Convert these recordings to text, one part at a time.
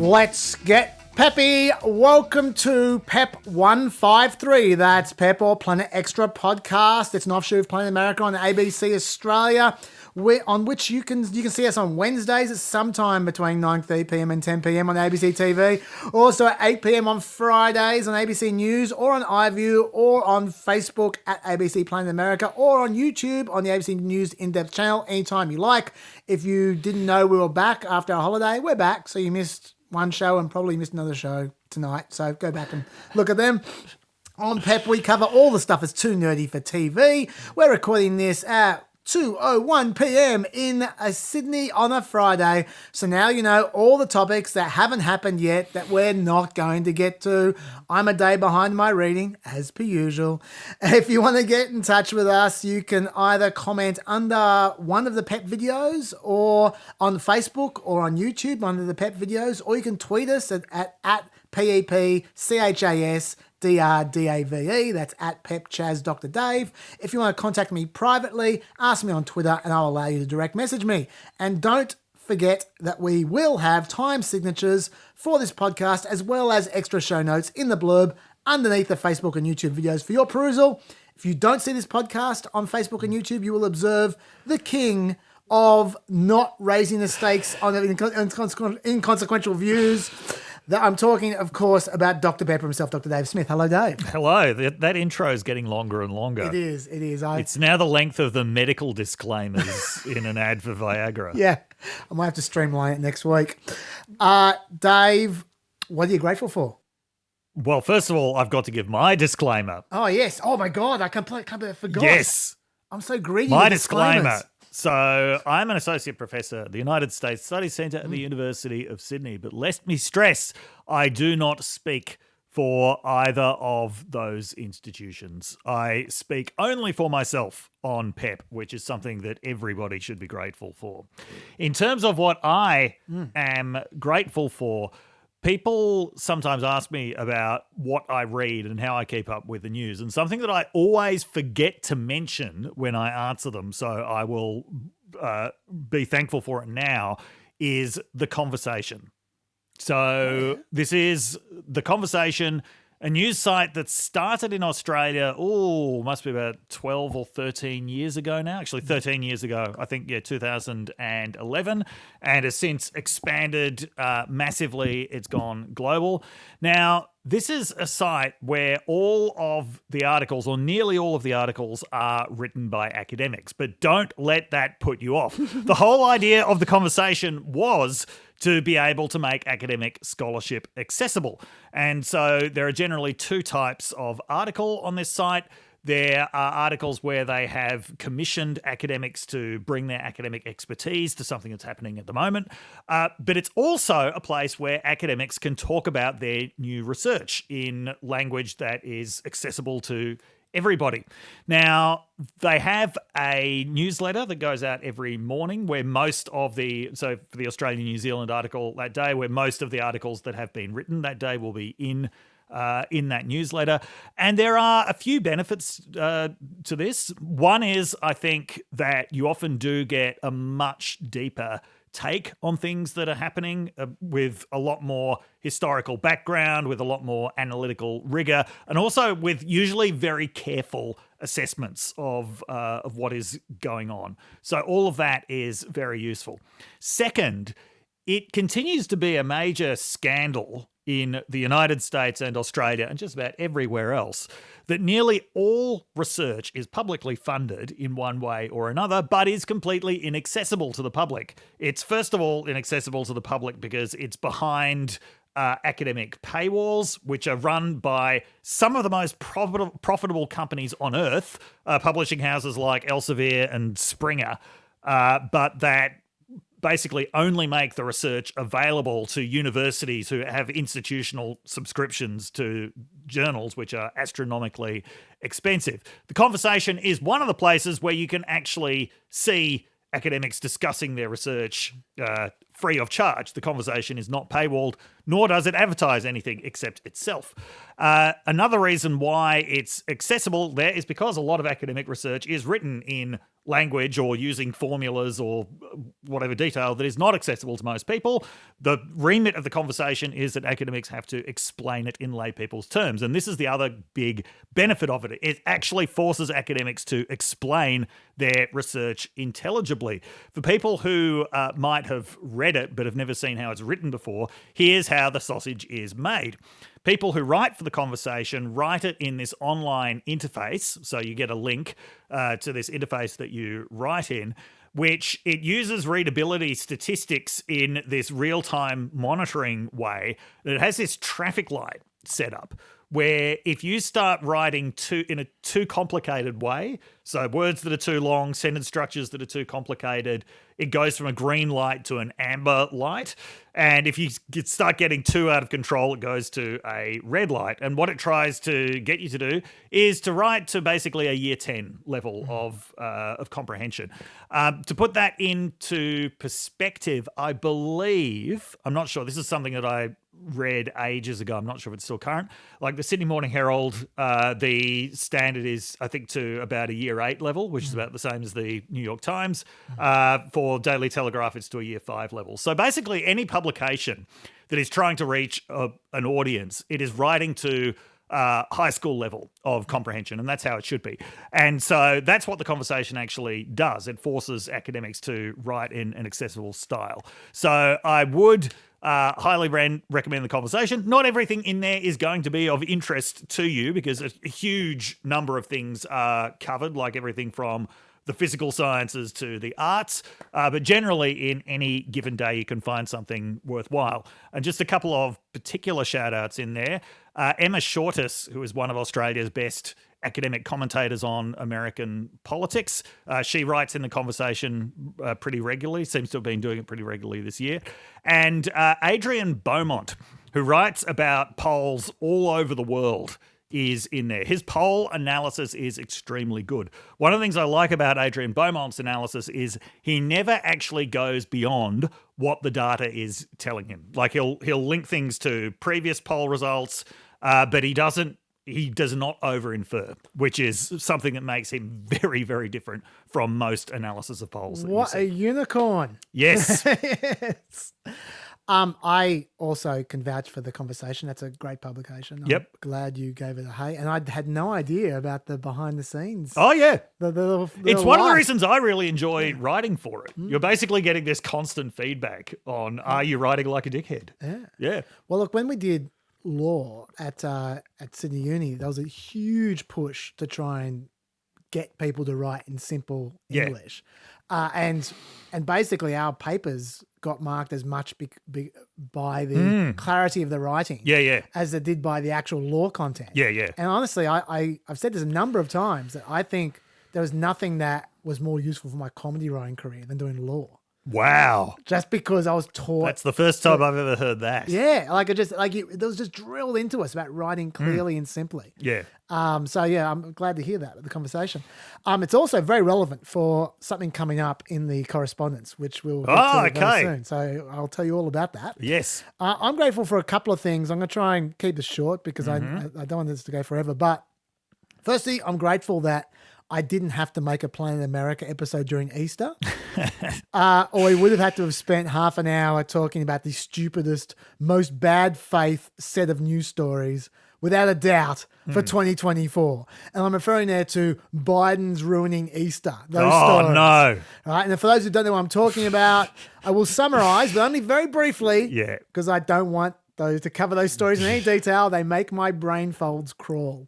Let's get peppy. Welcome to PEP 153. That's PEP or Planet Extra podcast. It's an offshoot of Planet America on ABC Australia, on which you can see us on Wednesdays at sometime between 9:30 p.m. and 10 p.m. on ABC TV. Also at 8 p.m. on Fridays on ABC News or on iView or on Facebook at ABC Planet America or on YouTube on the ABC News In-Depth channel anytime you like. If you didn't know we were back after our holiday, we're back. So you missed one show and probably missed another show tonight. So go back and look at them. On PEP, we cover all the stuff that's too nerdy for TV. We're recording this at 2:01 p.m. in Sydney on a Friday. So now you know all the topics that haven't happened yet that we're not going to get to. I'm a day behind my reading, as per usual. If you want to get in touch with us, you can either comment under one of the PEP videos or on Facebook or on YouTube under the PEP videos, or you can tweet us at PEPCHAS DRDAVE. That's at PepChazDrDave. If you want to contact me privately, ask me on Twitter and I'll allow you to direct message me. And don't forget that we will have time signatures for this podcast as well as extra show notes in the blurb underneath the Facebook and YouTube videos for your perusal. If you don't see this podcast on Facebook and YouTube, you will observe the king of not raising the stakes on inconsequential views. I'm talking, of course, about Dr. Pepper himself, Dr. Dave Smith. Hello, Dave. Hello. That intro is getting longer and longer. It is. It's now the length of the medical disclaimers in an ad for Viagra. Yeah. I might have to streamline it next week. Dave, what are you grateful for? Well, first of all, I've got to give my disclaimer. Oh, yes. Oh, my God. I completely forgot. Yes. I'm so greedy My with disclaimer. disclaimers. So I'm an associate professor at the United States Studies Centre at the University of Sydney. But let me stress, I do not speak for either of those institutions. I speak only for myself on PEP, which is something that everybody should be grateful for. In terms of what I am grateful for, people sometimes ask me about what I read and how I keep up with the news, and something that I always forget to mention when I answer them, so I will be thankful for it now, is The Conversation. So this is The Conversation, a news site that started in Australia, must be about 12 or 13 years ago now. Actually, 13 years ago, I think, 2011, and has since expanded massively. It's gone global. Now, this is a site where all of the articles, or nearly all of the articles, are written by academics, but don't let that put you off. The whole idea of The Conversation was to be able to make academic scholarship accessible. And so there are generally two types of article on this site. There are articles where they have commissioned academics to bring their academic expertise to something that's happening at the moment. But it's also a place where academics can talk about their new research in language that is accessible to everybody. Now, they have a newsletter that goes out every morning where for the Australian New Zealand article that day, where most of the articles that have been written that day will be in that newsletter. And there are a few benefits to this. One is, I think, that you often do get a much deeper take on things that are happening with a lot more historical background, with a lot more analytical rigor, and also with usually very careful assessments of what is going on. So all of that is very useful. Second, it continues to be a major scandal in the United States and Australia and just about everywhere else that nearly all research is publicly funded in one way or another, but is completely inaccessible to the public. It's first of all inaccessible to the public because it's behind academic paywalls, which are run by some of the most profitable companies on earth, publishing houses like Elsevier and Springer, but that basically only make the research available to universities who have institutional subscriptions to journals, which are astronomically expensive. The Conversation is one of the places where you can actually see academics discussing their research free of charge. The Conversation is not paywalled, nor does it advertise anything except itself. Another reason why it's accessible there is because a lot of academic research is written in language or using formulas or whatever detail that is not accessible to most people. The remit of the conversation is that academics have to explain it in lay people's terms. And this is the other big benefit of it. It actually forces academics to explain their research intelligibly. For people who might have read it but have never seen how it's written before, here's how the sausage is made. People who write for the conversation write it in this online interface. So you get a link to this interface that you write in, which it uses readability statistics in this real-time monitoring way. It has this traffic light set up where if you start writing in a too complicated way, so words that are too long, sentence structures that are too complicated, it goes from a green light to an amber light. And if you start getting too out of control, it goes to a red light. And what it tries to get you to do is to write to basically a year 10 level of comprehension. To put that into perspective, I believe, I'm not sure, this is something that I read ages ago. I'm not sure if it's still current. Like the Sydney Morning Herald, the standard is, I think, to about a year 8 level, which is about the same as the New York Times. For Daily Telegraph, it's to a year 5 level. So basically any publication that is trying to reach an audience, it is writing to high school level of comprehension, and that's how it should be. And so that's what the conversation actually does. It forces academics to write in an accessible style. So I would highly recommend the conversation. Not everything in there is going to be of interest to you because a huge number of things are covered, like everything from the physical sciences to the arts, but generally in any given day you can find something worthwhile. And just a couple of particular shout-outs in there. Emma Shortis, who is one of Australia's best academic commentators on American politics, she writes in the conversation pretty regularly, seems to have been doing it pretty regularly this year. And Adrian Beaumont, who writes about polls all over the world, is in there. His poll analysis is extremely good. One of the things I like about Adrian Beaumont's analysis is he never actually goes beyond what the data is telling him. Like he'll link things to previous poll results, but he does not over-infer, which is something that makes him very, very different from most analysis of polls. What a unicorn. Yes. Yes. I also can vouch for the conversation. That's a great publication. Yep. I'm glad you gave it a hey. And I had no idea about the behind the scenes. Oh, yeah. It's one of the reasons I really enjoy writing for it. You're basically getting this constant feedback on, are you writing like a dickhead? Yeah. Yeah. Well, look, when we did law at Sydney Uni, there was a huge push to try and get people to write in simple English. And basically our papers got marked as much by the clarity of the writing as it did by the actual law content. Yeah. And honestly, I've said this a number of times that I think there was nothing that was more useful for my comedy writing career than doing law. Wow. Just because I was taught. That's the first time I've ever heard that. Yeah. It was just drilled into us about writing clearly and simply. Yeah. So yeah, I'm glad to hear that, the conversation. It's also very relevant for something coming up in the correspondence, which we'll get to very soon. So I'll tell you all about that. Yes. I'm grateful for a couple of things. I'm going to try and keep this short because I don't want this to go forever. But firstly, I'm grateful that I didn't have to make a Planet America episode during Easter, or we would have had to have spent half an hour talking about the stupidest, most bad faith set of news stories, without a doubt, for 2024. And I'm referring there to Biden's ruining Easter. Those stories. No. Right? And for those who don't know what I'm talking about, I will summarize, but only very briefly, because I don't want to cover those stories in any detail. They make my brain folds crawl.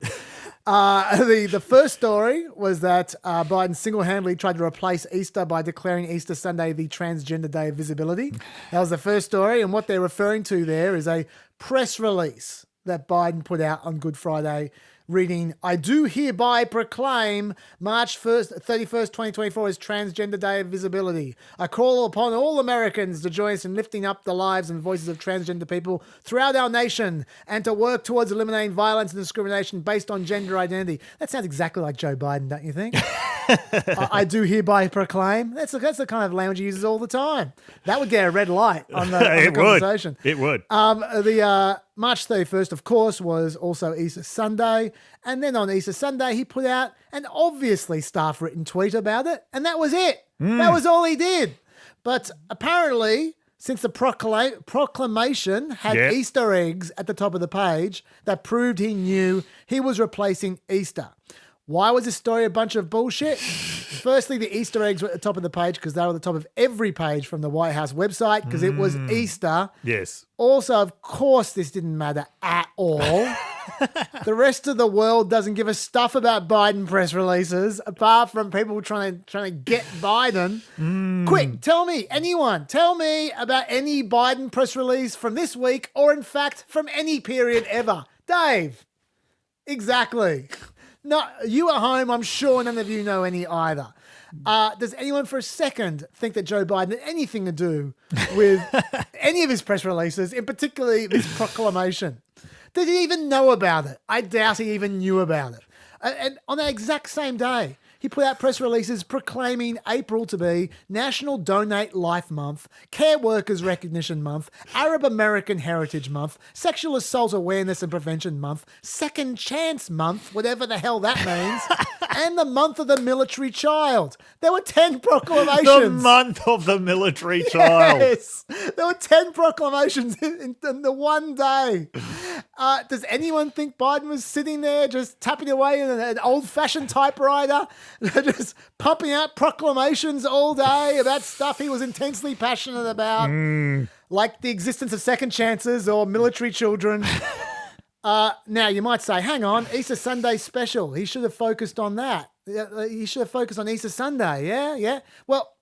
The first story was that Biden single-handedly tried to replace Easter by declaring Easter Sunday the Transgender Day of Visibility. That was the first story, and what they're referring to there is a press release that Biden put out on Good Friday reading, I do hereby proclaim March 31st, 2024 as Transgender Day of Visibility. I call upon all Americans to join us in lifting up the lives and voices of transgender people throughout our nation and to work towards eliminating violence and discrimination based on gender identity. That sounds exactly like Joe Biden, don't you think? I do hereby proclaim. That's the kind of language he uses all the time. That would get a red light on the conversation. It would. The March 31st, of course, was also Easter Sunday. And then on Easter Sunday, he put out an obviously staff-written tweet about it. And that was it. That was all he did. But apparently, since the proclamation had Easter eggs at the top of the page, that proved he knew he was replacing Easter. Why was this story a bunch of bullshit? Firstly, the Easter eggs were at the top of the page because they were at the top of every page from the White House website because it was Easter. Yes. Also, of course, this didn't matter at all. The rest of the world doesn't give a stuff about Biden press releases apart from people trying to get Biden. Quick, tell me about any Biden press release from this week or, in fact, from any period ever. Dave. Exactly. No, you at home, I'm sure none of you know any either. Does anyone for a second think that Joe Biden had anything to do with any of his press releases, in particularly this proclamation? Did he even know about it? I doubt he even knew about it. And on that exact same day, he put out press releases proclaiming April to be National Donate Life Month, Care Workers Recognition Month, Arab American Heritage Month, Sexual Assault Awareness and Prevention Month, Second Chance Month, whatever the hell that means, and the Month of the Military Child. There were 10 proclamations. The Month of the Military Child. Yes. There were 10 proclamations in the one day. Does anyone think Biden was sitting there just tapping away in an old-fashioned typewriter, just pumping out proclamations all day about stuff he was intensely passionate about, like the existence of second chances or military children? Now, you might say, hang on, Easter Sunday special. He should have focused on that. He should have focused on Easter Sunday, yeah? Well,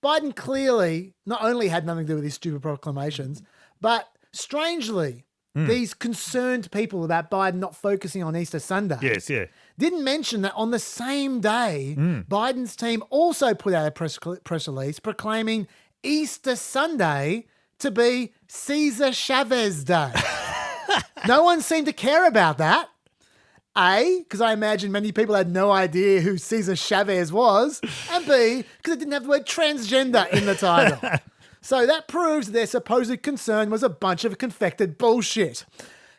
Biden clearly not only had nothing to do with these stupid proclamations, but strangely, these concerned people about Biden not focusing on Easter Sunday didn't mention that on the same day, Biden's team also put out a press release proclaiming Easter Sunday to be Cesar Chavez Day. No one seemed to care about that. A, because I imagine many people had no idea who Cesar Chavez was, and B, because it didn't have the word transgender in the title. So that proves their supposed concern was a bunch of confected bullshit.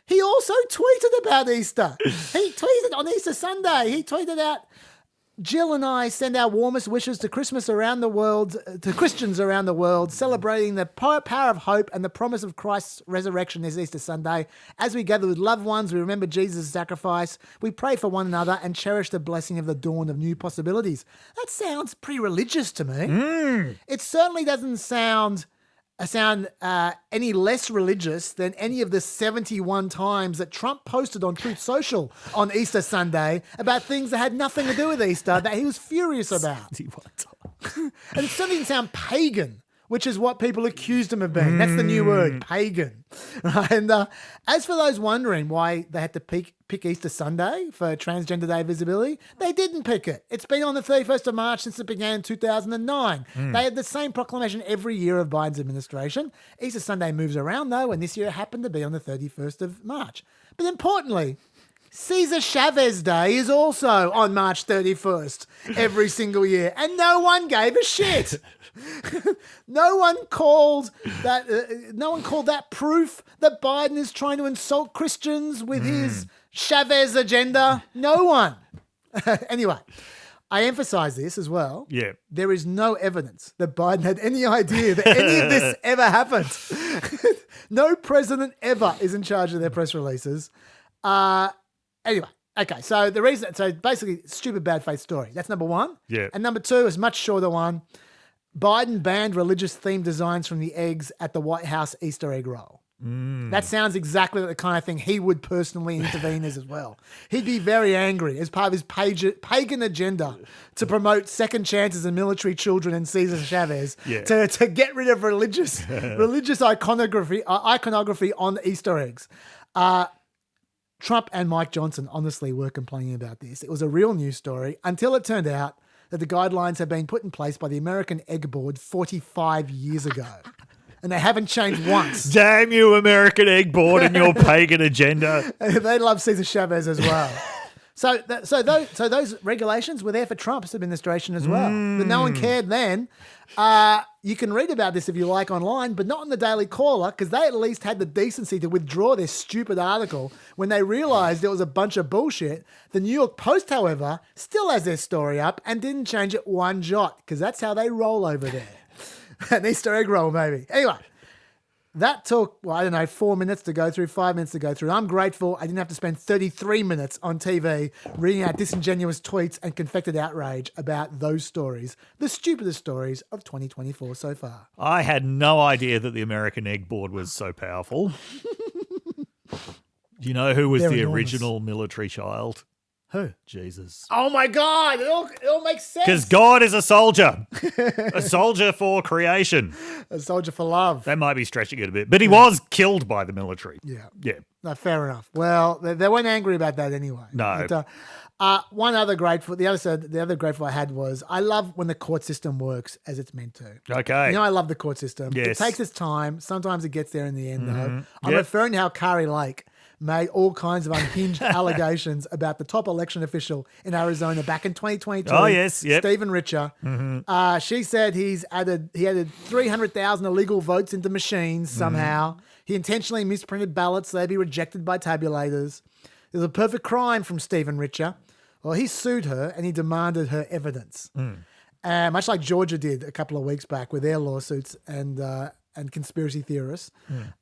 He also tweeted about Easter. He tweeted on Easter Sunday. He tweeted out, Jill and I send our warmest wishes to Christmas around the world, to Christians around the world, celebrating the power of hope and the promise of Christ's resurrection this Easter Sunday. As we gather with loved ones, we remember Jesus' sacrifice. We pray for one another and cherish the blessing of the dawn of new possibilities. That sounds pretty religious to me. It certainly doesn't sound any less religious than any of the 71 times that Trump posted on Truth Social on Easter Sunday about things that had nothing to do with Easter that he was furious about. 71 times. And it certainly didn't sound pagan, which is what people accused him of being. That's the new word, pagan. Right? And as for those wondering why they had to pick Easter Sunday for Transgender Day visibility, they didn't pick it. It's been on the 31st of March since it began in 2009. They had the same proclamation every year of Biden's administration. Easter Sunday moves around, though, and this year it happened to be on the 31st of March. But importantly, Cesar Chavez Day is also on March 31st every single year, and no one gave a shit. No one called that proof that Biden is trying to insult Christians with his Chavez agenda. No one. Anyway, I emphasize this as well. Yeah. There is no evidence that Biden had any idea that any of this ever happened. No president ever is in charge of their press releases. Anyway, okay, so basically, stupid bad faith story. That's number one. Yeah. And number two is much shorter one. Biden banned religious themed designs from the eggs at the White House Easter egg roll. That sounds exactly like the kind of thing he would personally intervene as well. He'd be very angry as part of his pagan agenda to promote second chances and military children and Cesar Chavez to get rid of religious iconography on Easter eggs. Trump and Mike Johnson honestly were complaining about this. It was a real news story until it turned out that the guidelines had been put in place by the American Egg Board 45 years ago. And they haven't changed once. Damn you, American Egg Board, and your pagan agenda. They love Cesar Chavez as well. So those regulations were there for Trump's administration as well. But no one cared then. You can read about this if you like online, but not in the Daily Caller, because they at least had the decency to withdraw their stupid article when they realised it was a bunch of bullshit. The New York Post, however, still has their story up and didn't change it one jot, because that's how they roll over there. An Easter egg roll, maybe. Anyway. That took, 4 minutes to go through, 5 minutes to go through. I'm grateful I didn't have to spend 33 minutes on TV reading out disingenuous tweets and confected outrage about those stories, the stupidest stories of 2024 so far. I had no idea that the American Egg Board was so powerful. You know who was They're the enormous. original military child? Who? Jesus. Oh my God, it all makes sense. Because God is a soldier. A soldier for creation. A soldier for love. That might be stretching it a bit. But he was killed by the military. Yeah. Yeah. No, fair enough. Well, they weren't angry about that anyway. No. But, the other grateful I had was I love when the court system works as it's meant to. Okay. You know, I love the court system. Yes. It takes its time. Sometimes it gets there in the end, though. I'm Yep. referring to how Kari made all kinds of unhinged allegations about the top election official in Arizona back in 2022. Oh, yes. Yep. Stephen Richer. She said he added 300,000 illegal votes into machines somehow. He intentionally misprinted ballots so they'd be rejected by tabulators. It was a perfect crime from Stephen Richer. Well, he sued her and he demanded her evidence. Much like Georgia did a couple of weeks back with their lawsuits and conspiracy theorists.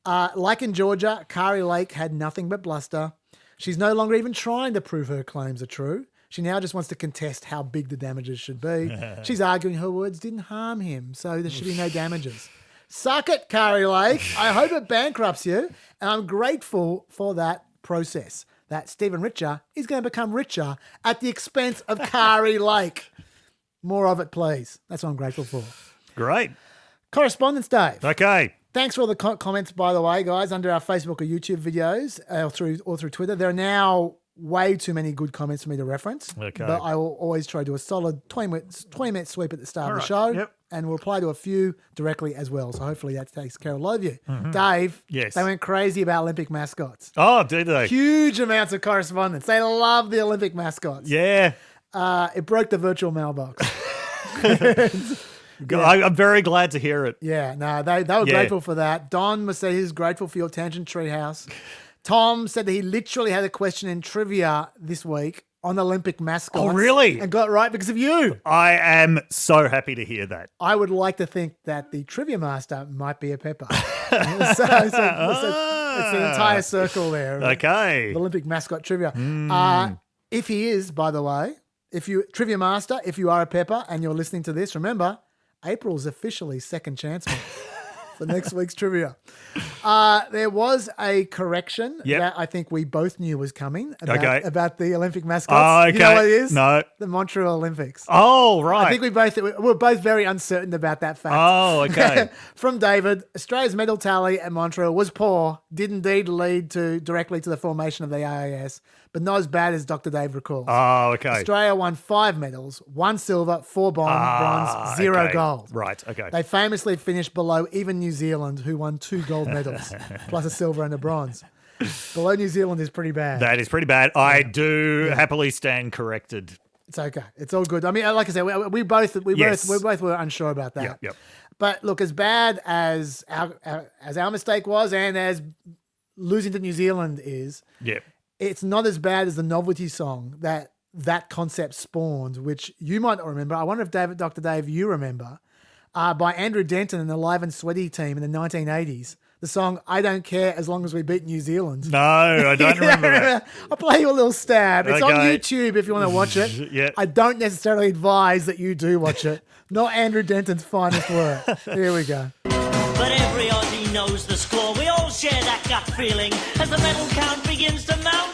Like in Georgia, Kari Lake had nothing but bluster. She's no longer even trying to prove her claims are true. She now just wants to contest how big the damages should be. She's arguing her words didn't harm him, so there should be no damages. Suck it, Kari Lake. I hope it bankrupts you, and I'm grateful for that process, that Stephen Richer is going to become richer at the expense of Kari Lake. More of it, please. That's what I'm grateful for. Great. Correspondence, Dave. Okay. Thanks for all the comments, by the way, guys, under our Facebook or YouTube videos or through Twitter. There are now way too many good comments for me to reference. Okay. But I will always try to do a solid 20-minute sweep at the start All of the right. show. Yep. And we'll reply to a few directly as well. So hopefully that takes care of a lot of you. Dave, Yes. they went crazy about Olympic mascots. Oh, did they? Huge amounts of correspondence. They love the Olympic mascots. Yeah. It broke the virtual mailbox. I'm very glad to hear it. Yeah, no, they were grateful for that. Don said he's grateful for your tangent treehouse. Tom said that he literally had a question in trivia this week on Olympic mascots. Oh, really? And got it right because of you. I am so happy to hear that. I would like to think that the trivia master might be a pepper. It's the entire circle there. Okay. The Olympic mascot trivia. If he is, by the way, trivia master, if you are a pepper and you're listening to this, remember, April's officially second chance month for next week's trivia. There was a correction that I think we both knew was coming about the Olympic mascots. Oh, okay. You know what it is? No. The Montreal Olympics. Oh, right. I think we're both very uncertain about that fact. Oh, okay. From David, Australia's medal tally at Montreal was poor, did indeed lead directly to the formation of the AAS, but not as bad as Dr. Dave recalls. Oh, okay. Australia won 5 medals, 1 silver, 4 bronze, 0 gold. Right, okay. They famously finished below even New Zealand, who won 2 gold medals, plus a silver and a bronze. Below New Zealand is pretty bad. That is pretty bad. I do happily stand corrected. It's okay. It's all good. I mean, like I said, we both were unsure about that. Yep. But look, as bad as our mistake was, and as losing to New Zealand is, it's not as bad as the novelty song that concept spawned, which you might not remember. I wonder if Dr. Dave, you remember, by Andrew Denton and the Live and Sweaty team in the 1980s. The song "I Don't Care as Long as We Beat New Zealand." No, I don't remember that. I'll play you a little stab. It's on Okay. YouTube if you want to watch it. Yeah. I don't necessarily advise that you do watch it. Not Andrew Denton's finest work. Here we go. But every Aussie knows the score. We all share that gut feeling as the medal count begins to mount.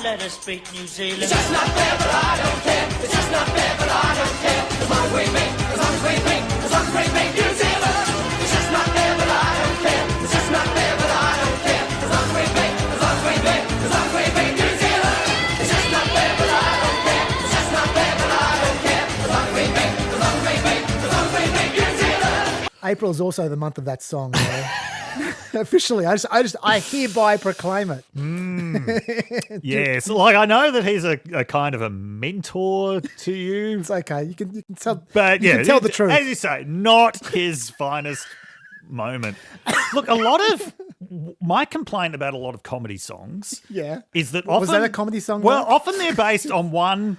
Let us beat New Zealand. It's just not fair, but I don't care. It's just not fair, but I don't care. As long as we beat, as long as we beat, as long as we beat New Zealand. It's just not fair, but I don't care. It's just not fair, but I don't care. As long as we beat, as long as we beat, as long as we beat New Zealand. It's just not fair, but I don't care. It's just not fair, but I don't care. As long as we beat, as long as we beat, as long as we beat New Zealand. April is also the month of that song. Officially, I hereby proclaim it. Yes, like I know that he's a kind of a mentor to you, It's okay. You can tell, but you yeah, can tell the truth. As you say, not his finest moment. Look, a lot of my complaint about a lot of comedy songs, Yeah. is that often Was that a comedy song, Well, Mark? often they're based on one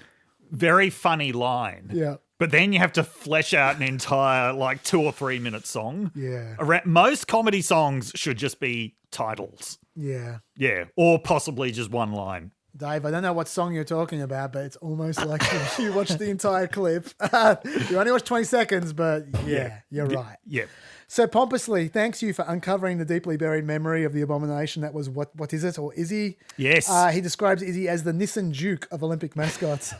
very funny line. Yeah. But then you have to flesh out an entire 2 or 3 minute song. Yeah. Most comedy songs should just be titles. Yeah. Yeah, or possibly just one line. Dave, I don't know what song you're talking about, but it's almost like you watched the entire clip. You only watched 20 seconds, but yeah, you're right. Yeah. So pompously, thanks you for uncovering the deeply buried memory of the abomination that was what is it, or Izzy? Yes. He describes Izzy as the Nissan Duke of Olympic mascots.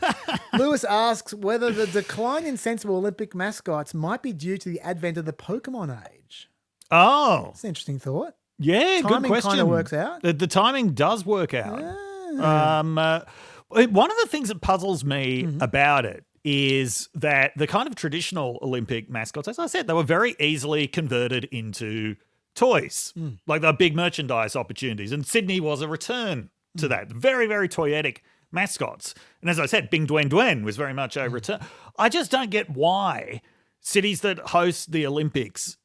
Lewis asks whether the decline in sensible Olympic mascots might be due to the advent of the Pokemon age. Oh. It's an interesting thought. Yeah, good Timing question. kinda works out. The timing does work out. One of the things that puzzles me about it is that the kind of traditional Olympic mascots, as I said, they were very easily converted into toys. Like they're big merchandise opportunities. And Sydney was a return to that. Very, very toyetic mascots. And as I said, Bing Dwen Dwen was very much a return. I just don't get why cities that host the Olympics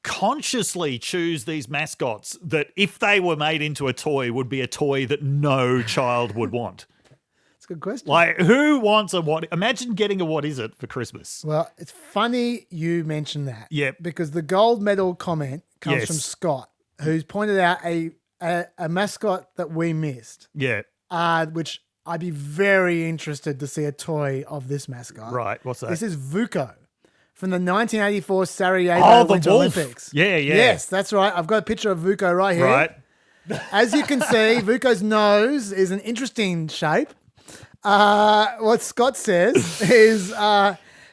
consciously choose these mascots that if they were made into a toy would be a toy that no child would want. It's a good question. Like, who wants a what? Imagine getting a what is it for Christmas? Well, it's funny you mention that. Yep. Because the gold medal comment comes Yes. from Scott, who's pointed out a mascot that we missed, Yeah, which I'd be very interested to see a toy of this mascot. right. What's that? This is Vuko from the 1984 Sarajevo the Winter wolf. Olympics. Yeah. Yes, that's right. I've got a picture of Vuko right here. Right. As you can see, Vuko's nose is an interesting shape. What Scott says is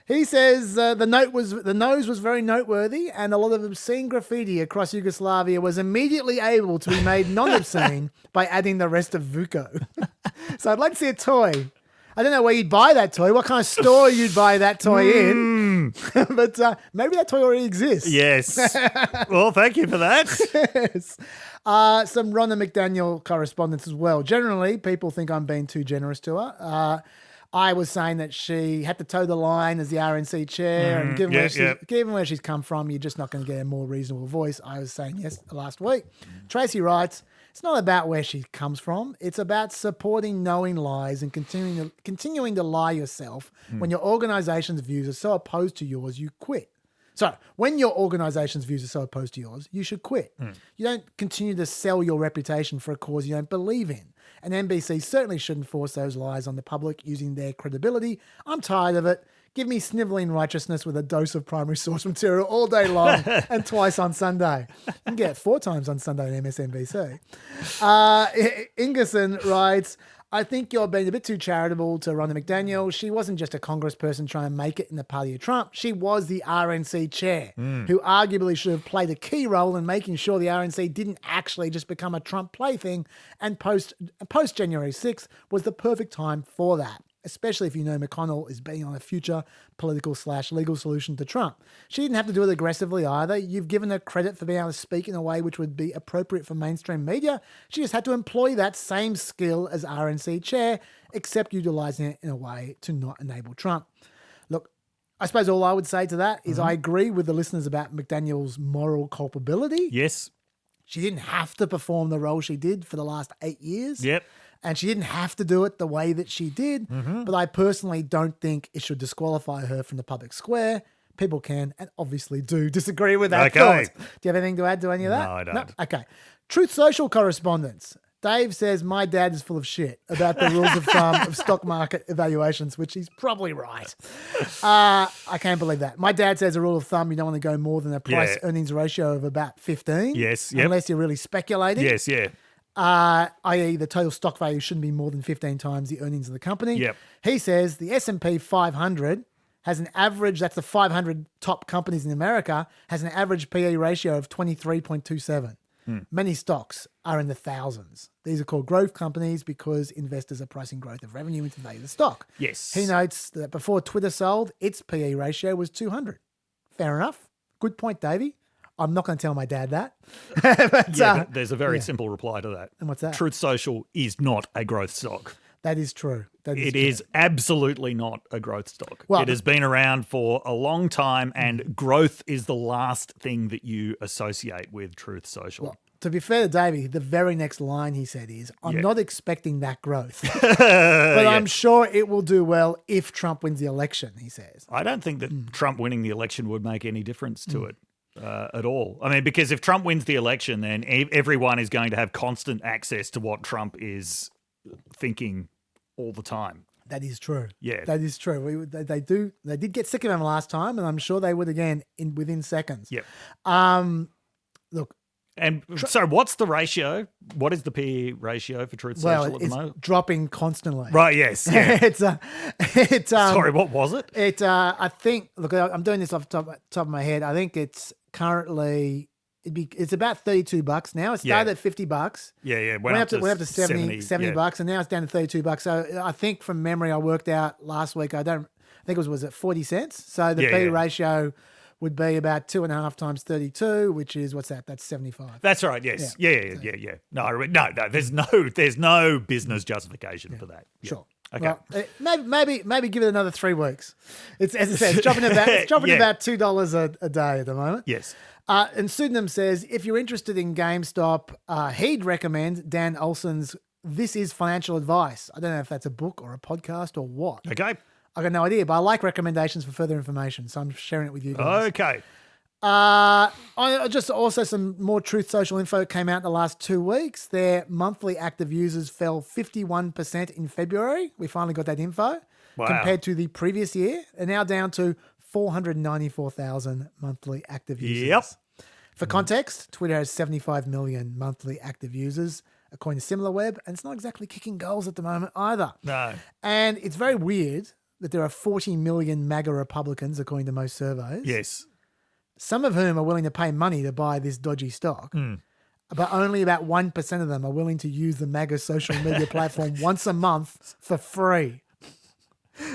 he says the nose was very noteworthy, and a lot of obscene graffiti across Yugoslavia was immediately able to be made non-obscene by adding the rest of Vuko. So I'd like to see a toy. I don't know where you'd buy that toy, what kind of store you'd buy that toy in, but maybe that toy already exists. Yes. Well, thank you for that. Yes. Some Rhonda McDaniel correspondence as well. Generally, people think I'm being too generous to her. I was saying that she had to toe the line as the RNC chair, and given where she's come from, you're just not going to get a more reasonable voice. I was saying yes last week. Tracy writes, it's not about where she comes from. It's about supporting knowing lies and continuing to lie yourself when your organisation's views are so opposed to yours, you quit. So when your organisation's views are so opposed to yours, you should quit. You don't continue to sell your reputation for a cause you don't believe in. And NBC certainly shouldn't force those lies on the public using their credibility. I'm tired of it. Give me snivelling righteousness with a dose of primary source material all day long and twice on Sunday. You can get it 4 times on Sunday on MSNBC. Ingerson writes, I think you're being a bit too charitable to Rhonda McDaniel. She wasn't just a congressperson trying to make it in the party of Trump. She was the RNC chair, who arguably should have played a key role in making sure the RNC didn't actually just become a Trump plaything, and post January 6th was the perfect time for that, especially if you know McConnell is betting on a future political/legal solution to Trump. She didn't have to do it aggressively either. You've given her credit for being able to speak in a way which would be appropriate for mainstream media. She just had to employ that same skill as RNC chair, except utilising it in a way to not enable Trump. Look, I suppose all I would say to that is I agree with the listeners about McDaniel's moral culpability. Yes. She didn't have to perform the role she did for the last 8 years. Yep. And she didn't have to do it the way that she did. But I personally don't think it should disqualify her from the public square. People can and obviously do disagree with that Okay. thought. Do you have anything to add to any of that? No, I don't. Okay. Truth Social correspondence. Dave says, my dad is full of shit about the rules of thumb of stock market evaluations, which he's probably right. I can't believe that. My dad says a rule of thumb, you don't want to go more than a price-earnings ratio of about 15. Yes, yep. Unless you're really speculating. Yes, yeah. I.e. the total stock value shouldn't be more than 15 times the earnings of the company. Yep. He says the S&P 500 has an average, that's the 500 top companies in America, has an average PE ratio of 23.27. Many stocks are in the thousands. These are called growth companies because investors are pricing growth of revenue into the value of the stock. Yes. He notes that before Twitter sold, its PE ratio was 200. Fair enough. Good point, Davey. I'm not going to tell my dad that. But, But there's a very simple reply to that. And what's that? Truth Social is not a growth stock. That is true. It is absolutely not a growth stock. Well, it has been around for a long time, and growth is the last thing that you associate with Truth Social. Well, to be fair to Davey, the very next line he said is, I'm not expecting that growth, but I'm sure it will do well if Trump wins the election, he says. I don't think that Trump winning the election would make any difference to it at all. I mean, because if Trump wins the election, then everyone is going to have constant access to what Trump is thinking all the time. That is true. Yeah. That is true. They did get sick of him last time, and I'm sure they would again within seconds. Yep. Look. And so what's the ratio? What is the PE ratio for Truth Social at the moment? It's dropping constantly. Right, yes. Yeah. Sorry, what was it? I think, look, I'm doing this off the top of my head. I think it's currently, it's about $32 now. It started at $50. Yeah. Went up to 70 bucks, and now it's down to $32. So I think from memory, I worked out last week, I think it was it 40 cents? So the PE ratio would be about 2.5 times 32, which is, what's that? That's 75. That's right. Yes. Yeah. No. There's no business justification for that. Yeah. Sure. Okay. Well, maybe give it another 3 weeks. It's, as I said, it's dropping about $2 a day at the moment. Yes. And Pseudonym says, if you're interested in GameStop, he'd recommend Dan Olson's This Is Financial Advice. I don't know if that's a book or a podcast or what. Okay. I got no idea, but I like recommendations for further information, so I'm sharing it with you guys. Okay. Just also some more Truth Social info came out in the last 2 weeks. Their monthly active users fell 51% in February. We finally got that info. Wow. Compared to the previous year. They're now down to 494,000 monthly active users. Yep. For context, Twitter has 75 million monthly active users, according to SimilarWeb, and it's not exactly kicking goals at the moment either. No. And it's very weird that there are 40 million MAGA Republicans, according to most surveys. Yes. Some of whom are willing to pay money to buy this dodgy stock, but only about 1% of them are willing to use the MAGA social media platform once a month for free,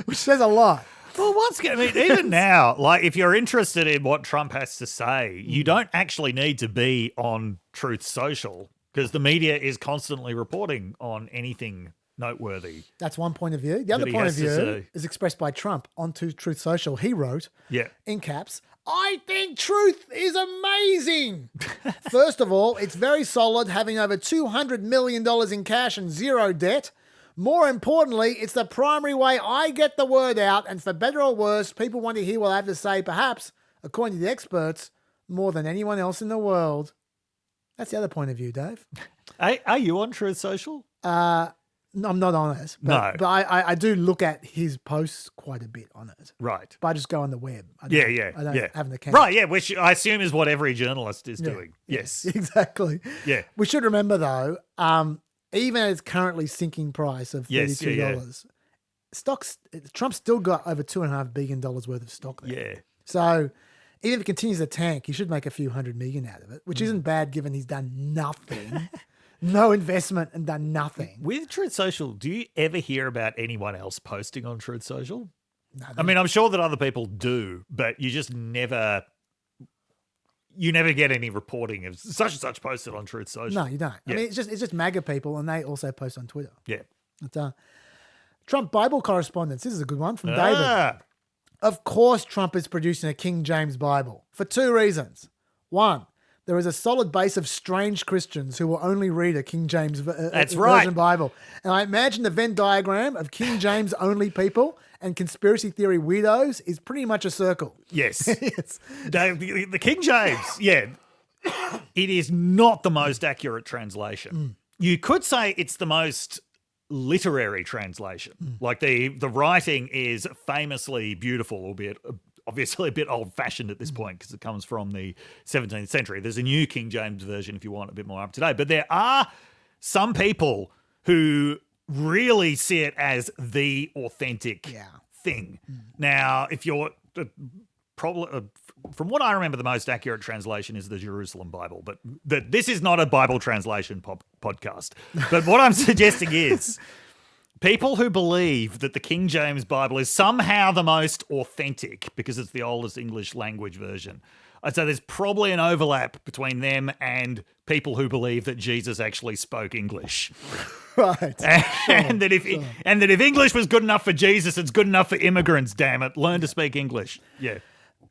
which says a lot. Well, even now, like if you're interested in what Trump has to say, you don't actually need to be on Truth Social because the media is constantly reporting on anything noteworthy. That's one point of view. The other point of view is expressed by Trump onto Truth Social. He wrote, in caps, I think truth is amazing. First of all, it's very solid, having over $200 million in cash and zero debt. More importantly, it's the primary way I get the word out, and for better or worse, people want to hear what I have to say, perhaps, according to the experts, more than anyone else in the world. That's the other point of view, Dave. Are you on Truth Social? No, I'm not on it. But I do look at his posts quite a bit on it. Right. But I just go on the web. I don't have an account. Right, yeah, which I assume is what every journalist is doing. Yes. Exactly. Yeah. We should remember, though, even at its currently sinking price of $32, stocks, Trump's still got over $2.5 billion worth of stock there. Yeah. So even if it continues to tank, he should make a few $100 million out of it, which isn't bad given he's done nothing. No investment and done nothing. With Truth Social, do you ever hear about anyone else posting on Truth Social? No, I mean, I'm sure that other people do, but you just never get any reporting of such and such posted on Truth Social. No, you don't. Yeah. I mean, it's just MAGA people, and they also post on Twitter. Yeah. But, Trump Bible Correspondence. This is a good one from David. Of course, Trump is producing a King James Bible for 2 reasons. 1, there is a solid base of strange Christians who will only read a King James version Bible. And I imagine the Venn diagram of King James only people and conspiracy theory weirdos is pretty much a circle. Yes. Yes. The King James, it is not the most accurate translation. You could say it's the most literary translation. Like the writing is famously beautiful, albeit obviously a bit old-fashioned at this point because it comes from the 17th century. There's a new King James version if you want a bit more up-to-date. But there are some people who really see it as the authentic thing. Now, if you're probably from what I remember, the most accurate translation is the Jerusalem Bible. But this is not a Bible translation podcast. But what I'm suggesting is people who believe that the King James Bible is somehow the most authentic because it's the oldest English language version I'd say there's probably an overlap between them and people who believe that Jesus actually spoke English. Right. And that if English was good enough for Jesus, it's good enough for immigrants, damn it. Learn to speak English. Yeah.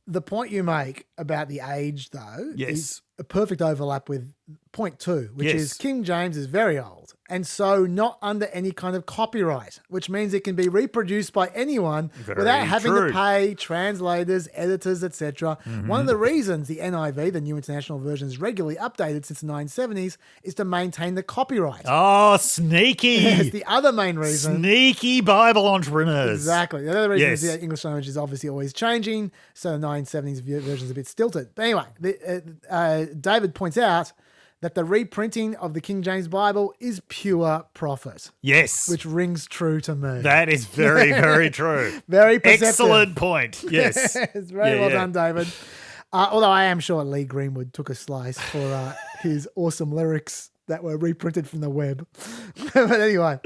The point you make about the age, though, Yes. is a perfect overlap with point 2, which Yes. is King James is very old and so not under any kind of copyright, which means it can be reproduced by anyone without having true. to pay translators, editors, etc. One of the reasons the NIV, the New International Version, is regularly updated since the 1970s is to maintain the copyright. Oh, sneaky. It's the other main reason. Sneaky Bible entrepreneurs. Exactly. The other reason is Yes. the English language is obviously always changing, so the 1970s version is a bit stilted. But anyway, David points out that the reprinting of the King James Bible is pure profit, Yes. which rings true to me. That is very, very true. Very perceptive. Excellent point. Yes. It's very well done, David. Although I am sure Lee Greenwood took a slice for his awesome lyrics that were reprinted from the web. But anyway,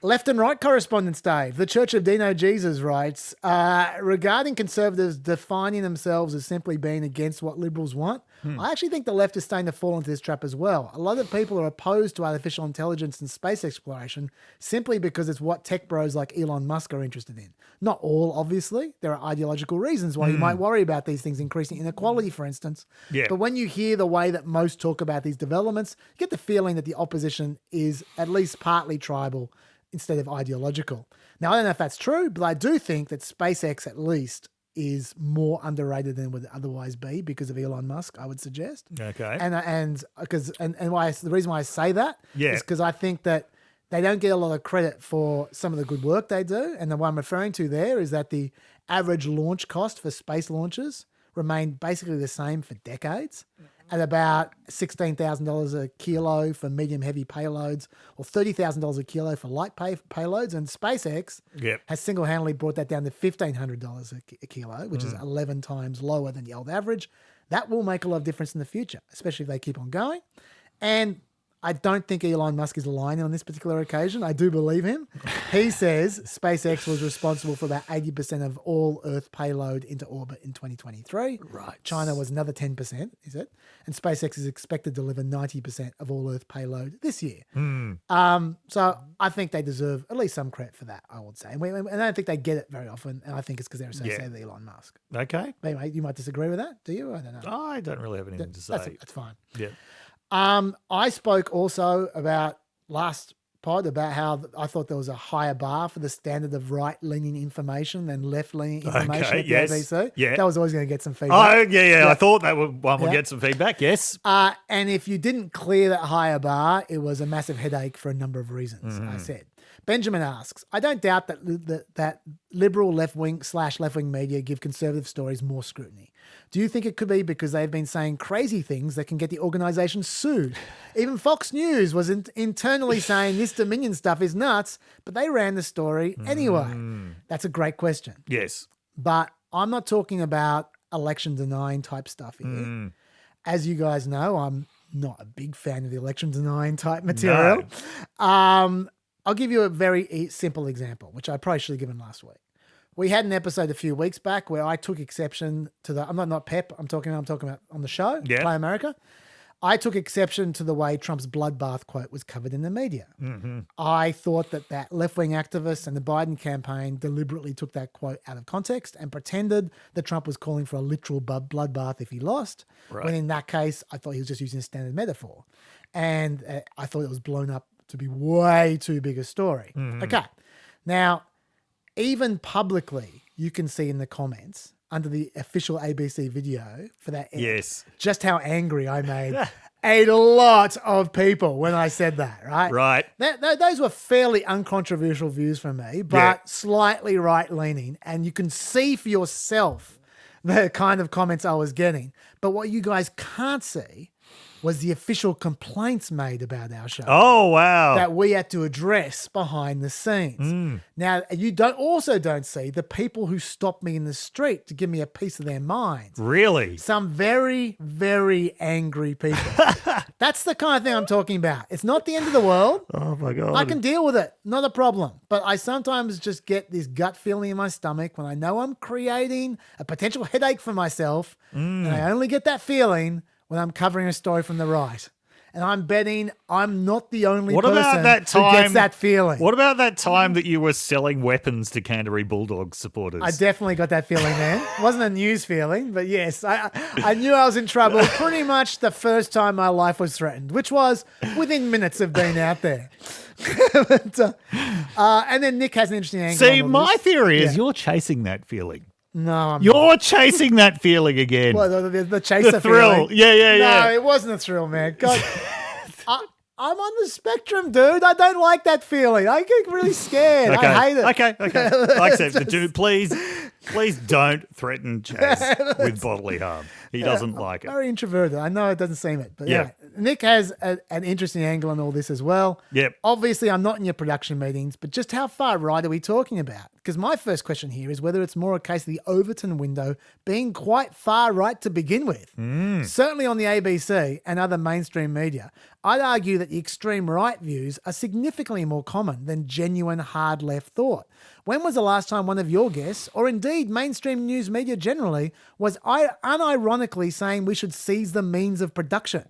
left and right correspondence, Dave. The Church of Dino Jesus writes, regarding conservatives defining themselves as simply being against what liberals want, I actually think the left is starting to fall into this trap as well. A lot of people are opposed to artificial intelligence and space exploration simply because it's what tech bros like Elon Musk are interested in. Not all, obviously. There are ideological reasons why you might worry about these things increasing inequality, for instance. Yeah. But when you hear the way that most talk about these developments, you get the feeling that the opposition is at least partly tribal instead of ideological. Now, I don't know if that's true, but I do think that SpaceX at least is more underrated than it would otherwise be because of Elon Musk, I would suggest. Okay. And why the reason why I say that is because I think that they don't get a lot of credit for some of the good work they do. And the one I'm referring to there is that the average launch cost for space launches remained basically the same for decades at about $16,000 a kilo for medium-heavy payloads or $30,000 a kilo for light payloads. And SpaceX has single-handedly brought that down to $1,500 a kilo, which is 11 times lower than the old average. That will make a lot of difference in the future, especially if they keep on going. And I don't think Elon Musk is lying on this particular occasion. I do believe him. He says SpaceX was responsible for about 80% of all Earth payload into orbit in 2023. Right. China was another 10%, is it? And SpaceX is expected to deliver 90% of all Earth payload this year. So I think they deserve at least some credit for that, I would say. And I don't think they get it very often, and I think it's because they're associated with Elon Musk. Okay. Anyway, you might disagree with that, do you? I don't know. I don't really have anything to say. That's fine. Yeah. I spoke also about last pod about how I thought there was a higher bar for the standard of right-leaning information than left-leaning information at the ABC. Yeah. That was always going to get some feedback. Oh, yeah. I thought that one would get some feedback, yes. And if you didn't clear that higher bar, it was a massive headache for a number of reasons, I said. Benjamin asks, I don't doubt that liberal left-wing / left-wing media give conservative stories more scrutiny. Do you think it could be because they've been saying crazy things that can get the organisation sued? Even Fox News was internally saying this Dominion stuff is nuts, but they ran the story anyway. That's a great question. Yes. But I'm not talking about election denying type stuff here. As you guys know, I'm not a big fan of the election denying type material. I'll give you a very simple example, which I probably should have given last week. We had an episode a few weeks back where I took exception to the. I'm not PEP. I'm talking about on the show, Play America. I took exception to the way Trump's bloodbath quote was covered in the media. I thought that left-wing activist and the Biden campaign deliberately took that quote out of context and pretended that Trump was calling for a literal bloodbath if he lost. Right. When in that case, I thought he was just using a standard metaphor, and I thought it was blown up to be way too big a story. Okay, now. Even publicly, you can see in the comments under the official ABC video for that ad, just how angry I made a lot of people when I said that, right? Right. Those were fairly uncontroversial views from me, but slightly right-leaning, and you can see for yourself the kind of comments I was getting. But what you guys can't see was the official complaints made about our show. Oh, wow. That we had to address behind the scenes. Now, you don't see the people who stopped me in the street to give me a piece of their minds. Really? Some very, very angry people. That's the kind of thing I'm talking about. It's not the end of the world. Oh, my God. I can deal with it. Not a problem. But I sometimes just get this gut feeling in my stomach when I know I'm creating a potential headache for myself. And I only get that feeling when I'm covering a story from the right. And I'm betting I'm not the only person who gets that feeling. What about that time that you were selling weapons to Canterbury Bulldogs supporters? I definitely got that feeling then. It wasn't a news feeling, but yes, I knew I was in trouble pretty much the first time my life was threatened, which was within minutes of being out there. And then Nick has an interesting angle. See, on my this. theory is you're chasing that feeling. No, I'm You're not. chasing that feeling again. Well, the chaser The thrill. feeling. Yeah. No, it wasn't a thrill, man. God, I'm on the spectrum, dude. I don't like that feeling. I get really scared. Okay. I hate it. Okay. Like I said, dude, please don't threaten Chaz with bodily harm. He doesn't like it. Very introverted. I know it doesn't seem it, but Yeah. anyway, Nick has an interesting angle on all this as well. Yep. Obviously, I'm not in your production meetings, but just how far right are we talking about? Because my first question here is whether it's more a case of the Overton window being quite far right to begin with. Certainly on the ABC and other mainstream media, I'd argue that the extreme right views are significantly more common than genuine hard left thought. When was the last time one of your guests, or indeed mainstream news media generally, was unironically saying we should seize the means of production?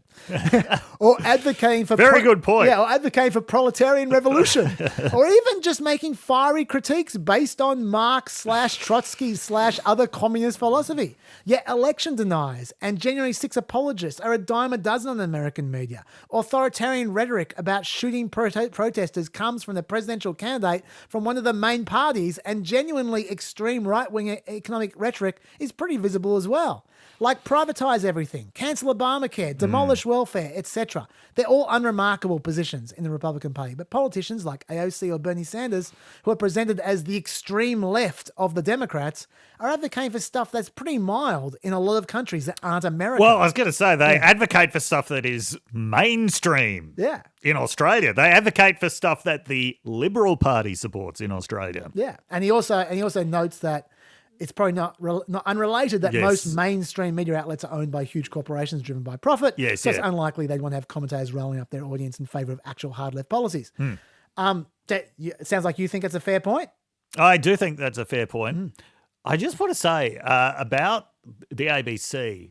Or advocating for Very good point. Yeah, or advocating for proletarian revolution, or even just making fiery critiques based on Marx/Trotsky/other communist philosophy. Yet election deniers and January 6 apologists are a dime a dozen on American media. Authoritarian rhetoric about shooting protesters comes from the presidential candidate from one of the main parties, and genuinely extreme right-wing economic rhetoric is pretty visible as well. Like privatize everything, cancel Obamacare, demolish welfare, etc. They're all unremarkable positions in the Republican Party. But politicians like AOC or Bernie Sanders, who are presented as the extreme left of the Democrats, are advocating for stuff that's pretty mild in a lot of countries that aren't America. Well, I was going to say they advocate for stuff that is mainstream. Yeah. In Australia, they advocate for stuff that the Liberal Party supports in Australia. Yeah, and he also notes that it's probably not unrelated that most mainstream media outlets are owned by huge corporations driven by profit. Yes, so it's unlikely they'd want to have commentators rolling up their audience in favour of actual hard left policies. It sounds like you think it's a fair point. I do think that's a fair point. I just want to say about the ABC,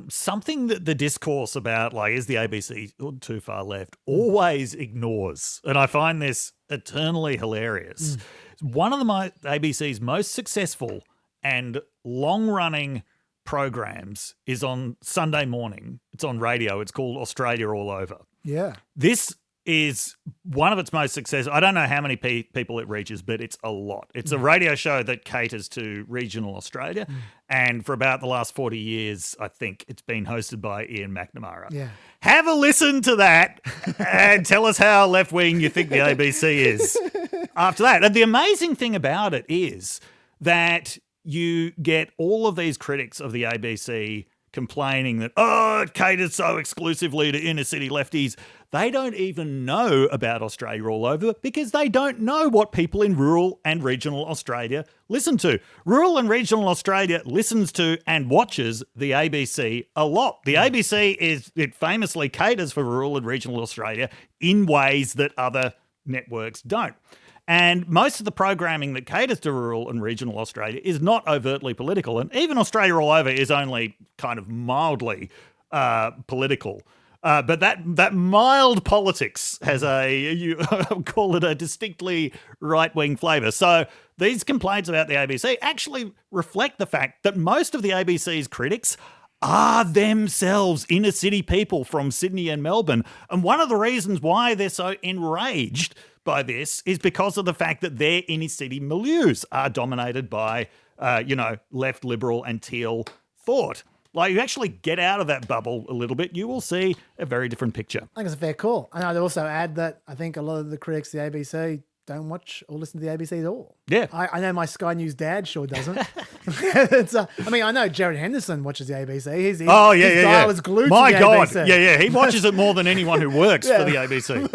something that the discourse about, like, is the ABC too far left, always ignores. And I find this eternally hilarious. One of the ABC's most successful and long-running programs is on Sunday morning. It's on radio. It's called Australia All Over. Yeah. This is one of its most successful. I don't know how many people it reaches, but it's a lot. It's a radio show that caters to regional Australia. And for about the last 40 years, I think it's been hosted by Ian McNamara. Yeah. Have a listen to that and tell us how left-wing you think the ABC is after that. And the amazing thing about it is that you get all of these critics of the ABC complaining that, it caters so exclusively to inner city lefties. They don't even know about Australia All Over because they don't know what people in rural and regional Australia listen to. Rural and regional Australia listens to and watches the ABC a lot. The ABC it famously caters for rural and regional Australia in ways that other networks don't. And most of the programming that caters to rural and regional Australia is not overtly political. And even Australia All Over is only kind of mildly political. But that mild politics has I call it a distinctly right-wing flavour. So these complaints about the ABC actually reflect the fact that most of the ABC's critics are themselves inner city people from Sydney and Melbourne. And one of the reasons why they're so enraged by this is because of the fact that their inner city milieus are dominated by, left, liberal and teal thought. Like, you actually get out of that bubble a little bit, you will see a very different picture. I think it's a fair call. And I'd also add that I think a lot of the critics of the ABC don't watch or listen to the ABC at all. Yeah. I know my Sky News dad sure doesn't. I mean, I know Jared Henderson watches the ABC. His Yeah. dial is glued My to the God. ABC. Yeah. He watches it more than anyone who works for the ABC.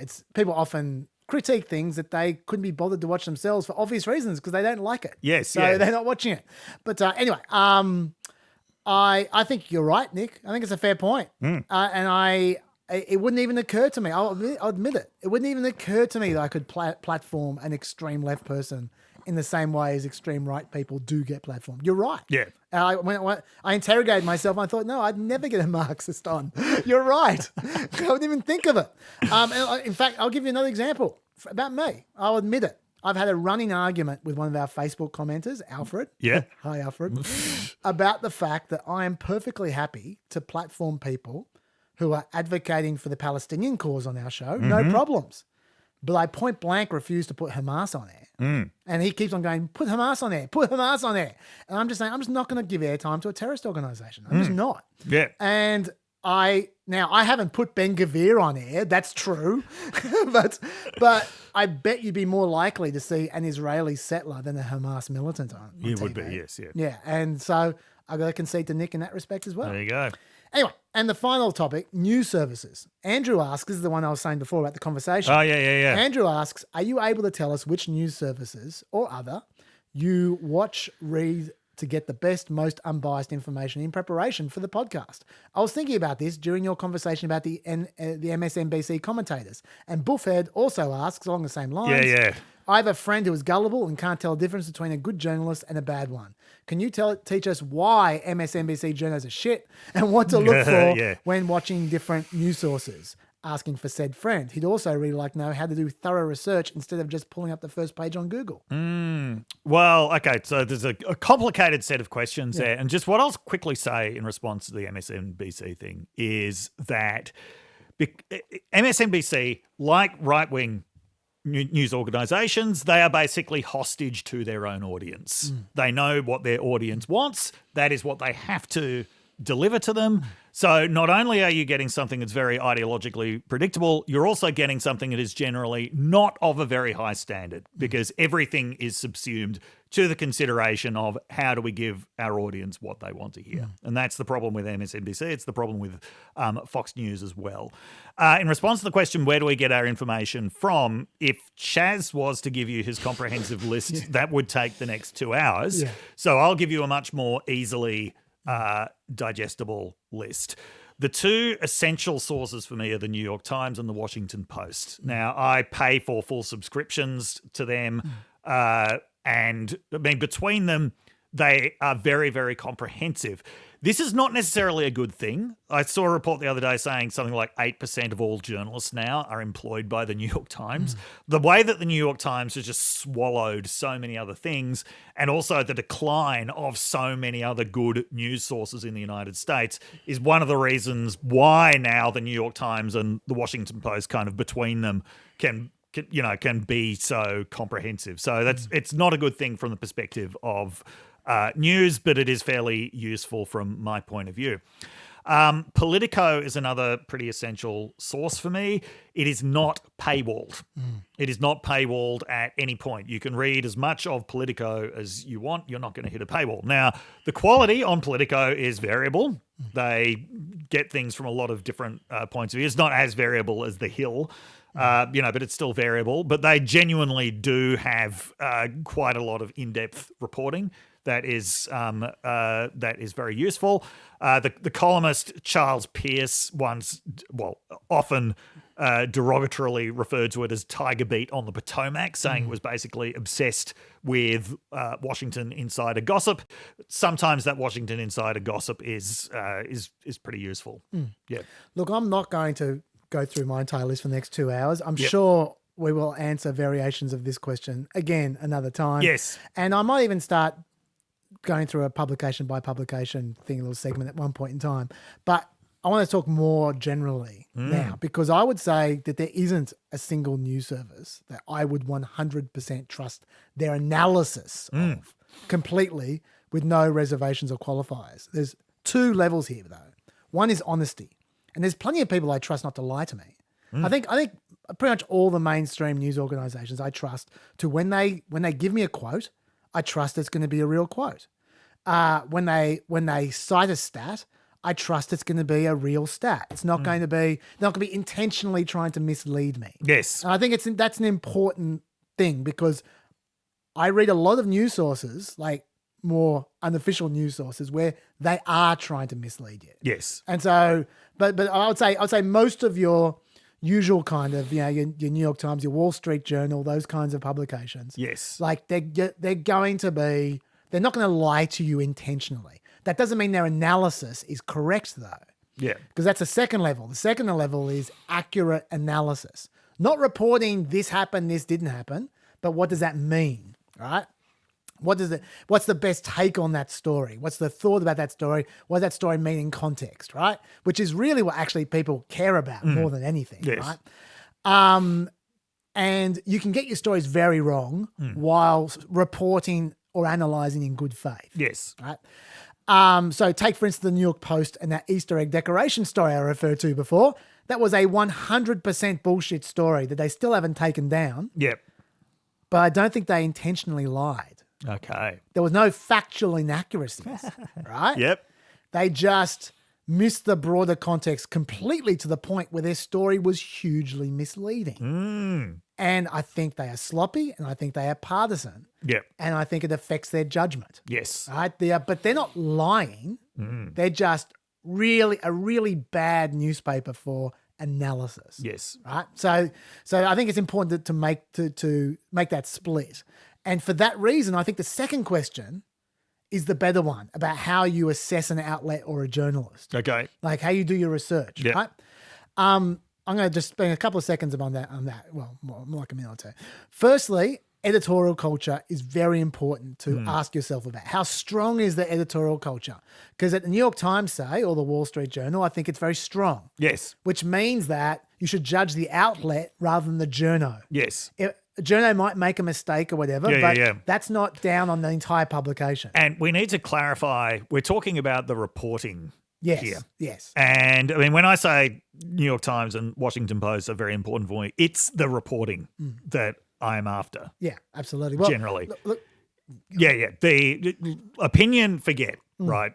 It's people often critique things that they couldn't be bothered to watch themselves for obvious reasons because they don't like it. Yes, so yeah. they're not watching it. But anyway, I think you're right, Nick. I think it's a fair point, it wouldn't even occur to me. I'll admit it. It wouldn't even occur to me that I could platform an extreme left person in the same way as extreme right people do get platformed. You're right. Yeah. When I interrogated myself, I thought, no, I'd never get a Marxist on. You're right. I wouldn't even think of it. In fact, I'll give you another example about me. I'll admit it. I've had a running argument with one of our Facebook commenters, Alfred. Yeah. Hi, Alfred. About the fact that I am perfectly happy to platform people who are advocating for the Palestinian cause on our show. No problems. But I point blank refuse to put Hamas on there. And he keeps on going, put Hamas on there, put Hamas on there. And I'm just saying, I'm just not going to give airtime to a terrorist organization. I'm just not. Yeah. And I haven't put Ben Gvir on air. That's true. but I bet you'd be more likely to see an Israeli settler than a Hamas militant on You TV. would be, yes, yeah. Yeah. And so I've got to concede to Nick in that respect as well. There you go. Anyway, and the final topic, news services. Andrew asks, this is the one I was saying before about the conversation. Oh, yeah. Andrew asks, are you able to tell us which news services or other you watch, read to get the best, most unbiased information in preparation for the podcast? I was thinking about this during your conversation about the MSNBC commentators. And Buffhead also asks along the same lines. Yeah. I have a friend who is gullible and can't tell the difference between a good journalist and a bad one. Can you teach us why MSNBC journals are shit and what to look for when watching different news sources? Asking for said friend. He'd also really like to know how to do thorough research instead of just pulling up the first page on Google. Well, okay, so there's a complicated set of questions there. And just what I'll quickly say in response to the MSNBC thing is that MSNBC, like right-wing news organizations, they are basically hostage to their own audience. They know what their audience wants. That is what they have to deliver to them. So not only are you getting something that's very ideologically predictable, you're also getting something that is generally not of a very high standard because everything is subsumed to the consideration of how do we give our audience what they want to hear. And that's the problem with MSNBC. It's the problem with Fox News as well. In response to the question, where do we get our information from? If Chaz was to give you his comprehensive list, that would take the next 2 hours. So I'll give you a much more easily digestible list. The two essential sources for me are the New York Times and the Washington Post. Now, I pay for full subscriptions to them, and I mean, between them, they are very, very comprehensive. This is not necessarily a good thing. I saw a report the other day saying something like 8% of all journalists now are employed by the New York Times. The way that the New York Times has just swallowed so many other things, and also the decline of so many other good news sources in the United States, is one of the reasons why now the New York Times and the Washington Post kind of between them can be so comprehensive. So it's not a good thing from the perspective of news, but it is fairly useful from my point of view. Politico is another pretty essential source for me. It is not paywalled. It is not paywalled at any point. You can read as much of Politico as you want. You're not going to hit a paywall. Now, the quality on Politico is variable. They get things from a lot of different points of view. It's not as variable as The Hill, but it's still variable. But they genuinely do have quite a lot of in-depth reporting that is very useful. The columnist Charles Pierce often derogatorily referred to it as Tiger Beat on the Potomac, saying it was basically obsessed with Washington insider gossip. Sometimes that Washington insider gossip is pretty useful. Yeah. Look, I'm not going to go through my entire list for the next 2 hours. I'm sure we will answer variations of this question again another time. Yes. And I might even start going through a publication by publication thing, a little segment at one point in time. But I want to talk more generally now, because I would say that there isn't a single news service that I would 100% trust their analysis of completely with no reservations or qualifiers. There's 2 levels here, though. One is honesty. And there's plenty of people I trust not to lie to me. I think pretty much all the mainstream news organizations I trust to when they give me a quote, I trust it's going to be a real quote. When they cite a stat, I trust it's going to be a real stat. It's not going to be, they're not going to be intentionally trying to mislead me. Yes. And I think that's an important thing, because I read a lot of news sources, like more unofficial news sources, where they are trying to mislead you. Yes. And so, but I'd say most of your usual kind of, your New York Times, your Wall Street Journal, those kinds of publications. Yes. Like they're going to be, they're not going to lie to you intentionally. That doesn't mean their analysis is correct though. Yeah. Because that's the second level. The second level is accurate analysis. Not reporting this happened, this didn't happen, but what does that mean, right? What's the best take on that story? What's the thought about that story? What does that story mean in context, right? Which is really what actually people care about more than anything, Yes. right? And you can get your stories very wrong while reporting or analysing in good faith. Yes. Right? So take, for instance, the New York Post and that Easter egg decoration story I referred to before. That was a 100% bullshit story that they still haven't taken down, Yep. but I don't think they intentionally lied. Okay. There was no factual inaccuracies, right? Yep. They just missed the broader context completely, to the point where their story was hugely misleading. And I think they are sloppy, and I think they are partisan, Yep. and I think it affects their judgment. Yes. Right? But they're not lying. They're just a really bad newspaper for analysis. Yes. Right. So I think it's important to make that split. And for that reason, I think the second question is the better one, about how you assess an outlet or a journalist. Okay. Like how you do your research. Yep. Right. I'm going to just spend a couple of seconds on that. Well, more like a minute or two. Firstly, editorial culture is very important to ask yourself about. How strong is the editorial culture? Because at the New York Times, say, or the Wall Street Journal, I think it's very strong. Yes. Which means that you should judge the outlet rather than the journo. Yes. A journo might make a mistake or whatever, but that's not down on the entire publication. And we need to clarify, we're talking about the reporting here. Yes. And I mean, when I say New York Times and Washington Post are very important for me, it's the reporting that I'm after. Yeah, absolutely. Well, generally. Look, yeah. The opinion, forget, right?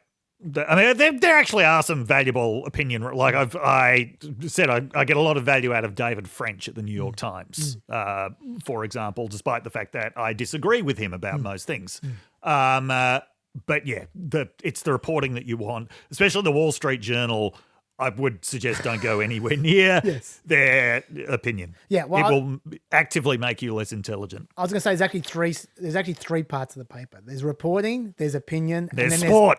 I mean, there actually are some valuable opinion. Like I said, I get a lot of value out of David French at the New York Times, for example, despite the fact that I disagree with him about most things. But yeah, it's the reporting that you want, especially the Wall Street Journal. I would suggest don't go anywhere near their opinion. Yeah, well, it will actively make you less intelligent. I was going to say there's actually three parts of the paper. There's reporting, there's opinion, there's and then sport.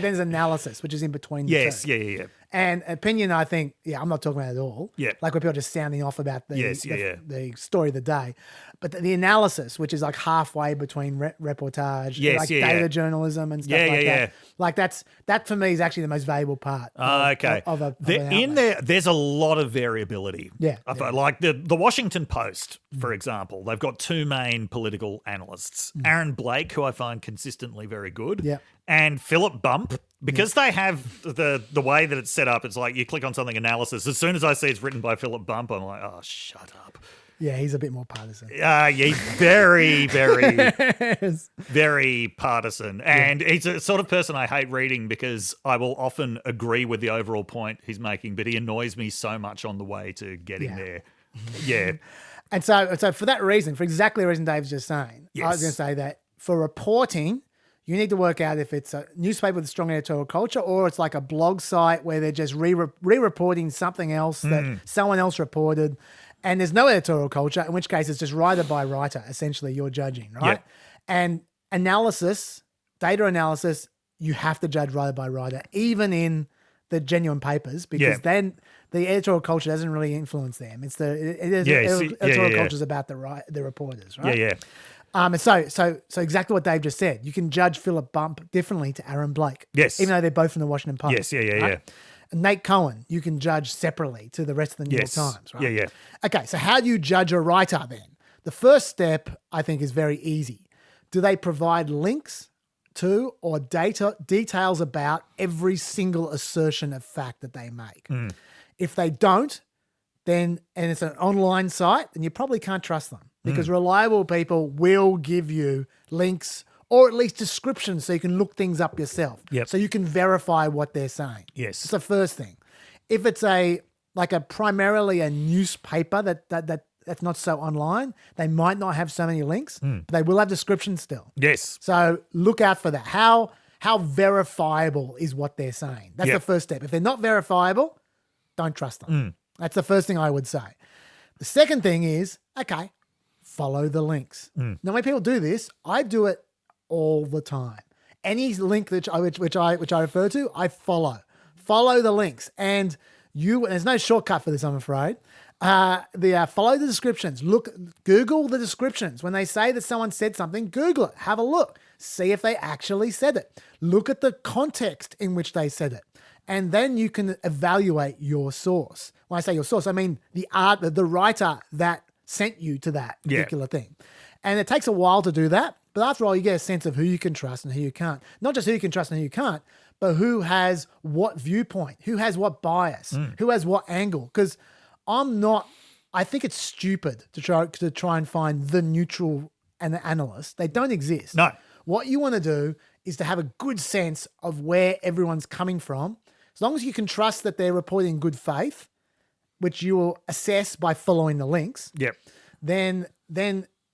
There's analysis, which is in between. Yes, the two. yeah. And opinion, I think, I'm not talking about it at all. Yeah. Like where people are just sounding off about the story of the day. But the analysis, which is like halfway between reportage, data journalism and stuff like that. Like that for me is actually the most valuable part. Of an there's a lot of variability. Yeah. Like the Washington Post, for example, they've got two main political analysts, Aaron Blake, who I find consistently very good, and Philip Bump. Because they have the way that it's set up, it's like you click on something analysis. As soon as I see it's written by Philip Bump, I'm like, oh, shut up. Yeah, he's a bit more partisan. He's very, very, very partisan. And he's a sort of person I hate reading because I will often agree with the overall point he's making, but he annoys me so much on the way to getting there. Yeah. And so for that reason, for exactly the reason Dave's just saying, I was going to say that for reporting, you need to work out if it's a newspaper with a strong editorial culture or it's like a blog site where they're just re-reporting something else that someone else reported and there's no editorial culture, in which case it's just writer by writer, essentially you're judging, right? Yeah. And analysis, data analysis, you have to judge writer by writer, even in the genuine papers, because then the editorial culture doesn't really influence them. It's editorial culture is about the reporters, right? Yeah. And so exactly what Dave just said. You can judge Philip Bump differently to Aaron Blake. Yes. Even though they're both from the Washington Post. Yes, yeah. And Nate Cohen, you can judge separately to the rest of the New York Times, right? Yeah. Okay, so how do you judge a writer then? The first step, I think, is very easy. Do they provide links to or details about every single assertion of fact that they make? If they don't, then, and it's an online site, then you probably can't trust them. because reliable people will give you links or at least descriptions so you can look things up yourself. Yep. So you can verify what they're saying. Yes. It's the first thing. If it's primarily a newspaper that's not so online, they might not have so many links, but they will have descriptions still. Yes. So look out for that. How verifiable is what they're saying? That's the first step. If they're not verifiable, don't trust them. That's the first thing I would say. The second thing is, okay, follow the links. Now, when people do this, I do it all the time. Any link which I refer to, I follow. Follow the links, and there's no shortcut for this, I'm afraid. Follow the descriptions. Google the descriptions. When they say that someone said something, Google it. Have a look. See if they actually said it. Look at the context in which they said it. And then you can evaluate your source. When I say your source, I mean the writer that sent you to that particular thing. And it takes a while to do that. But after all, you get a sense of who you can trust and who you can't. Not just who you can trust and who you can't, but who has what viewpoint, who has what bias, who has what angle. Because I think it's stupid to try and find the neutral analyst. They don't exist. No. What you want to do is to have a good sense of where everyone's coming from. As long as you can trust that they're reporting in good faith, which you will assess by following the links. Yep. Then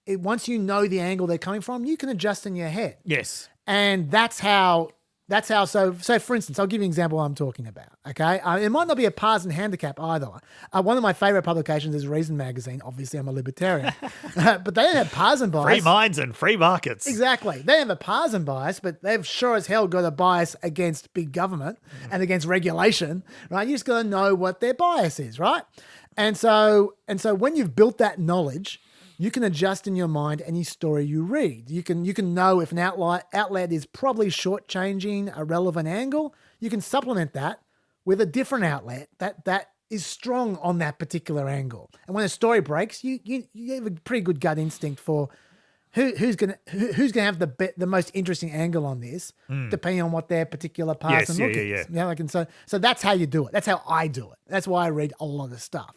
once you know the angle they're coming from, you can adjust in your head. Yes. And that's how, so for instance, I'll give you an example of what I'm talking about, okay? It might not be a partisan handicap either. One of my favorite publications is Reason Magazine. Obviously, I'm a libertarian. But they don't have partisan bias. Free minds and free markets. Exactly. They don't have a partisan bias, but they've sure as hell got a bias against big government and against regulation, right? You just got to know what their bias is, right? And so when you've built that knowledge, you can adjust in your mind any story you read. You can know if an outlet is probably shortchanging a relevant angle. You can supplement that with a different outlet that is strong on that particular angle. And when a story breaks, you have a pretty good gut instinct for who's gonna have the most interesting angle on this, depending on what their particular partisan look is. Yeah. So that's how you do it. That's how I do it. That's why I read a lot of stuff.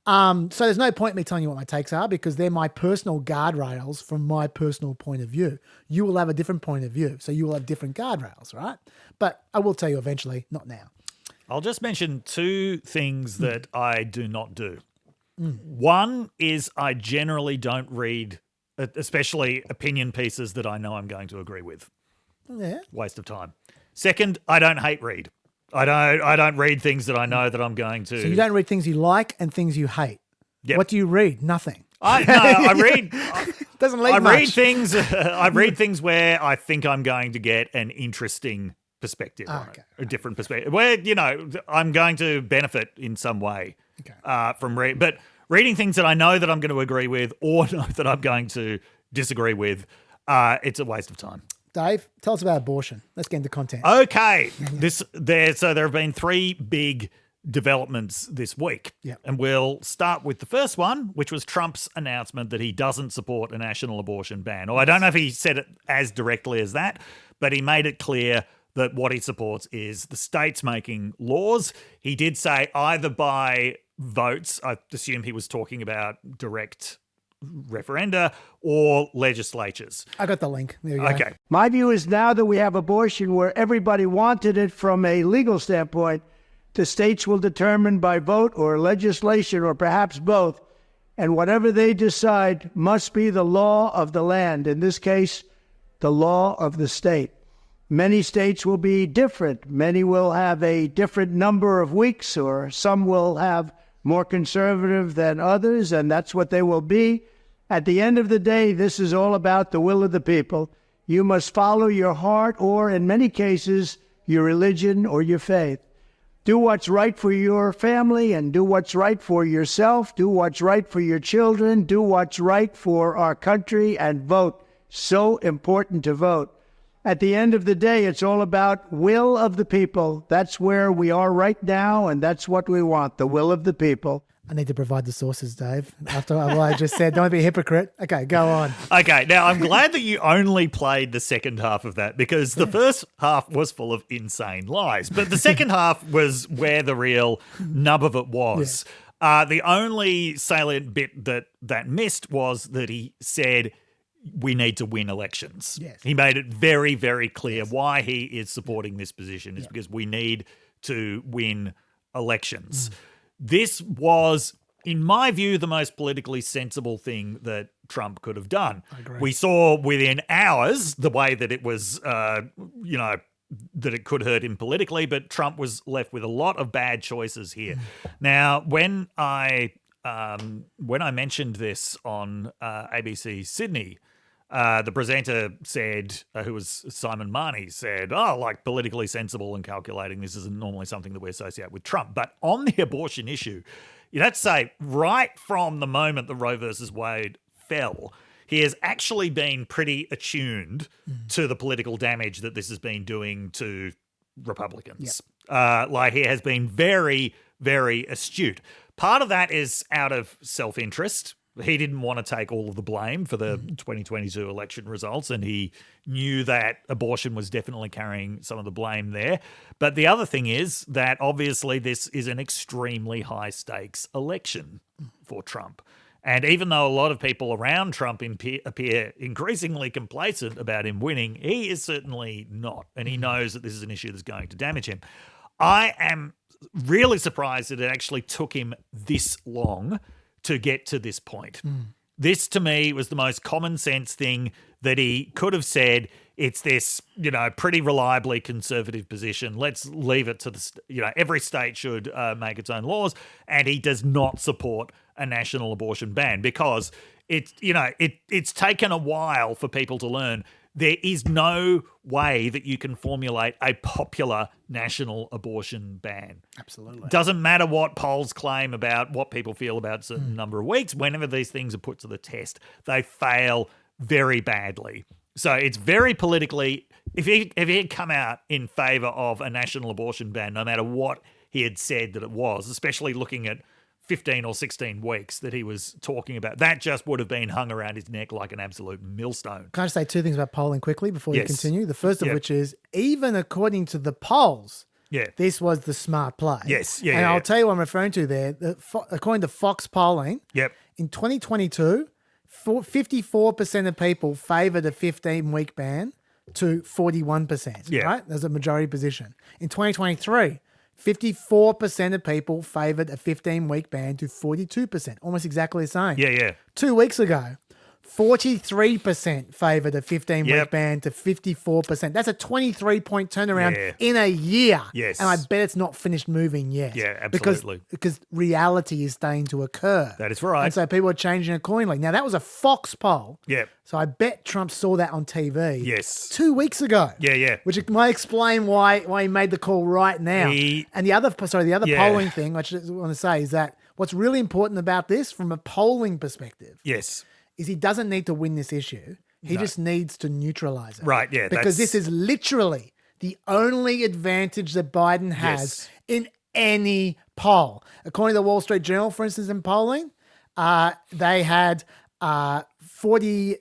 So there's no point in me telling you what my takes are because they're my personal guardrails from my personal point of view. You will have a different point of view, so you will have different guardrails, right? But I will tell you eventually, not now. I'll just mention two things that I do not do. One is I generally don't read, especially opinion pieces that I know I'm going to agree with. Yeah. Waste of time. Second, I don't hate read. I don't read things that I know that I'm going to. So you don't read things you like and things you hate. Yep. What do you read? Nothing. I read. Doesn't leave I much. read things. I read things where I think I'm going to get an interesting perspective, a different perspective, where I'm going to benefit in some way from read. But reading things that I know that I'm going to agree with or know that I'm going to disagree with, it's a waste of time. Dave, tell us about abortion. Let's get into content. Okay. There have been three big developments this week. Yeah. And we'll start with the first one, which was Trump's announcement that he doesn't support a national abortion ban. Or I don't know if he said it as directly as that, but he made it clear that what he supports is the states making laws. He did say either by votes, I assume he was talking about direct referenda or legislatures. I got the link. There you go. Okay. My view is now that we have abortion where everybody wanted it from a legal standpoint, the states will determine by vote or legislation or perhaps both, and whatever they decide must be the law of the land, in this case, the law of the state. Many states will be different. Many will have a different number of weeks, or some will have more conservative than others, and that's what they will be. At the end of the day, this is all about the will of the people. You must follow your heart or, in many cases, your religion or your faith. Do what's right for your family and do what's right for yourself. Do what's right for your children. Do what's right for our country and vote. So important to vote. At the end of the day, it's all about will of the people. That's where we are right now, and that's what we want, the will of the people. I need to provide the sources, Dave. After what I just said, don't be a hypocrite. Okay, go on. Okay, now I'm glad that you only played the second half of that because the first half was full of insane lies, but the second half was where the real nub of it was. The only salient bit that missed was that he said we need to win elections. Yes. He made it very, very clear why he is supporting this position is because we need to win elections. This was, in my view, the most politically sensible thing that Trump could have done. I agree. We saw within hours the way that it was, that it could hurt him politically, but Trump was left with a lot of bad choices here. Now, when I mentioned this on ABC Sydney, the presenter said, who was Simon Marnie, said, like politically sensible and calculating. This isn't normally something that we associate with Trump. But on the abortion issue, you'd have to say right from the moment that Roe versus Wade fell, he has actually been pretty attuned to the political damage that this has been doing to Republicans. Like he has been very, very astute. Part of that is out of self-interest. He didn't want to take all of the blame for the 2022 election results, and he knew that abortion was definitely carrying some of the blame there. But the other thing is that obviously this is an extremely high-stakes election for Trump. And even though a lot of people around Trump appear increasingly complacent about him winning, he is certainly not. And he knows that this is an issue that's going to damage him. I am really surprised that it actually took him this long to get to this point. This, to me, was the most common sense thing that he could have said. It's this, pretty reliably conservative position. Let's leave it to the, every state should make its own laws. And he does not support a national abortion ban because it's taken a while for people to learn there is no way that you can formulate a popular national abortion ban. Absolutely. Doesn't matter what polls claim about what people feel about a certain number of weeks. Whenever these things are put to the test, they fail very badly. So it's very politically, if he had come out in favour of a national abortion ban, no matter what he had said that it was, especially looking at 15 or 16 weeks that he was talking about, that just would have been hung around his neck like an absolute millstone. Can I just say two things about polling quickly before you Yes. continue? The first of which is, even according to the polls, this was the smart play. Yes. And I'll tell you what I'm referring to there. According to Fox polling, in 2022, 54% of people favoured a 15-week ban to 41%, right? There's a majority position. In 2023, 54% of people favoured a 15-week ban to 42%, almost exactly the same. 2 weeks ago, 43% favoured a 15-week ban to 54%. That's a 23-point turnaround in a year. Yes. And I bet it's not finished moving yet. Yeah, absolutely. Because reality is starting to occur. That is right. And so people are changing accordingly. Now, that was a Fox poll. So I bet Trump saw that on TV. 2 weeks ago. Which might explain why he made the call right now. And the other polling thing I just want to say is that what's really important about this from a polling perspective is he doesn't need to win this issue. He just needs to neutralize it. Right, Because this is literally the only advantage that Biden has in any poll. According to the Wall Street Journal, for instance, in polling, they had Trump ahead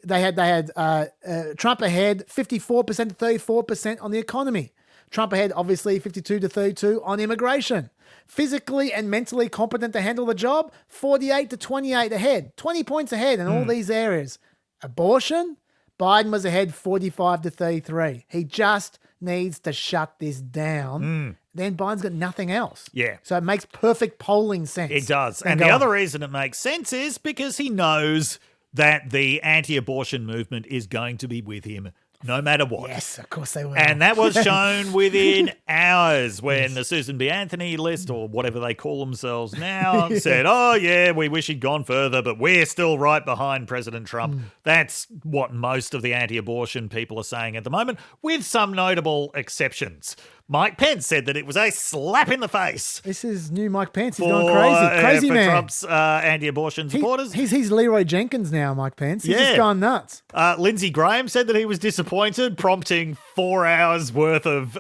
54% to 34% on the economy. Trump ahead, obviously, 52 to 32 on immigration. Physically and mentally competent to handle the job, 48 to 28 ahead, 20 points ahead in all these areas. Abortion, Biden was ahead 45 to 33. He just needs to shut this down. Then Biden's got nothing else. So it makes perfect polling sense. It does. And the other reason it makes sense is because he knows that the anti-abortion movement is going to be with him no matter what. Yes, of course they will. And that was shown within hours when the Susan B. Anthony list, or whatever they call themselves now, said, we wish he'd gone further, but we're still right behind President Trump. That's what most of the anti-abortion people are saying at the moment, with some notable exceptions. Mike Pence said that it was a slap in the face. This is new Mike Pence. He's gone crazy. Crazy for man. Trump's anti-abortion supporters. He's Leroy Jenkins now, Mike Pence. He's just gone nuts. Lindsey Graham said that he was disappointed, prompting 4 hours worth of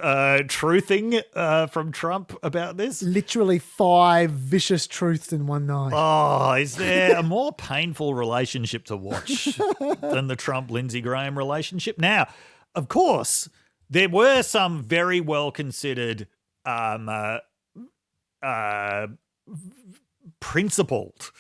truthing from Trump about this. Literally 5 vicious truths in one night. Oh, is there a more painful relationship to watch than the Trump-Lindsey Graham relationship? Now, of course, there were some very well-considered principled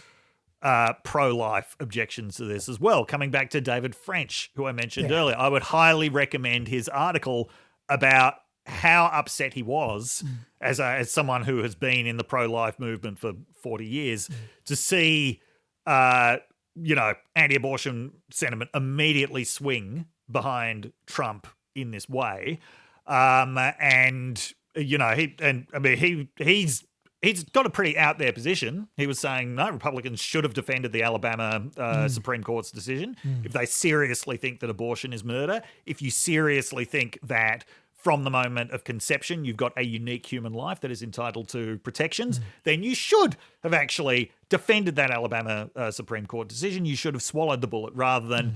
pro-life objections to this as well. Coming back to David French, who I mentioned earlier, I would highly recommend his article about how upset he was as someone who has been in the pro-life movement for 40 years to see, anti-abortion sentiment immediately swing behind Trump in this way. He's got a pretty out there position. He was saying, no, Republicans should have defended the Alabama Supreme Court's decision if they seriously think that abortion is murder, if you seriously think that from the moment of conception you've got a unique human life that is entitled to protections, then you should have actually defended that Alabama Supreme Court decision. You should have swallowed the bullet rather than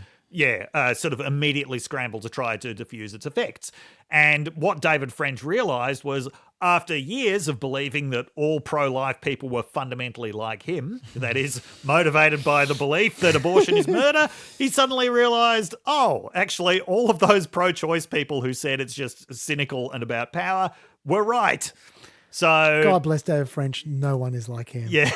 sort of immediately scramble to try to diffuse its effects. And what David French realised was, after years of believing that all pro-life people were fundamentally like him, that is, motivated by the belief that abortion is murder, he suddenly realised, actually, all of those pro-choice people who said it's just cynical and about power were right. So God bless David French. No one is like him. Yeah.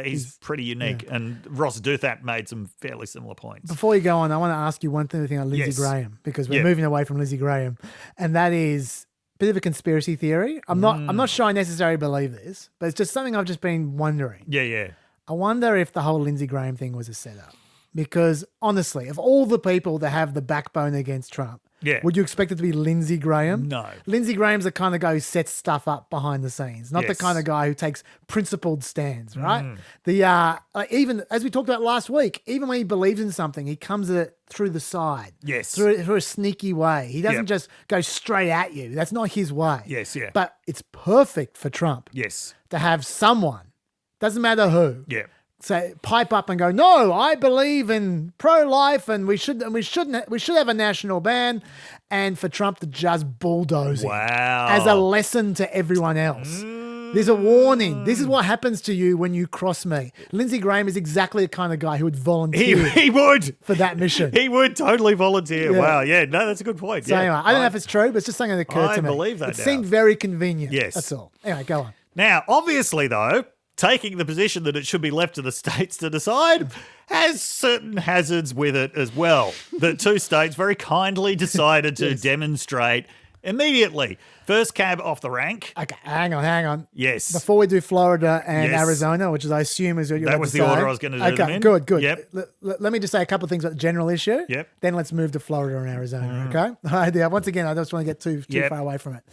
He's pretty unique. And Ross Douthat made some fairly similar points. Before you go on, I want to ask you one thing on Lindsey Graham, because we're moving away from Lindsey Graham, and that is a bit of a conspiracy theory. I'm not sure I necessarily believe this, but it's just something I've just been wondering. Yeah. I wonder if the whole Lindsey Graham thing was a setup, because honestly, of all the people that have the backbone against Trump, would you expect it to be Lindsey Graham? No. Lindsey Graham's the kind of guy who sets stuff up behind the scenes, not the kind of guy who takes principled stands, right? Even as we talked about last week, even when he believes in something, he comes at it through the side. Yes. Through a sneaky way. He doesn't just go straight at you. That's not his way. Yes, yeah. But it's perfect for Trump. Yes. To have someone, doesn't matter who. Yeah. Say, pipe up and go, no, I believe in pro-life and we should have a national ban, and for Trump to just bulldoze it as a lesson to everyone else. There's a warning. This is what happens to you when you cross me. Lindsey Graham is exactly the kind of guy who would volunteer. He would for that mission. He would totally volunteer. Yeah. Wow. Yeah. No, that's a good point. So anyway, I don't know if it's true, but it's just something that occurred to me. I believe that. It seemed very convenient. Yes. That's all. Anyway, go on. Now, obviously, though, taking the position that it should be left to the states to decide has certain hazards with it as well. The two states very kindly decided to demonstrate immediately. First cab off the rank. Okay, hang on. Yes. Before we do Florida and Arizona, which is, I assume, is what you're That about was to the say. order I was going to do them in. Good. Yep. Let me just say a couple of things about the general issue. Yep. Then let's move to Florida and Arizona, okay? All right, once again, I don't want to get too far away from it.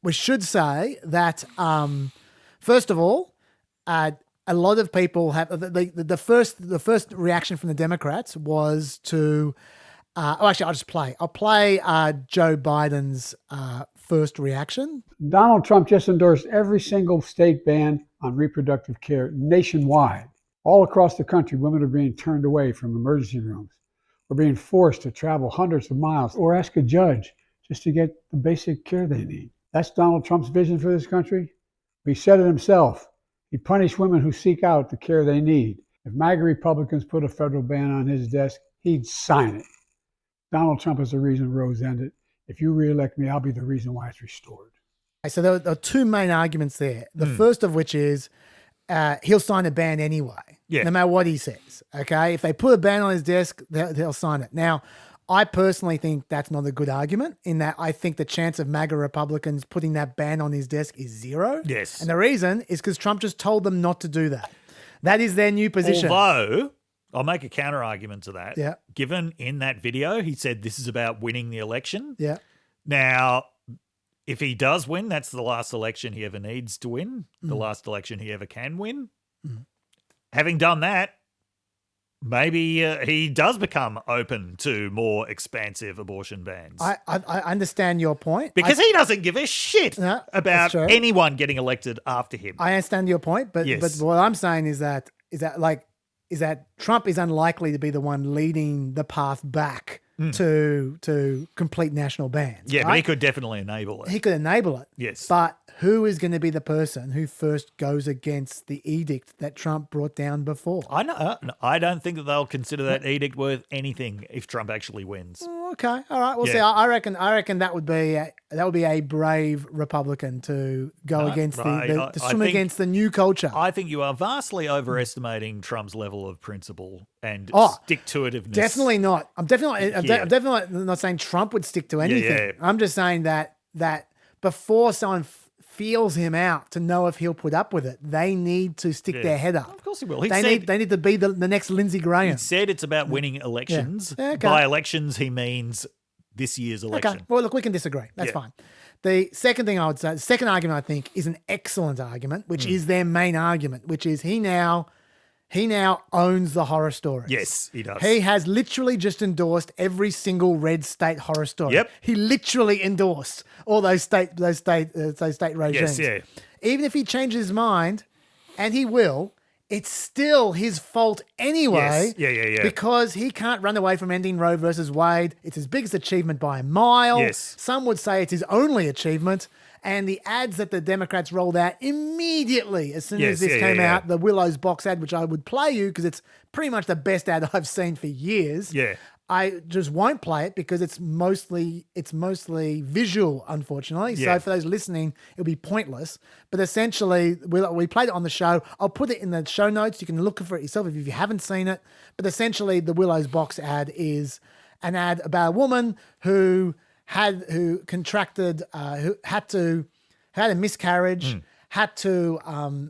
We should say that, first of all, a lot of people have the first reaction from the Democrats was to I'll play Joe Biden's first reaction. Donald Trump just endorsed every single state ban on reproductive care nationwide. All across the country, women are being turned away from emergency rooms, or being forced to travel hundreds of miles or ask a judge just to get the basic care they need. That's Donald Trump's vision for this country. He said it himself. He'd punish women who seek out the care they need. If MAGA Republicans put a federal ban on his desk, he'd sign it. Donald Trump is the reason Roe's ended. If you reelect me, I'll be the reason why it's restored. So there are two main arguments there. The first of which is he'll sign a ban anyway, no matter what he says. Okay, if they put a ban on his desk, they'll sign it. Now, I personally think that's not a good argument, in that I think the chance of MAGA Republicans putting that ban on his desk is zero. Yes. And the reason is because Trump just told them not to do that. That is their new position. Although, I'll make a counter argument to that. Yeah. Given in that video, he said this is about winning the election. Yeah. Now, if he does win, that's the last election he ever needs to win, the last election he ever can win. Having done that, maybe he does become open to more expansive abortion bans. I understand your point. Because he doesn't give a shit No, about that's true. anyone getting elected after him. I understand your point, but what I'm saying is that Trump is unlikely to be the one leading the path back to complete national bans. Yeah, right? but he could definitely enable it. He could enable it. Yes. But who is going to be the person who first goes against the edict that Trump brought down before? I don't think that they'll consider that edict worth anything if Trump actually wins. Okay, all right. We'll see. I reckon that would be a brave Republican to go against to swim against the new culture. I think you are vastly overestimating Trump's level of principle and stick-to-itiveness. Definitely not. I'm definitely not saying Trump would stick to anything. Yeah. I'm just saying that before someone feels him out to know if he'll put up with it, they need to stick their head up. Of course he will. They need to be the next Lindsey Graham. He said it's about winning elections. Yeah. Okay. By elections, he means this year's election. Okay. Well, look, we can disagree. That's fine. The second thing I would say, the second argument I think is an excellent argument, which is their main argument, which is he now owns the horror stories. Yes, he does. He has literally just endorsed every single red state horror story. Yep. He literally endorsed all those state regimes. Yes, yeah. Even if he changes his mind, and he will, it's still his fault anyway. Yes. Yeah. Because he can't run away from ending Roe versus Wade. It's his biggest achievement by a mile. Yes. Some would say it's his only achievement. And the ads that the Democrats rolled out immediately as soon as this came out, the Willow's box ad, which I would play you because it's pretty much the best ad I've seen for years. Yeah. I just won't play it because it's mostly visual, unfortunately. Yeah. So for those listening, it'll be pointless. But essentially, we played it on the show. I'll put it in the show notes. You can look for it yourself if you haven't seen it. But essentially, the Willow's box ad is an ad about a woman who had a miscarriage, had to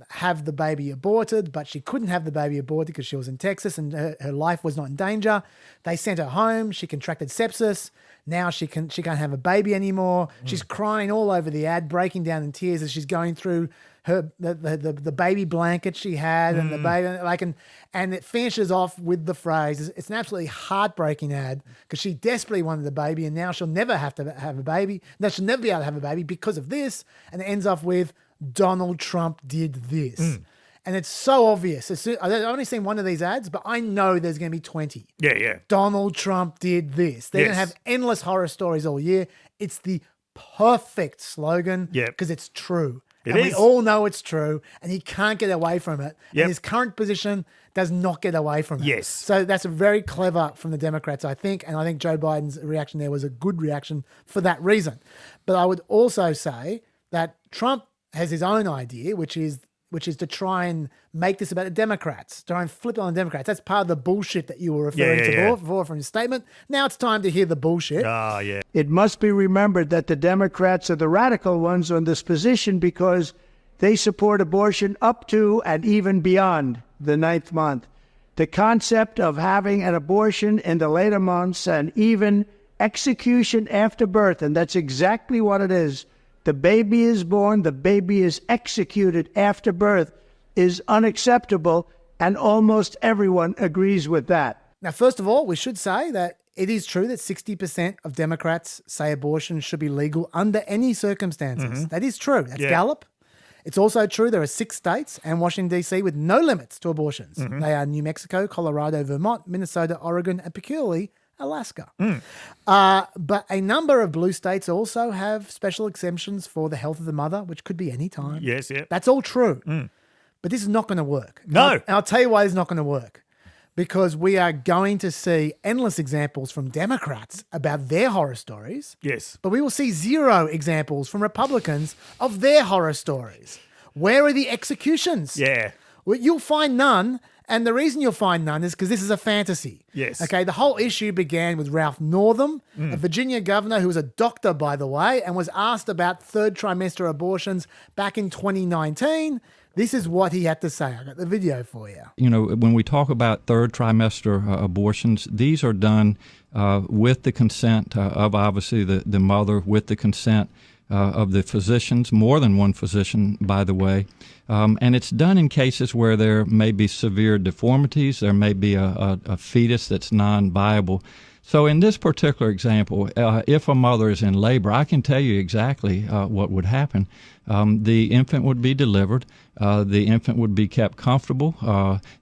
have the baby aborted, but she couldn't have the baby aborted because she was in Texas and her life was not in danger. They sent her home. She contracted sepsis. Now she can't have a baby anymore. She's crying all over the ad, breaking down in tears as she's going through the baby blanket she had and the baby and it finishes off with the phrase. It's an absolutely heartbreaking ad because she desperately wanted a baby and now she'll never have to have a baby. No, she'll never be able to have a baby because of this. And it ends off with Donald Trump did this. And it's so obvious. I've only seen one of these ads, but I know there's going to be 20. Yeah. Donald Trump did this. They're going to have endless horror stories all year. It's the perfect slogan because it's true. We all know it's true, and he can't get away from it. And his current position does not get away from it. Yes. So that's very clever from the Democrats, I think, and I think Joe Biden's reaction there was a good reaction for that reason. But I would also say that Trump has his own idea, which is to try and make this about the Democrats, try and flip it on the Democrats. That's part of the bullshit that you were referring to before from your statement. Now it's time to hear the bullshit. It must be remembered that the Democrats are the radical ones on this position because they support abortion up to and even beyond the 9th month. The concept of having an abortion in the later months and even execution after birth, and that's exactly what it is. The baby is born, the baby is executed after birth, is unacceptable, and almost everyone agrees with that. Now, first of all, we should say that it is true that 60% of Democrats say abortion should be legal under any circumstances. That is true. That's Gallup. It's also true there are 6 states and Washington, D.C. with no limits to abortions. They are New Mexico, Colorado, Vermont, Minnesota, Oregon, and peculiarly Alaska. But a number of blue states also have special exemptions for the health of the mother, which could be any time. Yes. That's all true. But this is not going to work. No. And I'll tell you why it's not going to work. Because we are going to see endless examples from Democrats about their horror stories. Yes. But we will see 0 examples from Republicans of their horror stories. Where are the executions? Yeah. Well, you'll find none. And the reason you'll find none is because this is a fantasy. Yes. Okay, the whole issue began with Ralph Northam, a Virginia governor who was a doctor, by the way, and was asked about 3rd trimester abortions back in 2019. This is what he had to say. I got the video for you. You know, when we talk about 3rd trimester abortions, these are done with the consent of obviously the mother, with the consent of the physicians, more than one physician, by the way. And it's done in cases where there may be severe deformities, there may be a fetus that's non-viable. So in this particular example, if a mother is in labor, I can tell you exactly what would happen. The infant would be delivered. The infant would be kept comfortable.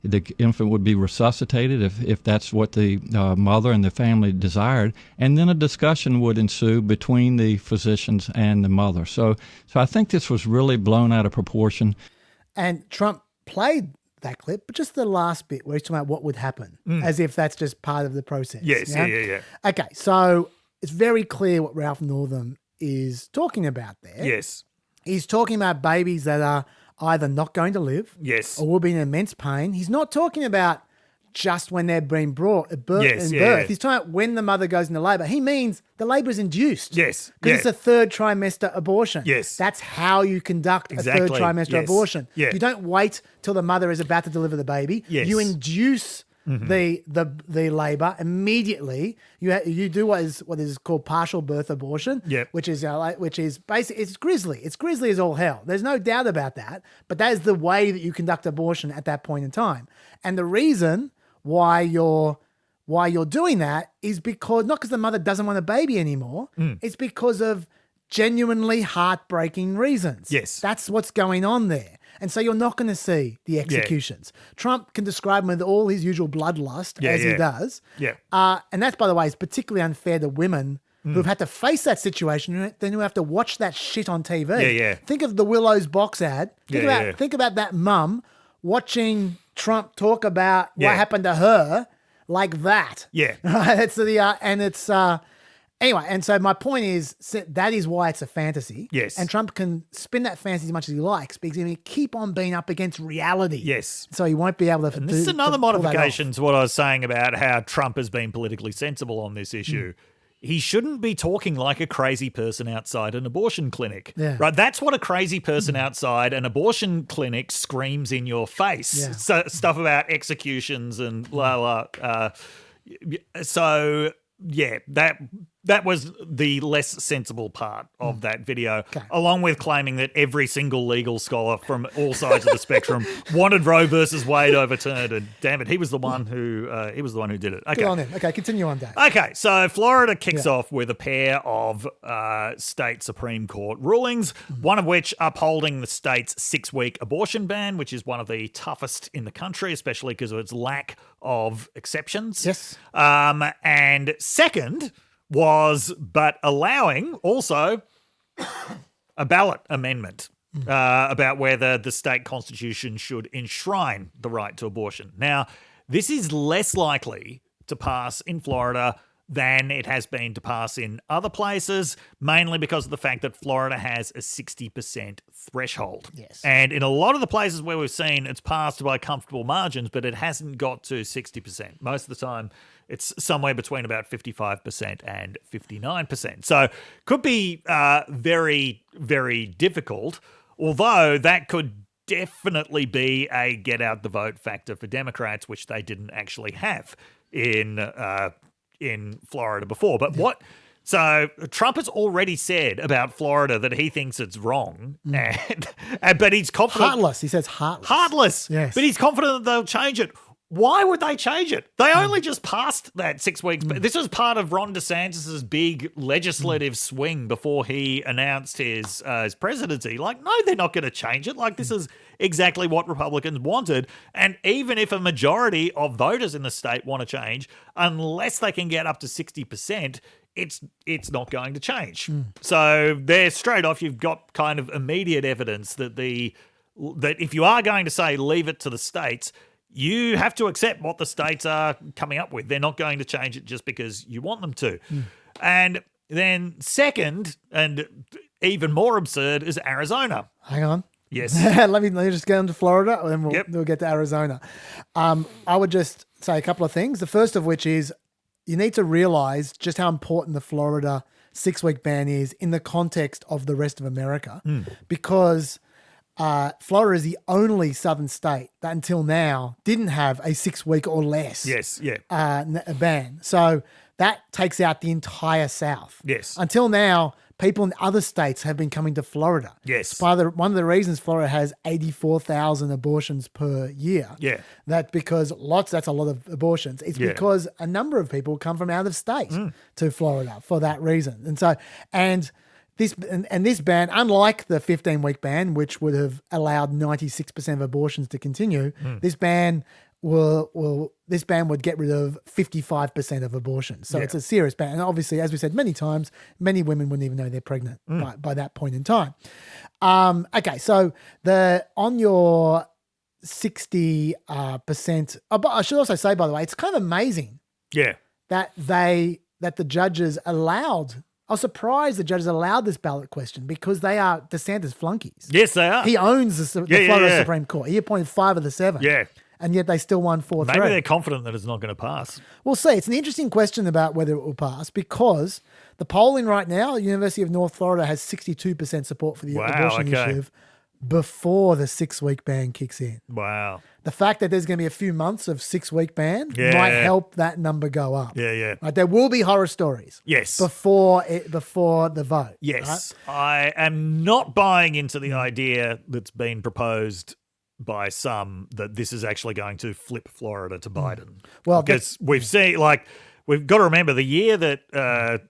The infant would be resuscitated if that's what the mother and the family desired. And then a discussion would ensue between the physicians and the mother. So I think this was really blown out of proportion. And Trump played that clip, but just the last bit where he's talking about what would happen, as if that's just part of the process. Yes, yeah. Okay, so it's very clear what Ralph Northam is talking about there. Yes. He's talking about babies that are either not going to live Yes. or will be in immense pain. He's not talking about just when they're being brought at birth. Yes, in yeah, birth. yeah. He's talking about when the mother goes into labour. He means the labour is induced. Yes, Because yeah. it's a third trimester abortion. Yes. That's how you conduct a third Exactly, trimester yes. abortion. Yeah. You don't wait till the mother is about to deliver the baby. Yes. You induce the labour immediately. You do what is called partial birth abortion. Yep. Which is basically it's grisly. It's grisly as all hell. There's no doubt about that. But that is the way that you conduct abortion at that point in time. And the reason why you're doing that is because not because the mother doesn't want a baby anymore. It's because of genuinely heartbreaking reasons. Yes. That's what's going on there. And so you're not going to see the executions. Trump can describe them with all his usual bloodlust, as he does. Yeah. And that's, by the way, is particularly unfair to women who've had to face that situation, then who have to watch that shit on TV. Yeah. Think of the Willow's box ad. Yeah. Think about that mum watching Trump talk about what happened to her like that. Yeah. Anyway, and so my point is that is why it's a fantasy. Yes. And Trump can spin that fantasy as much as he likes because he's going to keep on being up against reality. Yes. So he won't be able to. And this is another modification to what I was saying about how Trump has been politically sensible on this issue. He shouldn't be talking like a crazy person outside an abortion clinic. Yeah. Right? That's what a crazy person outside an abortion clinic screams in your face. Yeah. So, stuff about executions and blah, blah. So, yeah, that was the less sensible part of that video, along with claiming that every single legal scholar from all sides of the spectrum wanted Roe versus Wade overturned. And damn it, he was the one who did it. Okay. Good on him. Okay, continue on, Dave. Okay, so Florida kicks off with a pair of state Supreme Court rulings, one of which upholding the state's 6-week abortion ban, which is one of the toughest in the country, especially because of its lack of exceptions. Yes. And second was but allowing also a ballot amendment about whether the state constitution should enshrine the right to abortion. Now, this is less likely to pass in Florida than it has been to pass in other places, mainly because of the fact that Florida has a 60% threshold. Yes. And in a lot of the places where we've seen it's passed by comfortable margins, but it hasn't got to 60%. Most of the time, it's somewhere between about 55% and 59%. So could be very, very difficult, although that could definitely be a get out the vote factor for Democrats, which they didn't actually have in Florida before. But so Trump has already said about Florida that he thinks it's wrong, but he's confident. Heartless. He says heartless. Heartless. Yes. But he's confident that they'll change it. Why would they change it? They only just passed that 6 weeks. This was part of Ron DeSantis' big legislative swing before he announced his presidency. Like, no, they're not going to change it. Like, this is exactly what Republicans wanted. And even if a majority of voters in the state want to change, unless they can get up to 60%, it's not going to change. So there, straight off, you've got kind of immediate evidence that that if you are going to say leave it to the states, you have to accept what the states are coming up with. They're not going to change it just because you want them to. And then second, and even more absurd, is Arizona. Hang on. Yes. let me just get into Florida, and then we'll get to Arizona. I would just say a couple of things. The first of which is you need to realize just how important the Florida 6-week ban is in the context of the rest of America, because Florida is the only southern state that until now didn't have a 6-week or less ban. So that takes out the entire South. Yes. Until now, people in other states have been coming to Florida. Yes. One of the reasons Florida has 84,000 abortions per year. Yeah. That's because that's a lot of abortions. It's because a number of people come from out of state to Florida for that reason. And so, this ban, unlike the 15-week ban, which would have allowed 96% of abortions to continue, this ban would get rid of 55% of abortions. So it's a serious ban. And obviously, as we said many times, many women wouldn't even know they're pregnant by that point in time. Okay, so on your 60%. But I should also say, by the way, it's kind of amazing Yeah. that the judges allowed. I was surprised the judges allowed this ballot question because they are DeSantis flunkies. Yes, they are. He owns the Florida yeah. Supreme Court. He appointed 5 of the 7. Yeah. And yet they still won 4-3. Maybe they're confident that it's not going to pass. We'll see. It's an interesting question about whether it will pass because the polling right now, University of North Florida has 62% support for the abortion initiative before the 6-week ban kicks in. Wow. The fact that there's going to be a few months of 6-week ban Yeah. might help that number go up. Yeah, yeah. Right, there will be horror stories. Yes. Before the vote. Yes. Right? I am not buying into the idea that's been proposed by some that this is actually going to flip Florida to Biden. Well, because we've seen, we've got to remember the year that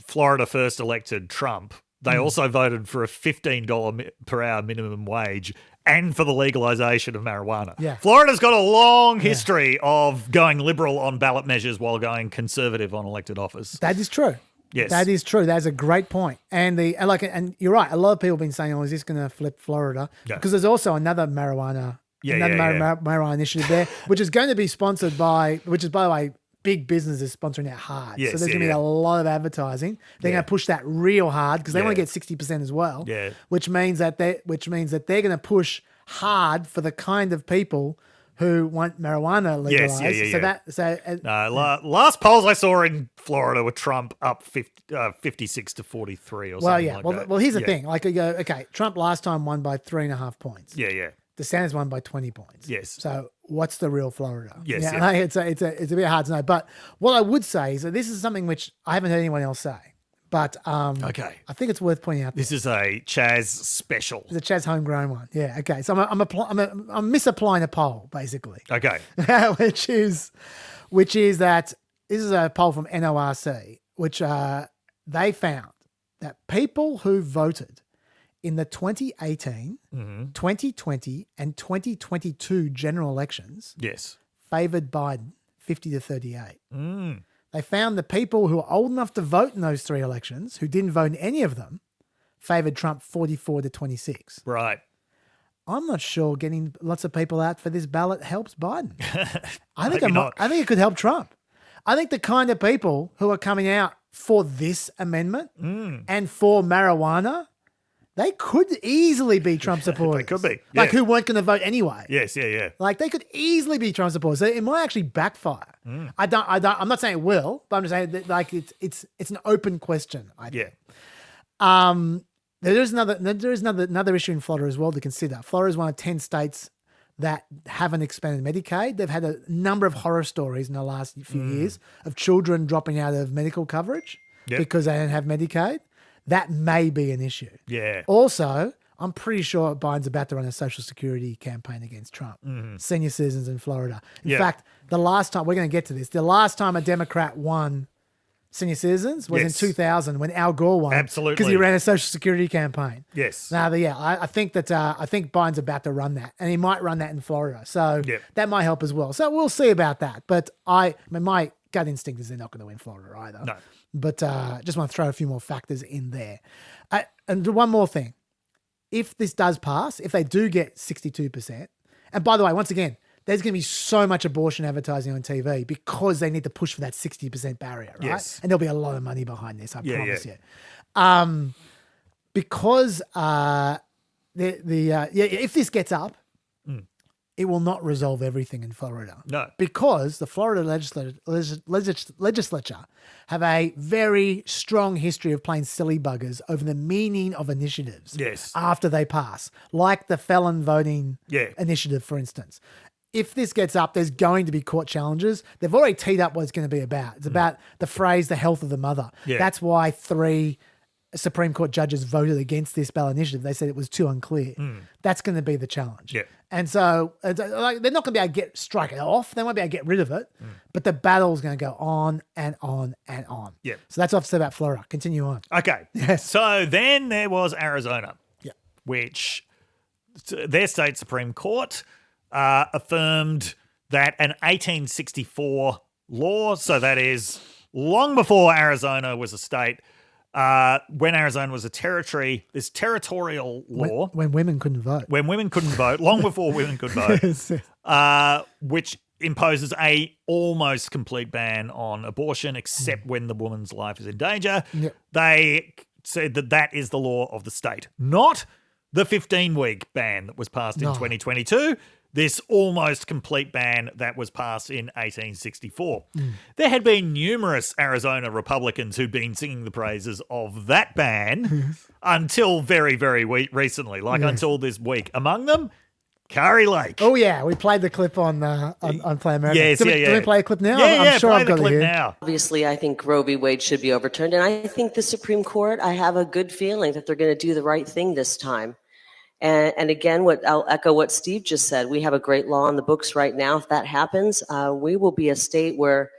Florida first elected Trump, they also voted for a $15 per hour minimum wage and for the legalization of marijuana. Yeah. Florida's got a long history of going liberal on ballot measures while going conservative on elected office. That is true. Yes. That is true. That's a great point. And you're right. A lot of people have been saying, "Oh, is this going to flip Florida?" Yeah. Because there's also another marijuana marijuana initiative there, which is going to be sponsored by, which is, by the way, big business is sponsoring that hard. Yes, so there's going to be a lot of advertising. They're going to push that real hard because they want to get 60% as well. Yeah. Which means that they're going to push hard for the kind of people who want marijuana legalized. Last polls I saw in Florida were Trump up 56 to 43 or something like that. Well, here's the thing. Like, you go, okay, Trump last time won by 3.5 points. Yeah, yeah. DeSantis won by 20 points. Yes. So what's the real Florida? Yes, Yeah. yeah. Like, it's a bit hard to know. But what I would say is that this is something which I haven't heard anyone else say. But Okay. I think it's worth pointing out. This is a Chaz special. It's a Chaz homegrown one. Yeah. Okay. So I'm misapplying a poll basically, Okay. which is that this is a poll from NORC, which they found that people who voted in the 2018, 2020, and 2022 general elections Yes. favoured Biden 50 to 38. They found the people who were old enough to vote in those 3 elections, who didn't vote in any of them, favoured Trump 44 to 26. Right. I'm not sure getting lots of people out for this ballot helps Biden. I think Maybe not. I think it could help Trump. I think the kind of people who are coming out for this amendment and for marijuana, they could easily be Trump supporters. They could be, Like, yeah. who weren't going to vote anyway. Yes, yeah. Like, they could easily be Trump supporters. So it might actually backfire. I'm not saying it will, but I'm just saying that, like, it's an open question, I think. Yeah. There is another issue in Florida as well to consider. Florida is one of 10 states that haven't expanded Medicaid. They've had a number of horror stories in the last few years of children dropping out of medical coverage because they don't have Medicaid. That may be an issue. Yeah. Also, I'm pretty sure Biden's about to run a Social Security campaign against Trump, senior citizens in Florida. In fact, the last time a Democrat won senior citizens was in 2000 when Al Gore won. Absolutely. Because he ran a Social Security campaign. Yes. Now, I think Biden's about to run that, and he might run that in Florida. So that might help as well. So we'll see about that. But my gut instinct is they're not going to win Florida either. No. But just want to throw a few more factors in there. And one more thing. If this does pass, if they do get 62%, and by the way, once again, there's going to be so much abortion advertising on TV because they need to push for that 60% barrier, right? Yes. And there'll be a lot of money behind this, I promise yeah. you. Because if this gets up, it will not resolve everything in Florida. No. Because the Florida legislature have a very strong history of playing silly buggers over the meaning of initiatives Yes. after they pass, like the felon voting initiative, for instance. If this gets up, there's going to be court challenges. They've already teed up what it's going to be about. It's about the phrase, the health of the mother. Yeah. That's why 3 Supreme Court judges voted against this ballot initiative. They said it was too unclear. That's going to be the challenge. Yeah. And so they're not going to be able to strike it off. They won't be able to get rid of it. But the battle's going to go on and on and on. Yeah. So that's what I've said about Florida. Continue on. Okay. Yes. So then there was Arizona. Yeah. Which their state Supreme Court affirmed that an 1864 law, so that is long before Arizona was a state, when Arizona was a territory, this territorial law. When women couldn't vote. When women couldn't vote, long before women could vote, which imposes a almost complete ban on abortion, except when the woman's life is in danger. Yep. They said that is the law of the state, not the 15-week ban that was passed in 2022. This almost complete ban that was passed in 1864. There had been numerous Arizona Republicans who'd been singing the praises of that ban until very, very recently, until this week. Among them, Kari Lake. Oh, yeah. We played the clip on Play America. Yes, Do we play a clip now? I'm sure play I've got the clip it here. Now. Obviously, I think Roe v. Wade should be overturned. And I think the Supreme Court, I have a good feeling that they're going to do the right thing this time. And again, I'll echo what Steve just said. We have a great law on the books right now. If that happens, we will be a state where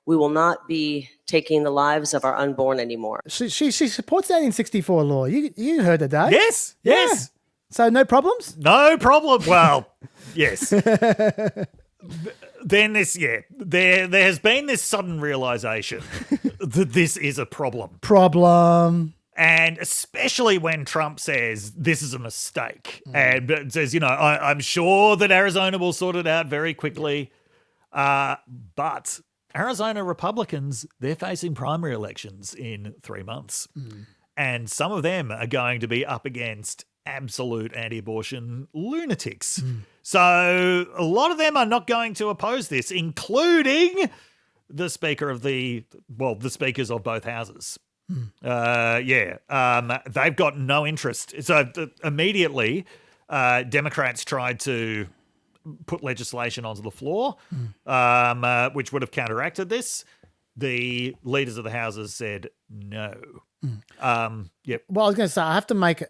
we will not be taking the lives of our unborn anymore. She supports the 1864 law. You heard her, Dave. Yes. Yeah. So no problems? No problem. Well, yes. Then there has been this sudden realization that this is a problem. And especially when Trump says this is a mistake and says, I'm sure that Arizona will sort it out very quickly. But Arizona Republicans, they're facing primary elections in 3 months. And some of them are going to be up against absolute anti-abortion lunatics. So a lot of them are not going to oppose this, including the speakers of both houses. They've got no interest. So immediately, Democrats tried to put legislation onto the floor, which would have counteracted this. The leaders of the houses said no. Well, I was going to say I have to make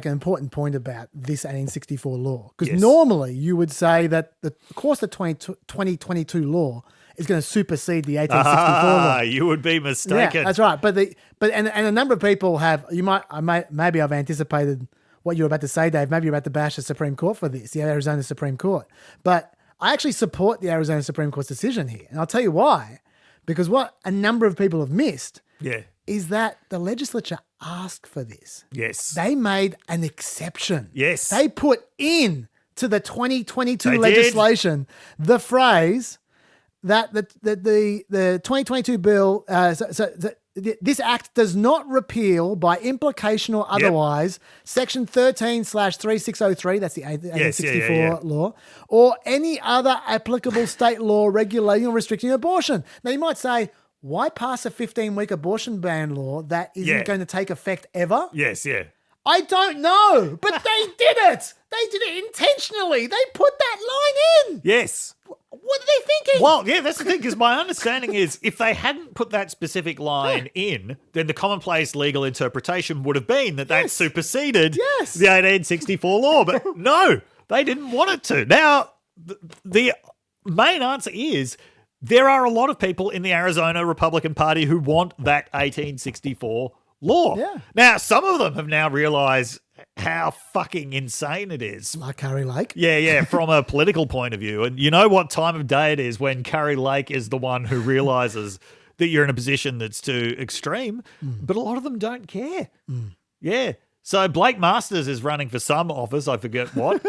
an important point about this 1864 law because normally you would say that the 2022 law is going to supersede the 1864 law. You would be mistaken. Yeah, that's right. But a number of people have. Maybe I've anticipated what you're about to say, Dave. Maybe you're about to bash the Supreme Court for this, the Arizona Supreme Court. But I actually support the Arizona Supreme Court's decision here, and I'll tell you why. Because what a number of people have missed is that the legislature asked for this. Yes. They made an exception. Yes. They put in to the 2022 legislation the phrase that the 2022 bill, this act does not repeal by implication or otherwise Section 13/3603, that's the 1864 law, or any other applicable state law regulating or restricting abortion. Now you might say, why pass a 15-week abortion ban law that isn't going to take effect ever? Yes, yeah. I don't know, but they did it. They did it intentionally. They put that line in. Yes. What are they thinking? Well, yeah, that's the thing, because my understanding is if they hadn't put that specific line in, then the commonplace legal interpretation would have been that superseded the 1864 law. But no, they didn't want it to. Now, the main answer is there are a lot of people in the Arizona Republican Party who want that 1864 law. Yeah. Now, some of them have now realized how fucking insane it is. Like Kari Lake? Yeah, from a political point of view. And you know what time of day it is when Kari Lake is the one who realizes that you're in a position that's too extreme, but a lot of them don't care. Yeah. So Blake Masters is running for some office, I forget what.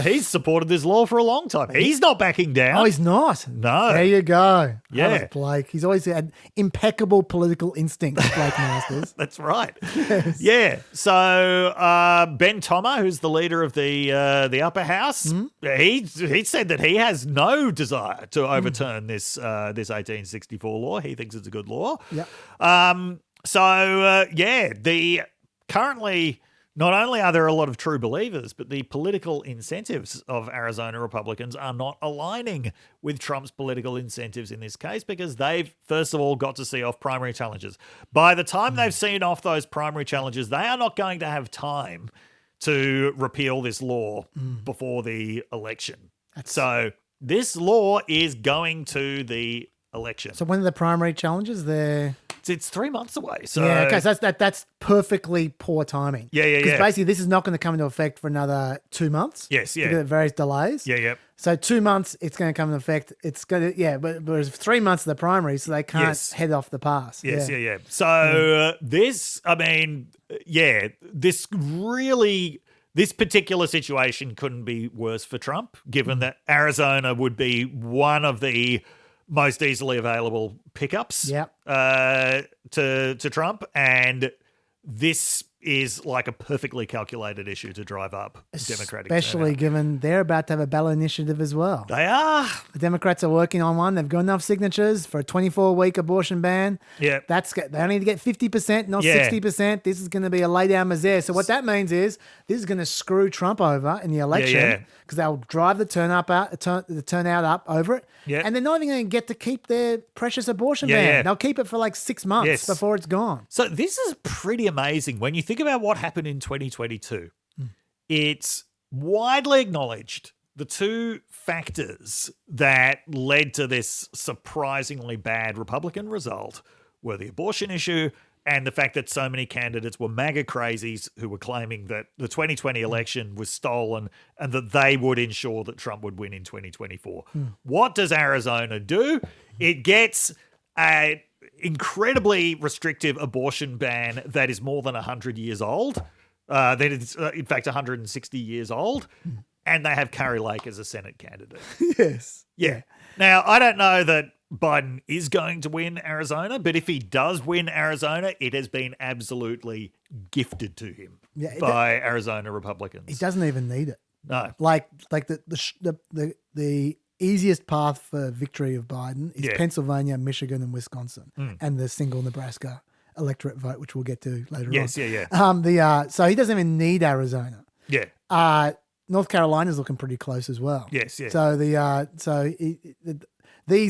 He's supported this law for a long time. He's not backing down. Oh, he's not? No. There you go. Yeah. That was Blake. He's always had impeccable political instincts, Blake Masters. That's right. Yes. Yeah. So Ben Tommer, who's the leader of the upper house, he said that he has no desire to overturn this 1864 law. He thinks it's a good law. Yeah. Currently, not only are there a lot of true believers, but the political incentives of Arizona Republicans are not aligning with Trump's political incentives in this case because they've, first of all, got to see off primary challenges. By the time they've seen off those primary challenges, they are not going to have time to repeal this law before the election. So this law is going to the election. So when are the primary challenges? They're it's 3 months away. So Yeah, okay, so that's perfectly poor timing. Yeah, yeah, Because yeah. basically this is not going to come into effect for another 2 months. Yes, yeah. Because of various delays. Yeah, yeah. So 2 months, it's going to come into effect. It's going to, but whereas 3 months of the primary, so they can't Yes. head off the pass. Yes, yeah. So this, I mean, this particular situation couldn't be worse for Trump, given that Arizona would be one of the most easily available pickups Yep. to Trump. And this is like a perfectly calculated issue to drive up Democratic Especially turnout. given they're about to have a ballot initiative as well. They are. The Democrats are working on one. They've got enough signatures for a 24-week abortion ban. Yeah. They only need to get 50%, not Yeah. 60%. This is going to be a lay down misere. So what that means is this is going to screw Trump over in the election because they'll drive the turnout up over it. Yeah. And they're not even going to get to keep their precious abortion Yeah, ban. yeah. They'll keep it for like 6 months Yes. before it's gone. So this is pretty amazing. When you think about what happened in 2022, it's widely acknowledged the two factors that led to this surprisingly bad Republican result were the abortion issue and the fact that so many candidates were MAGA crazies who were claiming that the 2020 election was stolen and that they would ensure that Trump would win in 2024. What does Arizona do? It gets a incredibly restrictive abortion ban that is more than 100 years old. That is, in fact, 160 years old. And they have Kari Lake as a Senate candidate. Yes. Yeah. Now, I don't know that Biden is going to win Arizona, but if he does win Arizona, it has been absolutely gifted to him by Arizona Republicans. He doesn't even need it. No. Like the easiest path for victory of Biden is Pennsylvania, Michigan, and Wisconsin, and the single Nebraska electorate vote, which we'll get to later on. Yes, yeah. So he doesn't even need Arizona. Yeah. North Carolina's looking pretty close as well. Yes, yeah. So these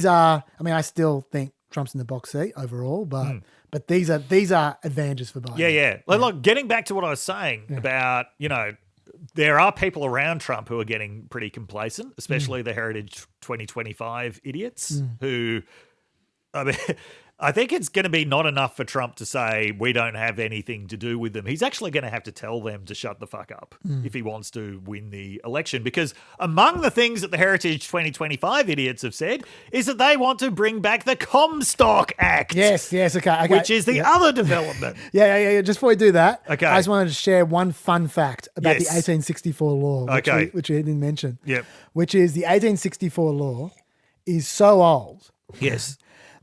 are. I mean, I still think Trump's in the box seat overall, but these are advantages for Biden. Yeah, yeah. Look, getting back to what I was saying about, there are people around Trump who are getting pretty complacent, especially the Heritage 2025 idiots who, I mean, I think it's going to be not enough for Trump to say we don't have anything to do with them. He's actually going to have to tell them to shut the fuck up if he wants to win the election. Because among the things that the Heritage 2025 idiots have said is that they want to bring back the Comstock Act. Yes, okay. Which is the other development. Yeah. Just before we do that, Okay. I just wanted to share one fun fact about the Yes. 1864 law, which we didn't mention. Yep. Which is the 1864 law is so old Yes.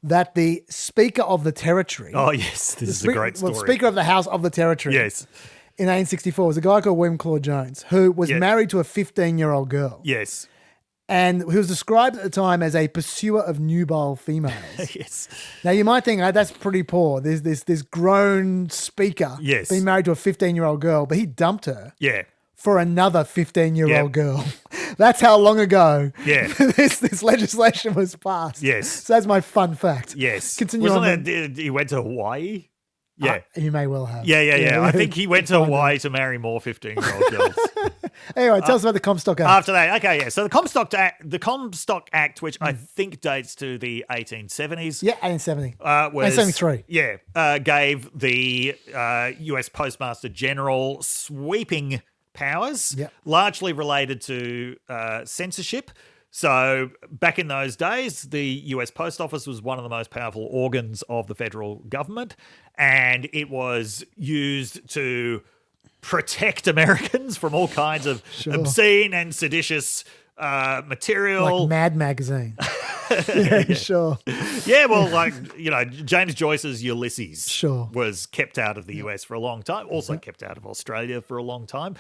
that the Speaker of the Territory. Oh, yes. This is a great story. Well, Speaker of the House of the Territory. Yes. In 1864 was a guy called William Claude Jones, who was Yeah. married to a 15-year-old girl. Yes. And who was described at the time as a pursuer of nubile females. Yes. Now, you might think, that's pretty poor. There's this grown speaker Yes. being married to a 15-year-old girl, but he dumped her Yeah. for another 15-year-old Yep. girl. That's how long ago Yeah. this legislation was passed. Yes. So that's my fun fact. Yes. Continue on. Wasn't it, he went to Hawaii? Yeah. You may well have. Yeah. I think he went to Hawaii to marry more 15-year-old girls. Anyway, tell us about the Comstock Act. After that, okay, yeah. So the Comstock Act, which I think dates to the 1870s. Yeah, 1870. Was 1873. Yeah, gave the U.S. Postmaster General sweeping powers, Yep. largely related to censorship. So back in those days, the US Post Office was one of the most powerful organs of the federal government, and it was used to protect Americans from all kinds of obscene and seditious material. Like Mad Magazine. Yeah, sure. Yeah, well, like, James Joyce's Ulysses Sure. was kept out of the US for a long time, also kept out of Australia for a long time.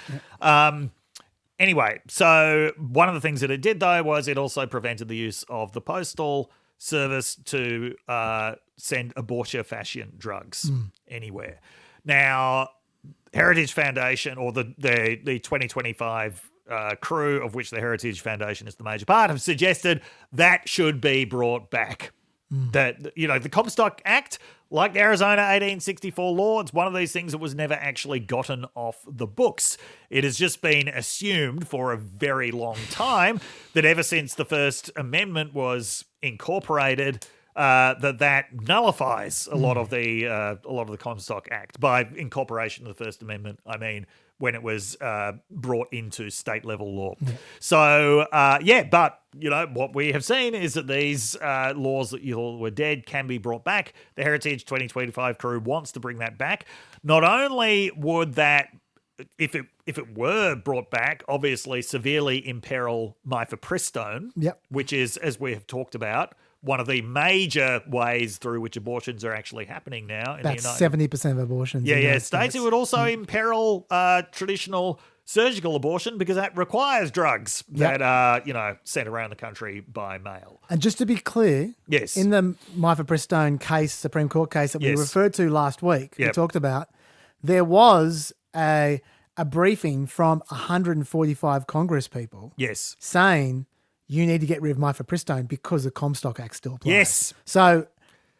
Anyway, so one of the things that it did, though, was it also prevented the use of the postal service to send abortifacient drugs anywhere. Now, Heritage Foundation, or the 2025 crew, of which the Heritage Foundation is the major part, have suggested that should be brought back. That, the Comstock Act, like the Arizona 1864 law, it's one of these things that was never actually gotten off the books. It has just been assumed for a very long time that ever since the First Amendment was incorporated, that nullifies a lot of the Comstock Act by incorporation of the First Amendment. I mean, when it was brought into state level law. So but what we have seen is that these laws that you thought were dead can be brought back. The Heritage 2025 crew wants to bring that back. Not only would that, if it were brought back, obviously severely imperil mifepristone, which is, as we have talked about, one of the major ways through which abortions are actually happening now. About 70% of abortions. Yeah. States. It would also imperil traditional surgical abortion because that requires drugs that are, sent around the country by mail. And just to be clear, yes, in the mifepristone case, Supreme Court case that we referred to last week, we talked about, there was a briefing from 145 Congress people saying you need to get rid of mifepristone because the Comstock Act still applies. Yes. So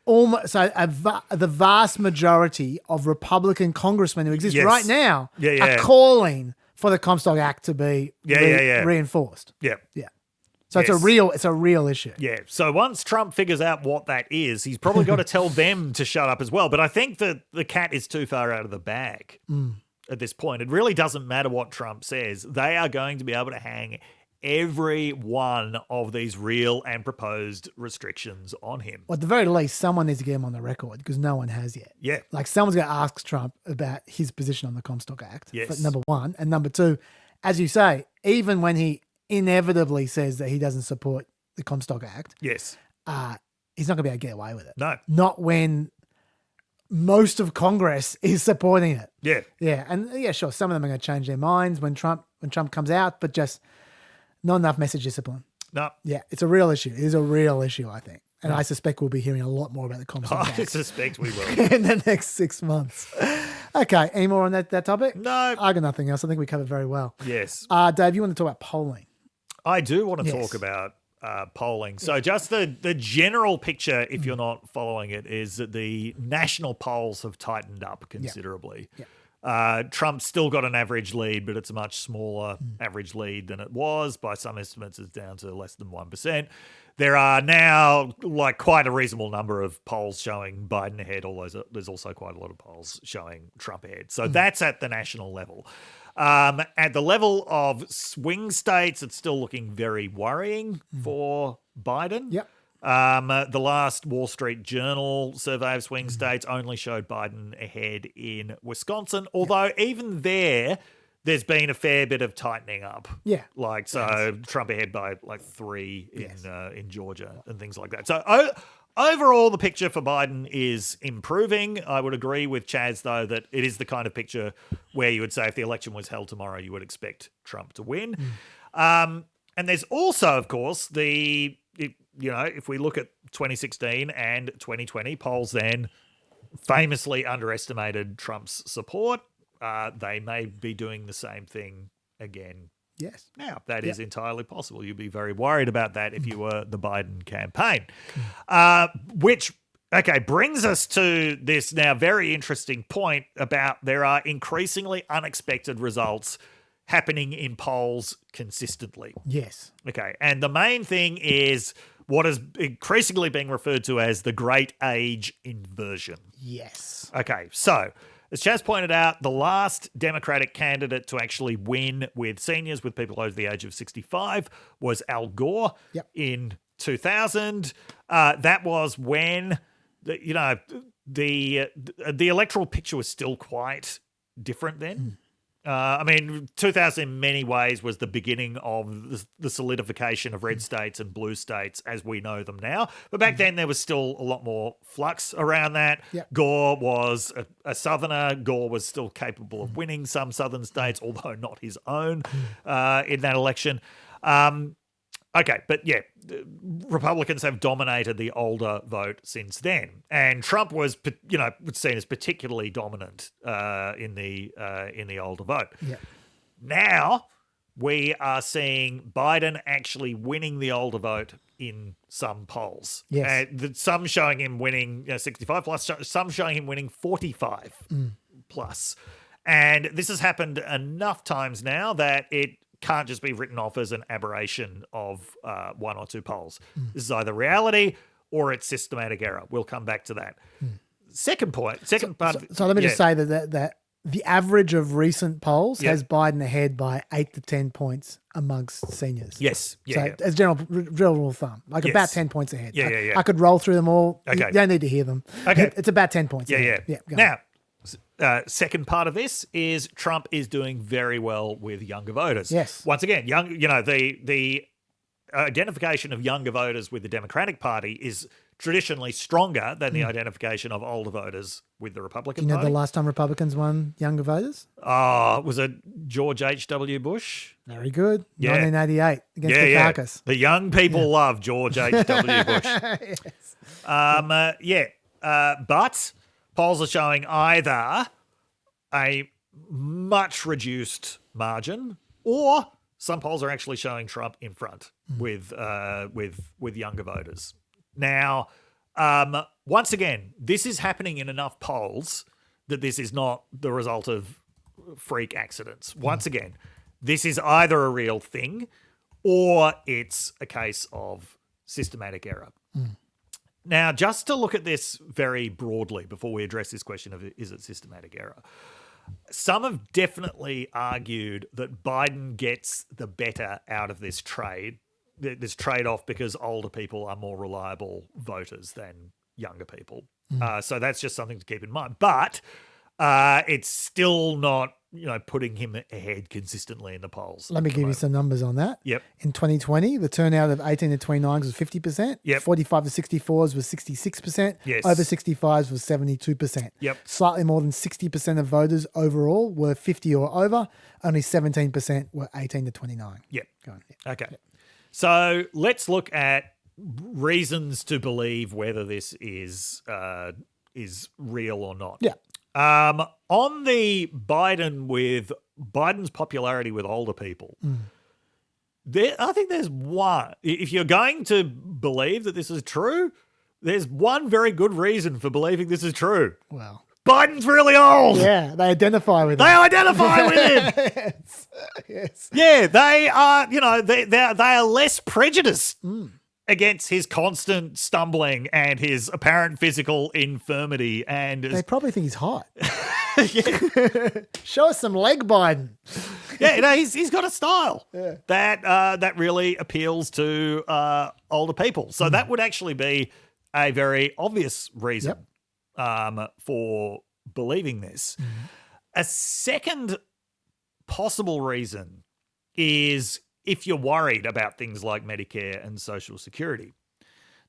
the vast majority of Republican congressmen who exist right now are calling for the Comstock Act to be reinforced. Yeah. So it's a real issue. Yeah. So once Trump figures out what that is, he's probably got to tell them to shut up as well. But I think that the cat is too far out of the bag at this point. It really doesn't matter what Trump says. They are going to be able to hang every one of these real and proposed restrictions on him. Well, at the very least, someone needs to get him on the record because no one has yet. Yeah. Like someone's going to ask Trump about his position on the Comstock Act. Yes. Number one. And number two, as you say, even when he inevitably says that he doesn't support the Comstock Act, yes, he's not going to be able to get away with it. No. Not when most of Congress is supporting it. Yeah. Yeah. And sure, some of them are going to change their minds when Trump comes out, but just not enough message discipline. No. Yeah, it's a real issue. It is a real issue, I think. And I suspect we'll be hearing a lot more about the Comstock Act. I suspect we will. in the next 6 months. Okay, any more on that topic? No. I got nothing else. I think we covered very well. Yes. Dave, you want to talk about polling? I do want to talk about polling. So just the general picture, if you're not following it, is that the national polls have tightened up considerably. Yeah. Trump's still got an average lead, but it's a much smaller average lead than it was. By some estimates, it's down to less than 1%. There are now quite a reasonable number of polls showing Biden ahead, although there's also quite a lot of polls showing Trump ahead. So that's at the national level. At the level of swing states, it's still looking very worrying for Biden. Yep. The last Wall Street Journal survey of swing states only showed Biden ahead in Wisconsin, although even there's been a fair bit of tightening up. Yeah. Trump ahead by 3 in Georgia and things like that. So overall, the picture for Biden is improving. I would agree with Chaz, though, that it is the kind of picture where you would say if the election was held tomorrow, you would expect Trump to win. And there's also, of course, if we look at 2016 and 2020, polls then famously underestimated Trump's support. They may be doing the same thing again. Yes. Now, that is entirely possible. You'd be very worried about that if you were the Biden campaign. Which brings us to this now very interesting point about there are increasingly unexpected results happening in polls consistently. Yes. Okay, and the main thing is what is increasingly being referred to as the Great Age Inversion. Yes. Okay, so as Chaz pointed out, the last Democratic candidate to actually win with seniors, with people over the age of 65, was Al Gore in 2000. That was when the electoral picture was still quite different then. 2000 in many ways was the beginning of the solidification of red states and blue states as we know them now. But back then there was still a lot more flux around that. Yep. Gore was a southerner. Gore was still capable of winning some southern states, although not his own in that election. Republicans have dominated the older vote since then, and Trump was, seen as particularly dominant in the older vote. Yeah. Now we are seeing Biden actually winning the older vote in some polls. Yes. Some showing him winning 65 plus, some showing him winning 45 plus, and this has happened enough times now that it can't just be written off as an aberration of 1 or 2 polls. This is either reality or it's systematic error. We'll come back to that. Second part. So let me just say that the average of recent polls has Biden ahead by 8 to 10 points amongst seniors. Yes. Yeah. So as general rule of thumb, like about 10 points ahead. Yeah. I could roll through them all. Okay. You don't need to hear them. Okay. It's about 10 points ahead. Yeah. Go Now, second part of this is Trump is doing very well with younger voters. Yes. Once again, the identification of younger voters with the Democratic Party is traditionally stronger than the identification of older voters with the Republican Do you know Party. the last time Republicans won younger voters? Was it George H.W. Bush? Very good. Yeah. 1988 against the caucus. The young people love George H.W. Bush. But polls are showing either a much reduced margin, or some polls are actually showing Trump in front with younger voters. Now, once again, this is happening in enough polls that this is not the result of freak accidents. Once again, this is either a real thing or it's a case of systematic error. Now, just to look at this very broadly before we address this question of is it systematic error, some have definitely argued that Biden gets the better out of this trade-off because older people are more reliable voters than younger people. So that's just something to keep in mind. But it's still not, putting him ahead consistently in the polls. Let me give you some numbers on that. Yep. In 2020, the turnout of 18 to 29s was 50%. Yep. 45 to 64s was 66%. Yes. Over 65s was 72%. Yep. Slightly more than 60% of voters overall were 50 or over. Only 17% were 18 to 29. Yep. Go on. Yeah. Okay. So let's look at reasons to believe whether this is real or not. Yeah. On the Biden's popularity with older people, I think there's one. If you're going to believe that this is true, there's one very good reason for believing this is true. Well, Biden's really old. yeah, they identify with him. They identify with him. Yes. Yeah, they are. They are less prejudiced against his constant stumbling and his apparent physical infirmity, and They probably think he's hot. Show us some leg, Biden. he's got a style that really appeals to older people. So that would actually be a very obvious reason for believing this. A second possible reason is if you're worried about things like Medicare and Social Security.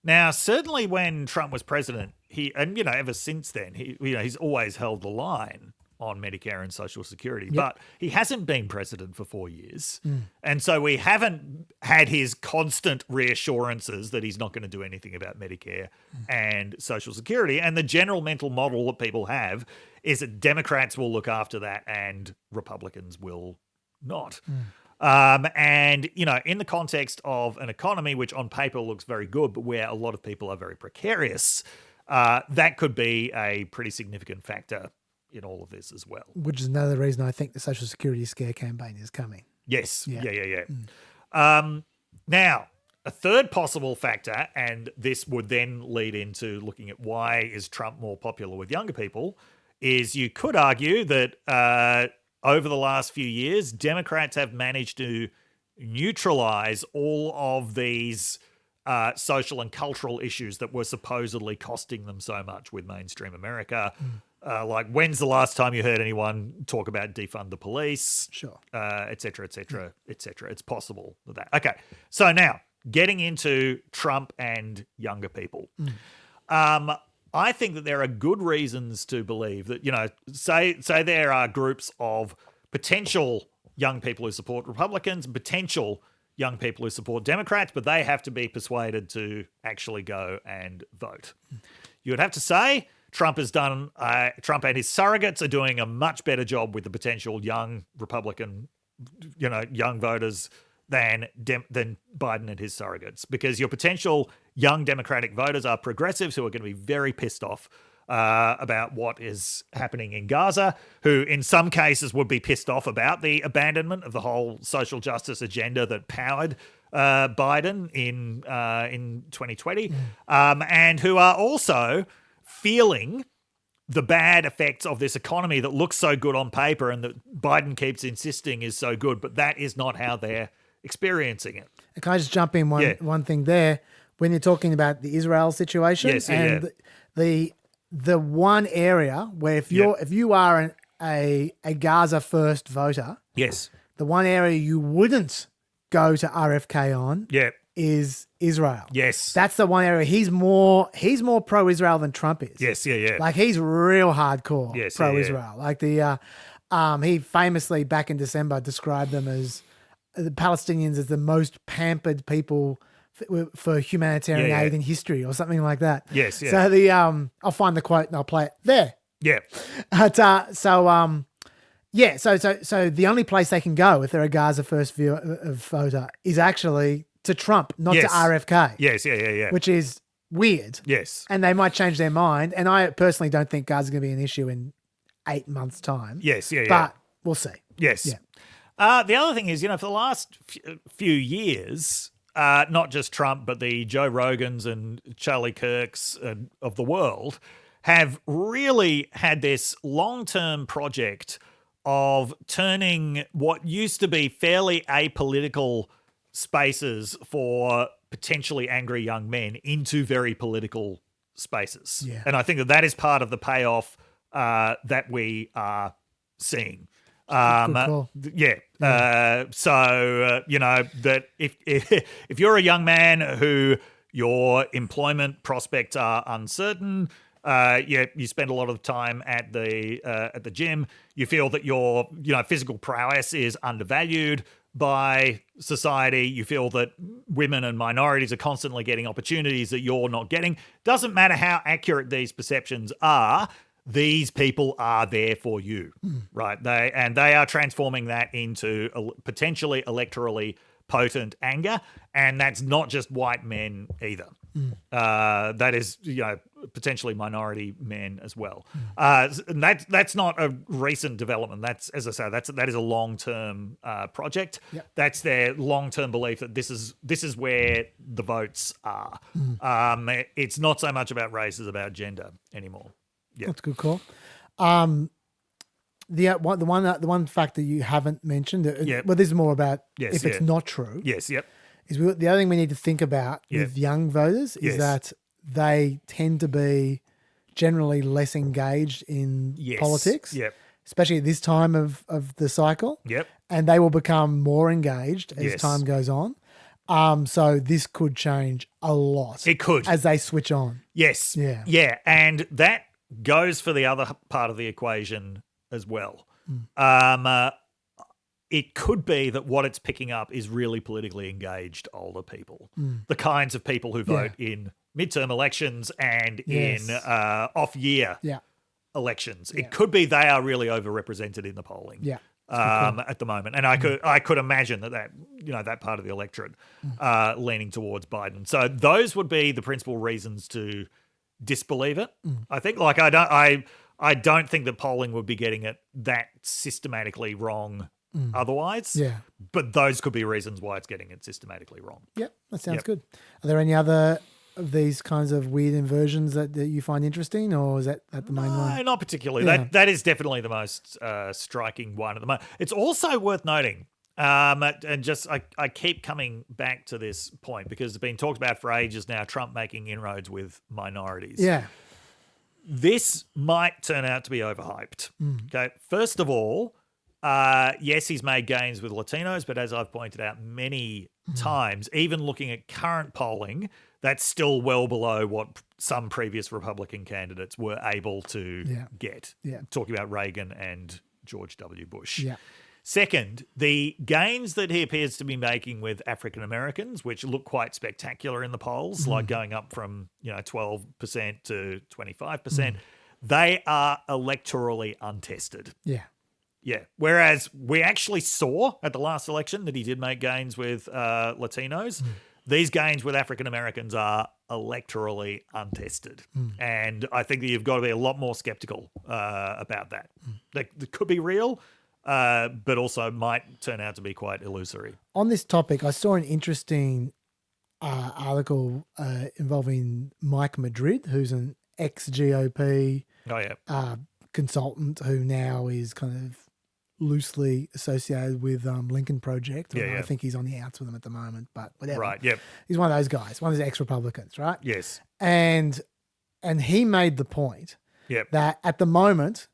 Now, certainly when Trump was president, ever since then, he's always held the line on Medicare and Social Security, but he hasn't been president for 4 years. And so we haven't had his constant reassurances that he's not going to do anything about Medicare and Social Security. And the general mental model that people have is that Democrats will look after that and Republicans will not. And, in the context of an economy which on paper looks very good, but where a lot of people are very precarious, that could be a pretty significant factor in all of this as well. Which is another reason I think the Social Security scare campaign is coming. Yes. Yeah. Now, a third possible factor, and this would then lead into looking at why is Trump more popular with younger people, is you could argue that over the last few years, Democrats have managed to neutralize all of these social and cultural issues that were supposedly costing them so much with mainstream America. Like, when's the last time you heard anyone talk about defund the police? Sure. Et cetera, et cetera, et cetera. It's possible that. Okay, so now getting into Trump and younger people. I think that there are good reasons to believe that, say there are groups of potential young people who support Republicans, potential young people who support Democrats, but they have to be persuaded to actually go and vote. You would have to say Trump and his surrogates are doing a much better job with the potential young Republican, young voters than Biden and his surrogates, because your potential young Democratic voters are progressives who are going to be very pissed off about what is happening in Gaza, who in some cases would be pissed off about the abandonment of the whole social justice agenda that powered Biden in 2020, and who are also feeling the bad effects of this economy that looks so good on paper and that Biden keeps insisting is so good, but that is not how they're experiencing it. Can I just jump in one thing there? When you're talking about the Israel situation, Yes, yeah, the one area where if you are a Gaza first voter, Yes. the one area you wouldn't go to RFK on Yeah. is Israel. Yes. That's the one area he's more pro-Israel than Trump is. Yes, yeah. Like he's real hardcore Yes, pro-Israel. Like he famously back in December described them as the Palestinians as the most pampered people for humanitarian aid in history or something like that. Yes, yeah. So I'll find the quote and I'll play it there. Yeah. But, so the only place they can go if they're a Gaza first voter is actually to Trump, not to RFK. Yes, yeah. Which is weird. Yes. And they might change their mind. And I personally don't think Gaza's going to be an issue in 8 months' time. Yes, yeah. But we'll see. Yes. Yeah. The other thing is, for the last few years, not just Trump, but the Joe Rogans and Charlie Kirks of the world have really had this long-term project of turning what used to be fairly apolitical spaces for potentially angry young men into very political spaces. Yeah. And I think that is part of the payoff that we are seeing. Good call. That if you're a young man who your employment prospects are uncertain, you spend a lot of time at the gym, you feel that your physical prowess is undervalued by society, you feel that women and minorities are constantly getting opportunities that you're not getting. Doesn't matter how accurate these perceptions are, these people are there for you, right? They are transforming that into potentially electorally potent anger, and that's not just white men either. That is, potentially minority men as well. And that's not a recent development. That's, as I say, that is a long-term project. Yep. That's their long-term belief that this is where the votes are. It's not so much about race as about gender anymore. Yeah. That's a good call. The one factor you haven't mentioned, well, this is more about if it's not true. Yes, yep. Is the other thing we need to think about with young voters is that they tend to be generally less engaged in politics, especially at this time of the cycle. Yep. And they will become more engaged as time goes on. So this could change a lot. It could. As they switch on. Yes. Yeah. Yeah. And that goes for the other part of the equation as well. It could be that what it's picking up is really politically engaged older people, the kinds of people who vote in midterm elections and in off-year elections. It could be they are really overrepresented in the polling at the moment. And I could imagine that part of the electorate leaning towards Biden. So those would be the principal reasons to disbelieve it. I think I don't think that polling would be getting it that systematically wrong otherwise. Yeah. But those could be reasons why it's getting it systematically wrong. Yep, that sounds good. Are there any other of these kinds of weird inversions that you find interesting, or is that the main one? No, not particularly. Yeah. That is definitely the most striking one at the moment. It's also worth noting, and just I keep coming back to this point because it's been talked about for ages now, Trump making inroads with minorities. Yeah. This might turn out to be overhyped. Okay, first of all, yes, he's made gains with Latinos, but as I've pointed out many times, even looking at current polling, that's still well below what some previous Republican candidates were able to get. Yeah. Talking about Reagan and George W. Bush. Yeah. Second, the gains that he appears to be making with African Americans, which look quite spectacular in the polls, like going up from 12% to 25%, they are electorally untested. Yeah. Yeah. Whereas we actually saw at the last election that he did make gains with Latinos. These gains with African Americans are electorally untested. And I think that you've got to be a lot more skeptical about that. They could be real, but also might turn out to be quite illusory. On this topic, I saw an interesting article involving Mike Madrid, who's an ex-GOP Oh, yeah. consultant who now is kind of loosely associated with Lincoln Project. Yeah, yeah. I think he's on the outs with them at the moment, but whatever. Right, yep. He's one of those guys, one of those ex-Republicans, right? Yes. And he made the point Yep. that at the moment,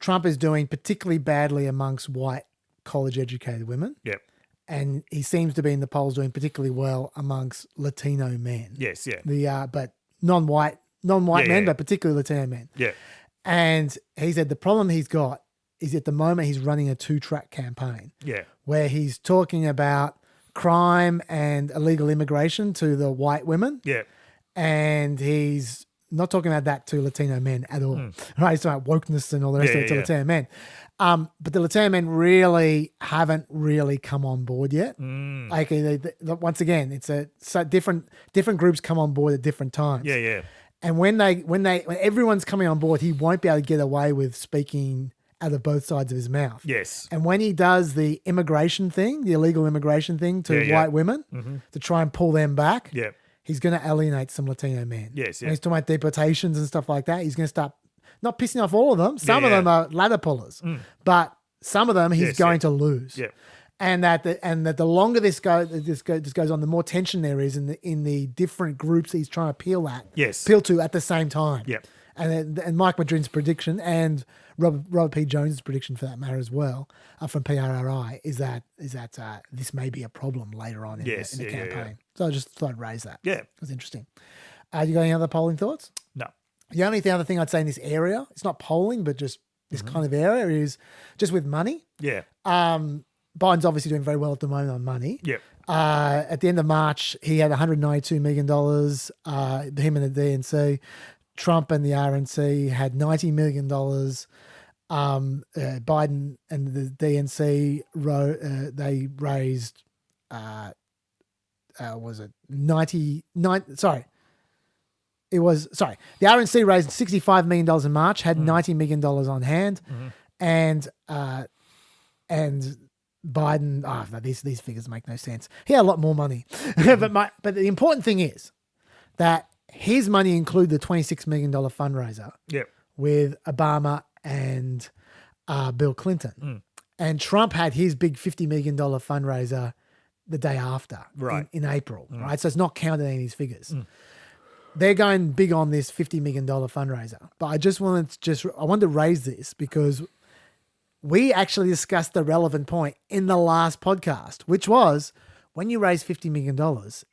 Trump is doing particularly badly amongst white college-educated women. Yep. And he seems to be in the polls doing particularly well amongst Latino men. Yes, yeah. But non-white men, yeah. but particularly Latino men. Yeah. And he said the problem he's got is at the moment he's running a two-track campaign Yeah. where he's talking about crime and illegal immigration to the white women, Yeah. and he's not talking about that to Latino men at all. Right? He's talking about wokeness and all the rest of it to Latino men. But the Latino men haven't really come on board yet. Like once again, it's different groups come on board at different times. Yeah, yeah. And when everyone's coming on board, he won't be able to get away with speaking out of both sides of his mouth. Yes. And when he does the immigration thing, the illegal immigration thing to Yeah, white yeah. women to try and pull them back, Yeah. he's going to alienate some Latino men. Yes, When yeah. he's talking about deportations and stuff like that, he's going to start not pissing off all of them. Some of Yeah, them are ladder pullers, but some of them he's Yes, going yeah. to lose. Yeah. And that the longer this goes on, the more tension there is in the different groups he's trying to appeal to at the same time. Yep. And Mike Madrin's prediction and Robert P. Jones' prediction for that matter as well from PRRI is that this may be a problem later on in the campaign. So I just thought I'd raise that. Yeah. It was interesting. You got any other polling thoughts? No. The only other thing I'd say in this area, it's not polling, but just this kind of area is just with money. Yeah. Biden's obviously doing very well at the moment on money. Yep. At the end of March, he had $192 million, him and the DNC. Trump and the RNC had $90 million. Biden and the DNC, they raised, was it 99? Sorry. The RNC raised $65 million in March, had $90 million on hand. And Biden, these figures make no sense. He had a lot more money. but the important thing is that his money included the $26 million fundraiser with Obama and Bill Clinton. And Trump had his big $50 million fundraiser the day after, in April, right? So it's not counted in his figures. They're going big on this $50 million fundraiser. But I wanted to raise this because we actually discussed the relevant point in the last podcast, which was when you raise $50 million,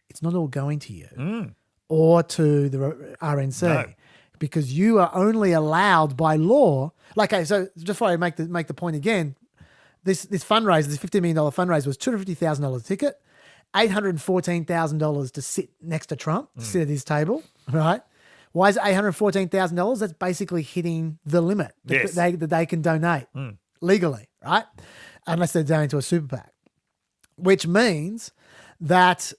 it's not all going to you or to the RNC because you are only allowed by law. So just before I make the point again, this fundraiser, this $50 million fundraiser was $250,000 a ticket, $814,000 to sit next to Trump, to sit at his table, right? Why is it $814,000? That's basically hitting the limit that they can donate legally, right? Unless they're donating to a super PAC, which means that,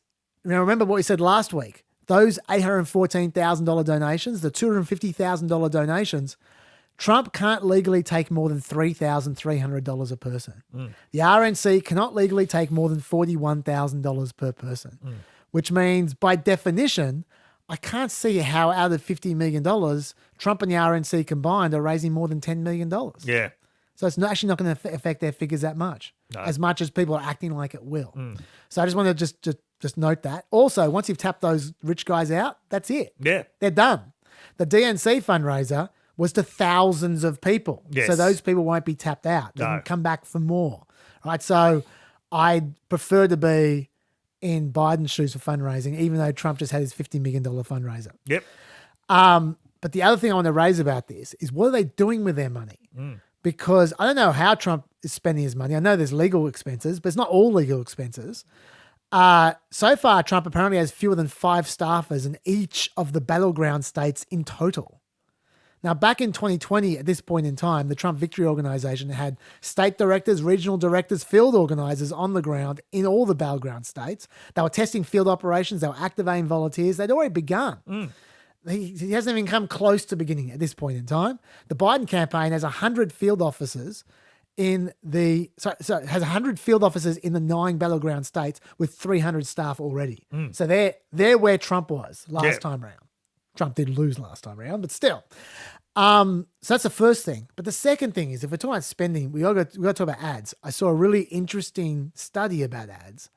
remember what we said last week, those $814,000 donations, the $250,000 donations, Trump can't legally take more than $3,300 a person. The RNC cannot legally take more than $41,000 per person, which means by definition, I can't see how out of $50 million, Trump and the RNC combined are raising more than $10 million. Yeah. So it's actually not going to affect their figures that much, as much as people are acting like it will. So I just want to just note that. Also, once you've tapped those rich guys out, that's it. Yeah. They're done. The DNC fundraiser was to thousands of people. Yes. So those people won't be tapped out. They can come back for more. Right. So I'd prefer to be in Biden's shoes for fundraising, even though Trump just had his $50 million fundraiser. Yep. But the other thing I want to raise about this is what are they doing with their money? Because I don't know how Trump is spending his money. I know there's legal expenses, but it's not all legal expenses. So far, Trump apparently has fewer than 5 staffers in each of the battleground states in total. Now, back in 2020, at this point in time, the Trump Victory Organization had state directors, regional directors, field organizers on the ground in all the battleground states. They were testing field operations. They were activating volunteers. They'd already begun. He hasn't even come close to beginning at this point in time. The Biden campaign has 100 field officers so it has 100 field officers in the 9 battleground states with 300 staff already. So they're where Trump was last time round. Trump did lose last time round, but still. So that's the first thing. But the second thing is, if we're talking about spending, we got to talk about ads. I saw a really interesting study about ads,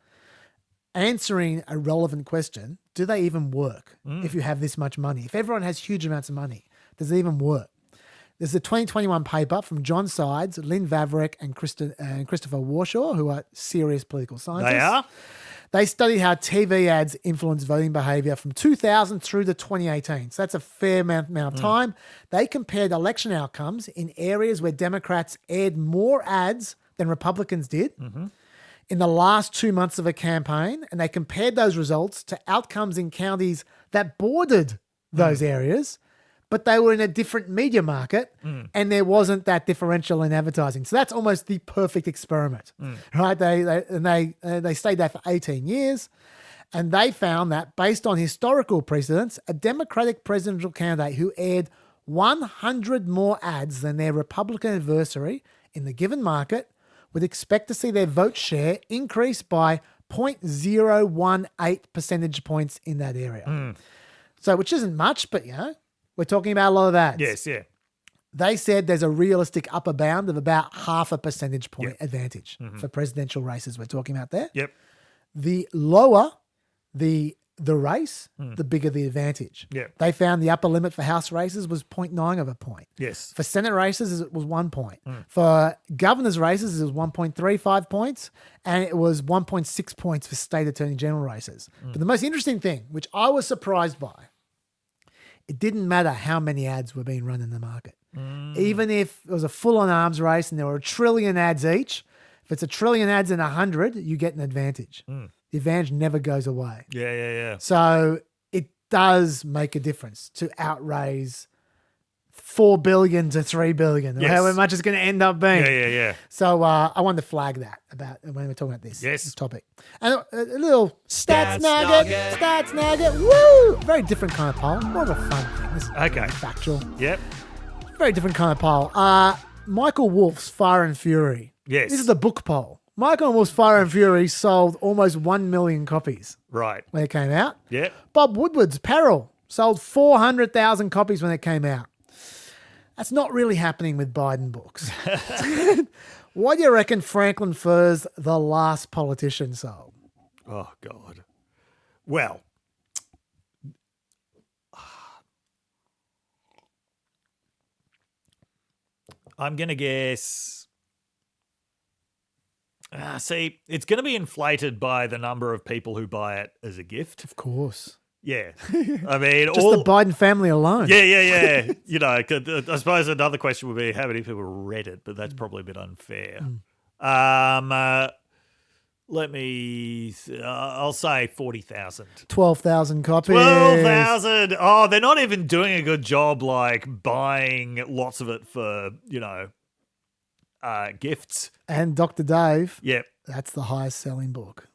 answering a relevant question: do they even work if you have this much money? If everyone has huge amounts of money, does it even work? There's a 2021 paper from John Sides, Lynn Vavreck, and Christopher Warshaw, who are serious political scientists. They are? They studied how TV ads influence voting behaviour from 2000 through to 2018. So that's a fair amount of time. They compared election outcomes in areas where Democrats aired more ads than Republicans did in the last 2 months of a campaign, and they compared those results to outcomes in counties that bordered those areas, but they were in a different media market and there wasn't that differential in advertising. So that's almost the perfect experiment, right? They stayed there for 18 years, and they found that based on historical precedents, a Democratic presidential candidate who aired 100 more ads than their Republican adversary in the given market would expect to see their vote share increase by 0.018 percentage points in that area. So, which isn't much, but we're talking about a lot of ads. Yes, yeah. They said there's a realistic upper bound of about 0.5 percentage point advantage for presidential races we're talking about there. Yep. The lower the race, the bigger the advantage. Yep. They found the upper limit for House races was 0.9 of a point. Yes. For Senate races, it was 1 point. For governor's races, it was 1.35 points, and it was 1.6 points for state attorney general races. But the most interesting thing, which I was surprised by, it didn't matter how many ads were being run in the market. Even if it was a full-on arms race and there were 1 trillion ads each, if it's 1 trillion ads in 100, you get an advantage. The advantage never goes away. Yeah. So it does make a difference to outraise 4 billion to 3 billion, or Yes. however much it's going to end up being. Yeah. So I wanted to flag that about when we're talking about this topic. And a little stats nugget. Woo! Very different kind of poll. More of a fun thing. This is Okay. factual. Yep. Very different kind of poll. Michael Wolff's Fire and Fury. Yes. This is the book poll. Michael Wolff's Fire and Fury sold almost 1 million copies Right. when it came out. Yep. Bob Woodward's Peril sold 400,000 copies when it came out. That's not really happening with Biden books. What do you reckon Franklin Furr's The Last Politician sold? Oh, God. Well, I'm going to guess. See, it's going to be inflated by the number of people who buy it as a gift. Of course. Yeah. I mean, Just the Biden family alone. Yeah. You know, I suppose another question would be how many people read it, but that's probably a bit unfair. I'll say 40,000. 12,000 copies. 12,000. Oh, they're not even doing a good job like buying lots of it for, gifts. And Dr. Dave. Yep. That's the highest selling book.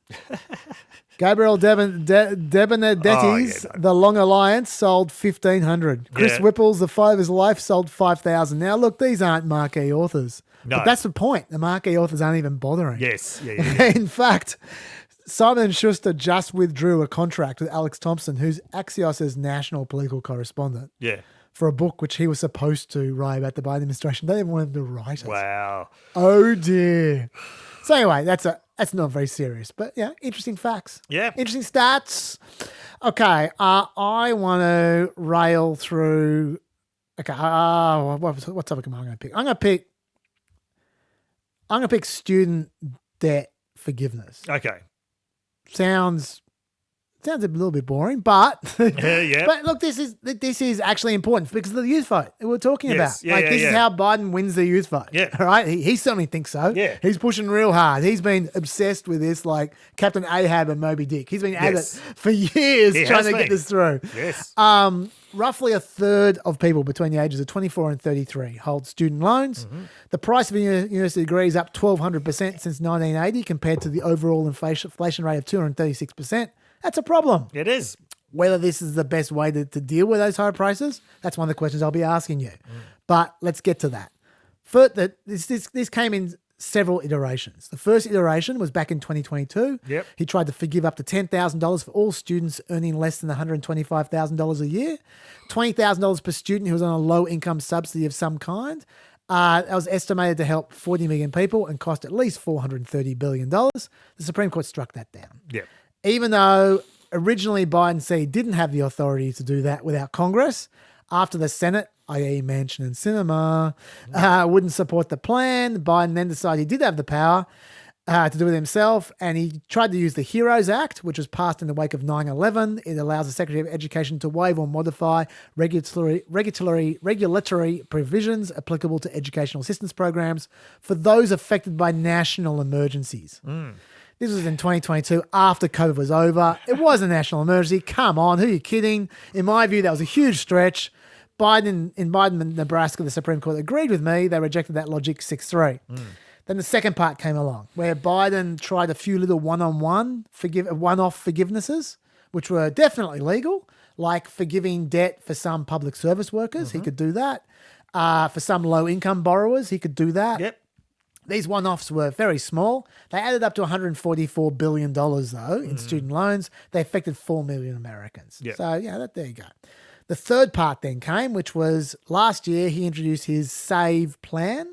Gabriel Debonetti's The Long Alliance sold 1,500. Chris Whipple's The Fight of His Life sold 5,000. Now, look, these aren't marquee authors. No. But that's the point. The marquee authors aren't even bothering. Yes. Yeah. In fact, Simon & Schuster just withdrew a contract with Alex Thompson, who's Axios' national political correspondent, Yeah. for a book which he was supposed to write about the Biden administration. They didn't want him to write it. Wow. Oh, dear. So anyway, that's not very serious, but yeah, interesting facts. Yeah. Interesting stats. Okay, I want to rail through. Okay, what topic am I going to pick? I'm going to pick student debt forgiveness. Okay. Sounds a little bit boring, but Yeah. but look, this is actually important because of the youth vote that we're talking Yes. about. This is how Biden wins the youth vote. Yeah. All right. He certainly thinks so. Yeah. He's pushing real hard. He's been obsessed with this, like Captain Ahab and Moby Dick. He's been at it for years He trying has to get been. this through. Yes. Roughly a third of people between the ages of 24 and 33 hold student loans. The price of a university degree is up 1,200% since 1980 compared to the overall inflation rate of 236%. That's a problem. It is. Whether this is the best way to deal with those high prices, that's one of the questions I'll be asking you. But let's get to that. This came in several iterations. The first iteration was back in 2022. Yep. He tried to forgive up to $10,000 for all students earning less than $125,000 a year, $20,000 per student who was on a low-income subsidy of some kind. That was estimated to help 40 million people and cost at least $430 billion. The Supreme Court struck that down. Yep. Even though originally Biden said he didn't have the authority to do that without Congress, after the Senate, i.e. Mansion and Cinema, wouldn't support the plan, Biden then decided he did have the power to do it himself, and he tried to use the HEROES Act, which was passed in the wake of 9/11. It allows the Secretary of Education to waive or modify regulatory provisions applicable to educational assistance programs for those affected by national emergencies. This was in 2022 after COVID was over. It was a national emergency. Come on, who are you kidding? In my view, that was a huge stretch. In Biden, Nebraska, the Supreme Court agreed with me. They rejected that logic 6-3. Then the second part came along, where Biden tried a few little one-off forgivenesses, which were definitely legal, like forgiving debt for some public service workers. He could do that. For some low-income borrowers, he could do that. Yep. These one-offs were very small. They added up to $144 billion, though, in student loans. They affected 4 million Americans. Yep. So, there you go. The third part then came, which was last year he introduced his SAVE plan.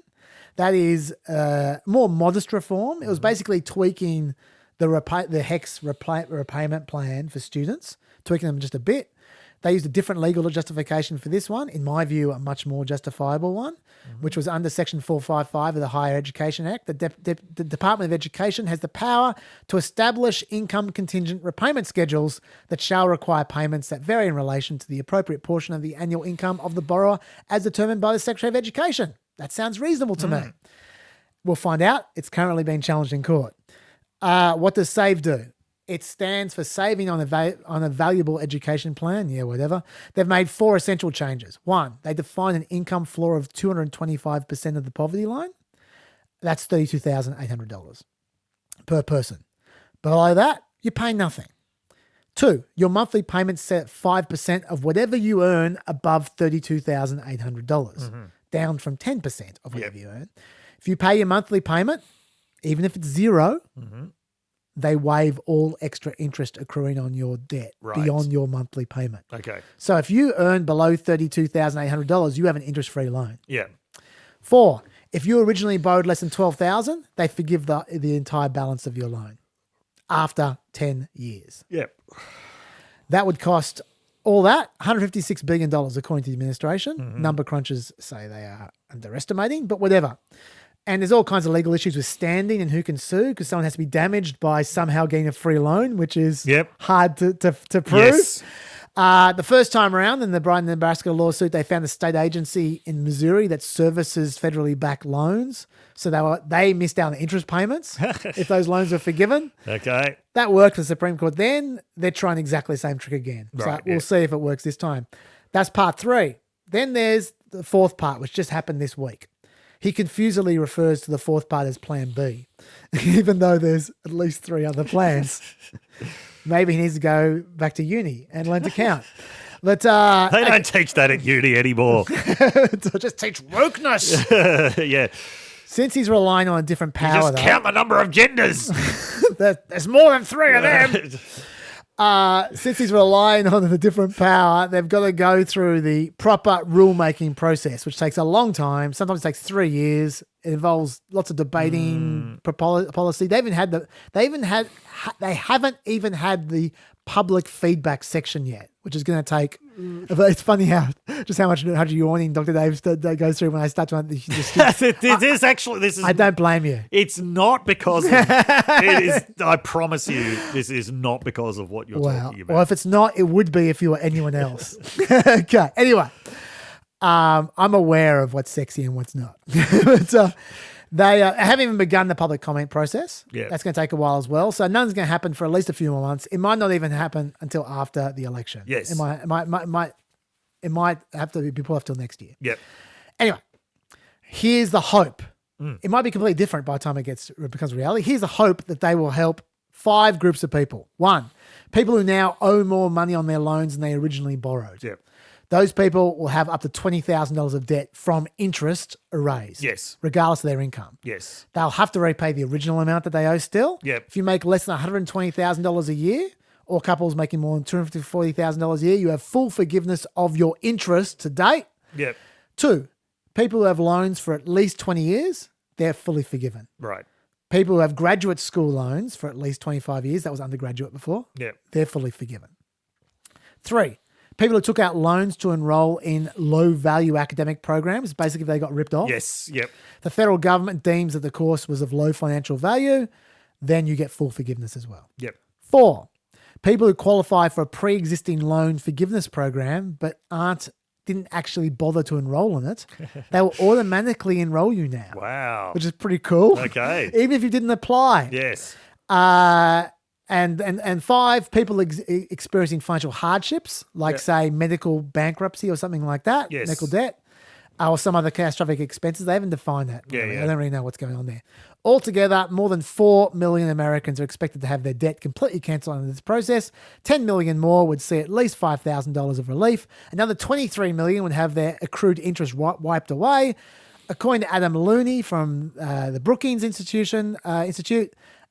That is a more modest reform. It was basically tweaking the HEX repayment plan for students, tweaking them just a bit. They used a different legal justification for this one, in my view, a much more justifiable one, which was under Section 455 of the Higher Education Act. The Department of Education has the power to establish income contingent repayment schedules that shall require payments that vary in relation to the appropriate portion of the annual income of the borrower as determined by the Secretary of Education. That sounds reasonable to me. We'll find out. It's currently being challenged in court. What does SAVE do? It stands for Saving on a Valuable Education Plan. Yeah, whatever. They've made 4 essential changes. 1, they define an income floor of 225% of the poverty line. That's $32,800 per person. Below that, you pay nothing. 2, your monthly payment's set at 5% of whatever you earn above $32,800, down from 10% of whatever you earn. If you pay your monthly payment, even if it's 0, they waive all extra interest accruing on your debt beyond your monthly payment. Okay. So if you earn below $32,800, you have an interest-free loan. Yeah. 4, if you originally borrowed less than $12,000, they forgive the entire balance of your loan after 10 years. Yep. That would cost all that, $156 billion, according to the administration. Number crunchers say they are underestimating, but whatever. And there's all kinds of legal issues with standing and who can sue, because someone has to be damaged by somehow getting a free loan, which is hard to prove. Yes. The first time around in the Biden Nebraska lawsuit, they found a state agency in Missouri that services federally backed loans. So they missed out on the interest payments if those loans were forgiven. Okay. That worked for the Supreme Court then. They're trying exactly the same trick again. Right, So we'll see if it works this time. That's part 3. Then there's the fourth part, which just happened this week. He confusedly refers to the fourth part as Plan B, even though there's at least 3 other plans. Maybe he needs to go back to uni and learn to count. But they don't teach that at uni anymore. just teach wokeness. Yeah. Since he's relying on a different power, Just count the number of genders. there's more than 3 of them. Since he's relying on a different power, they've got to go through the proper rulemaking process, which takes a long time. Sometimes it takes 3 years. It involves lots of debating policy. They haven't even had the public feedback section yet, which is going to take. It's funny how much yawning Dr. Dave goes through when I start to. This is. I don't blame you. It's not because it is. I promise you, this is not because of what you're talking about. Well, if it's not, it would be if you were anyone else. Okay. Anyway, I'm aware of what's sexy and what's not. But, they haven't even begun the public comment process. Yeah. That's going to take a while as well. So none's going to happen for at least a few more months. It might not even happen until after the election. Yes. It might have to be put off till next year. Yep. Anyway, here's the hope. It might be completely different by the time it becomes reality. Here's the hope that they will help 5 groups of people. 1, people who now owe more money on their loans than they originally borrowed. Yep. those people will have up to $20,000 of debt from interest erased. Yes. Regardless of their income. Yes. They'll have to repay the original amount that they owe still. Yep. If you make less than $120,000 a year, or couples making more than $240,000 a year, you have full forgiveness of your interest to date. Yep. 2, people who have loans for at least 20 years, they're fully forgiven. Right. People who have graduate school loans for at least 25 years, that was undergraduate before, Yep. they're fully forgiven. 3, people who took out loans to enroll in low-value academic programs, basically they got ripped off. Yes. Yep. The federal government deems that the course was of low financial value, then you get full forgiveness as well. Yep. 4, people who qualify for a pre-existing loan forgiveness program but didn't actually bother to enroll in it, they will automatically enroll you now. Wow. Which is pretty cool. Okay. Even if you didn't apply. Yes. And 5, people experiencing financial hardships, like say medical bankruptcy or something like that, Yes. medical debt, or some other catastrophic expenses. They haven't defined that. Yeah, Really. yeah. I don't really know what's going on there. Altogether, more than 4 million Americans are expected to have their debt completely cancelled under this process. 10 million more would see at least $5,000 of relief. Another 23 million would have their accrued interest wiped away. According to Adam Looney from the Brookings Institute,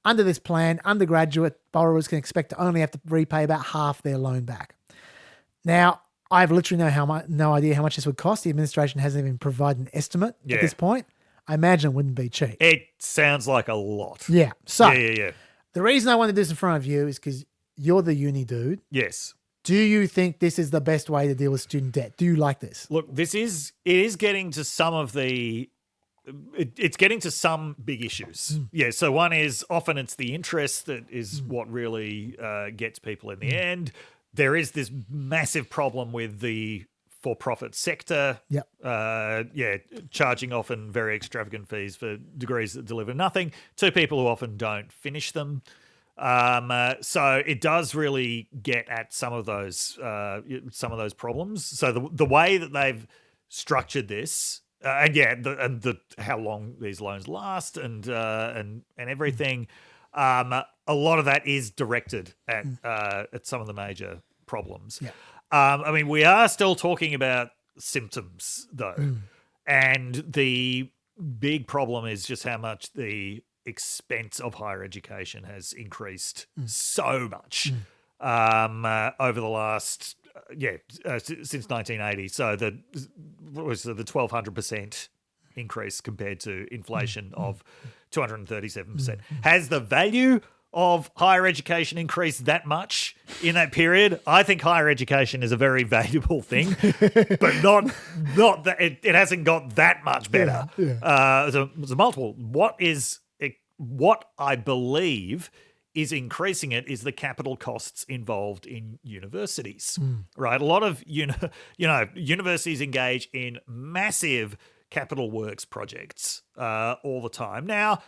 under this plan, undergraduate borrowers can expect to only have to repay about half their loan back. Now, I have literally no idea how much this would cost. The administration hasn't even provided an estimate at this point. I imagine it wouldn't be cheap. It sounds like a lot. Yeah. So Yeah. the reason I want to do this in front of you is because you're the uni dude. Yes. Do you think this is the best way to deal with student debt? Do you like this? Look, it is getting to some of the it's getting to some big issues. Yeah, so one is often it's the interest that is what really gets people in the end. There is this massive problem with the for-profit sector. Yep. Charging often very extravagant fees for degrees that deliver nothing to people who often don't finish them. So it does really get at some of those problems. So the way that they've structured this, and how long these loans last, and everything. A lot of that is directed at some of the major problems. Yeah. I mean, we are still talking about symptoms, though. And the big problem is just how much the expense of higher education has increased so much over the last, since 1980. So the 1,200% increase compared to inflation of 237%. Has the value of higher education increased that much in that period? I think higher education is a very valuable thing, but not that it hasn't got that much better. There's a multiple. What I believe is increasing it is the capital costs involved in universities, right? A lot of universities engage in massive capital works projects all the time. Now,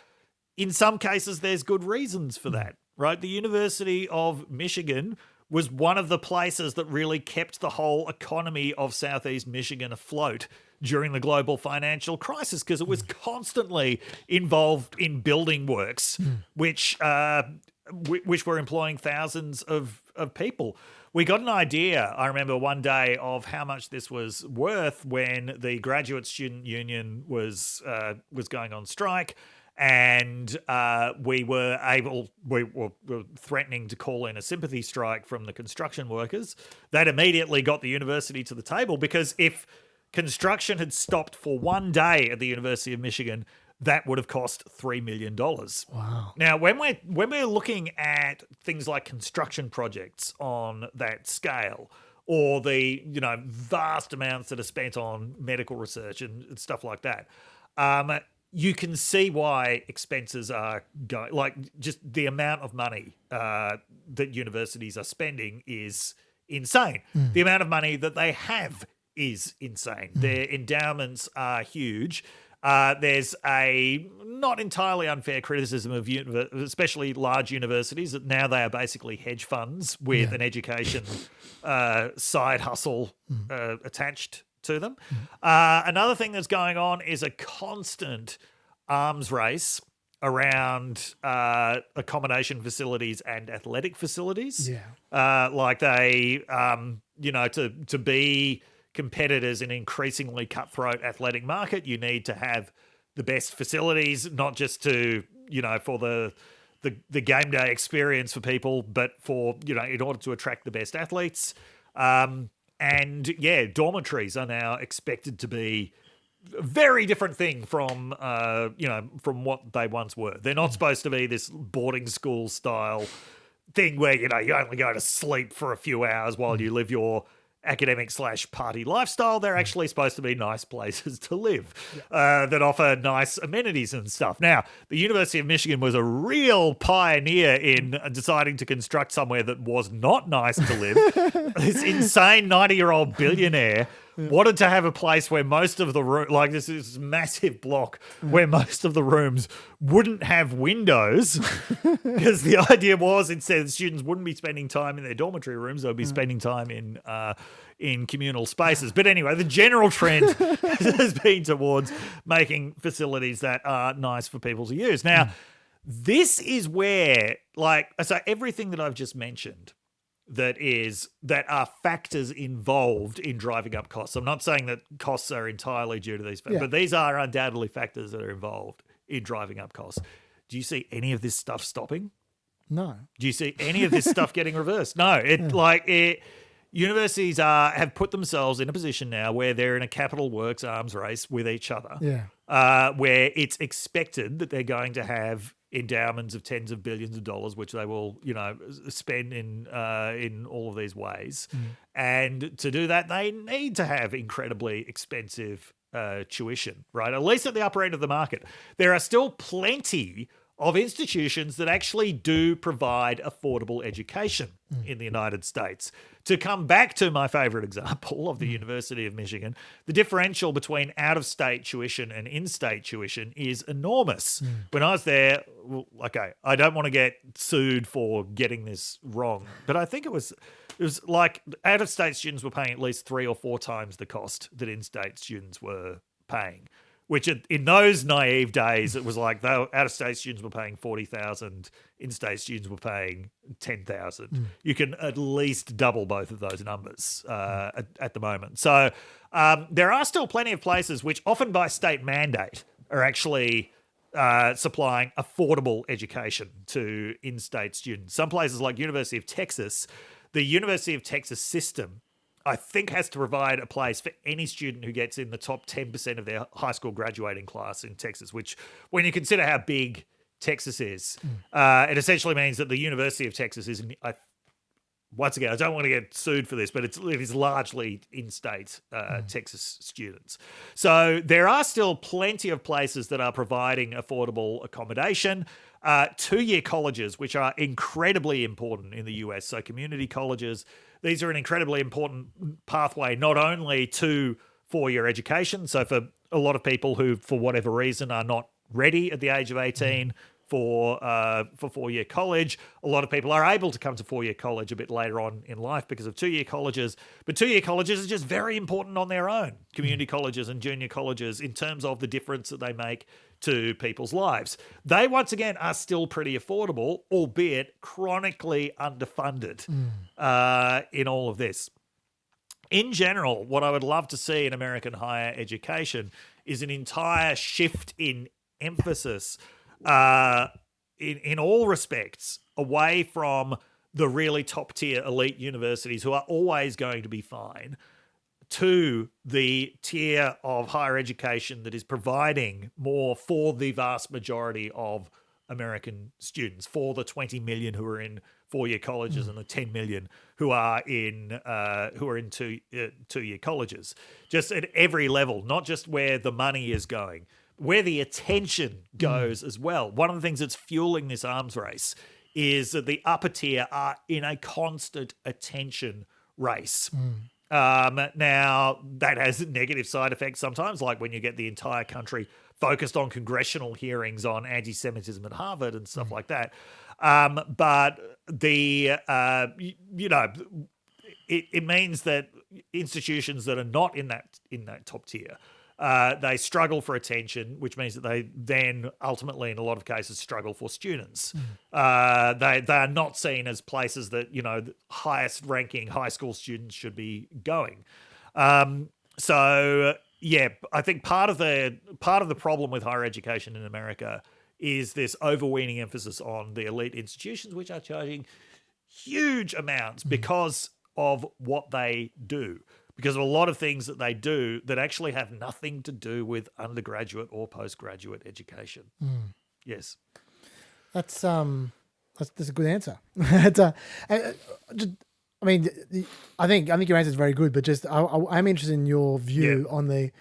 in some cases, there's good reasons for that, right? The University of Michigan was one of the places that really kept the whole economy of Southeast Michigan afloat during the global financial crisis because it was constantly involved in building works, which were employing thousands of people. We got an idea, I remember one day, of how much this was worth when the Graduate Student Union was going on strike. And we were threatening to call in a sympathy strike from the construction workers. That immediately got the university to the table, because if construction had stopped for one day at the University of Michigan, that would have cost $3 million. Wow. Now, when we're looking at things like construction projects on that scale, or the vast amounts that are spent on medical research and stuff like that, you can see why expenses are going, like just the amount of money that universities are spending is insane. The amount of money that they have is insane. Their endowments are huge. There's a not entirely unfair criticism of especially large universities that now they are basically hedge funds with an education side hustle attached to them. Another thing that's going on is a constant arms race around accommodation facilities and athletic facilities. Yeah. Like they, to be competitors in an increasingly cutthroat athletic market. You need to have the best facilities, not just to, for the game day experience for people, but for, in order to attract the best athletes. Dormitories are now expected to be a very different thing from, from what they once were. They're not supposed to be this boarding school style thing where, you only go to sleep for a few hours while you live your academic/party lifestyle. They're actually supposed to be nice places to live that offer nice amenities and stuff. Now, the University of Michigan was a real pioneer in deciding to construct somewhere that was not nice to live. This insane 90-year-old billionaire wanted to have a place where most of the room, like this massive block where most of the rooms wouldn't have windows, because the idea was instead the students wouldn't be spending time in their dormitory rooms, they would be spending time in communal spaces. But anyway, the general trend has been towards making facilities that are nice for people to use. Now, this is where, so everything that I've just mentioned that are factors involved in driving up costs. I'm not saying that costs are entirely due to these factors, but these are undoubtedly factors that are involved in driving up costs. Do you see any of this stuff stopping? No. Do you see any of this stuff getting reversed? No. Universities have put themselves in a position now where they're in a capital works arms race with each other. Where it's expected that they're going to have endowments of tens of billions of dollars, which they will, spend in all of these ways. And to do that, they need to have incredibly expensive tuition, right? At least at the upper end of the market. There are still plenty of institutions that actually do provide affordable education in the United States. To come back to my favorite example of the University of Michigan, the differential between out-of-state tuition and in-state tuition is enormous. When I was there, I don't want to get sued for getting this wrong, but I think it was like out-of-state students were paying at least 3 or 4 times the cost that in-state students were paying. Which in those naive days, it was like out-of-state students were paying $40,000, in-state students were paying $10,000. You can at least double both of those numbers at the moment. So there are still plenty of places which, often by state mandate, are actually supplying affordable education to in-state students. Some places like University of Texas, the University of Texas system, I think, has to provide a place for any student who gets in the top 10% of their high school graduating class in Texas, which, when you consider how big Texas is, it essentially means that the University of Texas is, once again, I don't want to get sued for this, but it is largely in-state Texas students. So there are still plenty of places that are providing affordable accommodation. 2-year colleges, which are incredibly important in the US, so community colleges, these are an incredibly important pathway not only to 4-year education, so for a lot of people who, for whatever reason, are not ready at the age of 18 for 4-year college, a lot of people are able to come to 4-year college a bit later on in life because of 2-year colleges. But 2-year colleges are just very important on their own, community colleges and junior colleges, in terms of the difference that they make to people's lives. They, once again, are still pretty affordable, albeit chronically underfunded in all of this. In general, what I would love to see in American higher education is an entire shift in emphasis in all respects away from the really top-tier elite universities who are always going to be fine to the tier of higher education that is providing more for the vast majority of American students, for the 20 million who are in 4-year colleges and the 10 million who are in 2-year colleges. Just at every level, not just where the money is going, where the attention goes as well. One of the things that's fueling this arms race is that the upper tier are in a constant attention race. Now, that has negative side effects sometimes, like when you get the entire country focused on congressional hearings on anti-Semitism at Harvard and stuff like that. But it means that institutions that are not in that top tier, they struggle for attention, which means that they then ultimately, in a lot of cases, struggle for students. They are not seen as places that, the highest ranking high school students should be going. So yeah, I think part of the problem with higher education in America is this overweening emphasis on the elite institutions, which are charging huge amounts because of what they do, because of a lot of things that they do that actually have nothing to do with undergraduate or postgraduate education. Yes. That's a good answer. It's I mean, I think your answer is very good, but just I'm interested in your view on the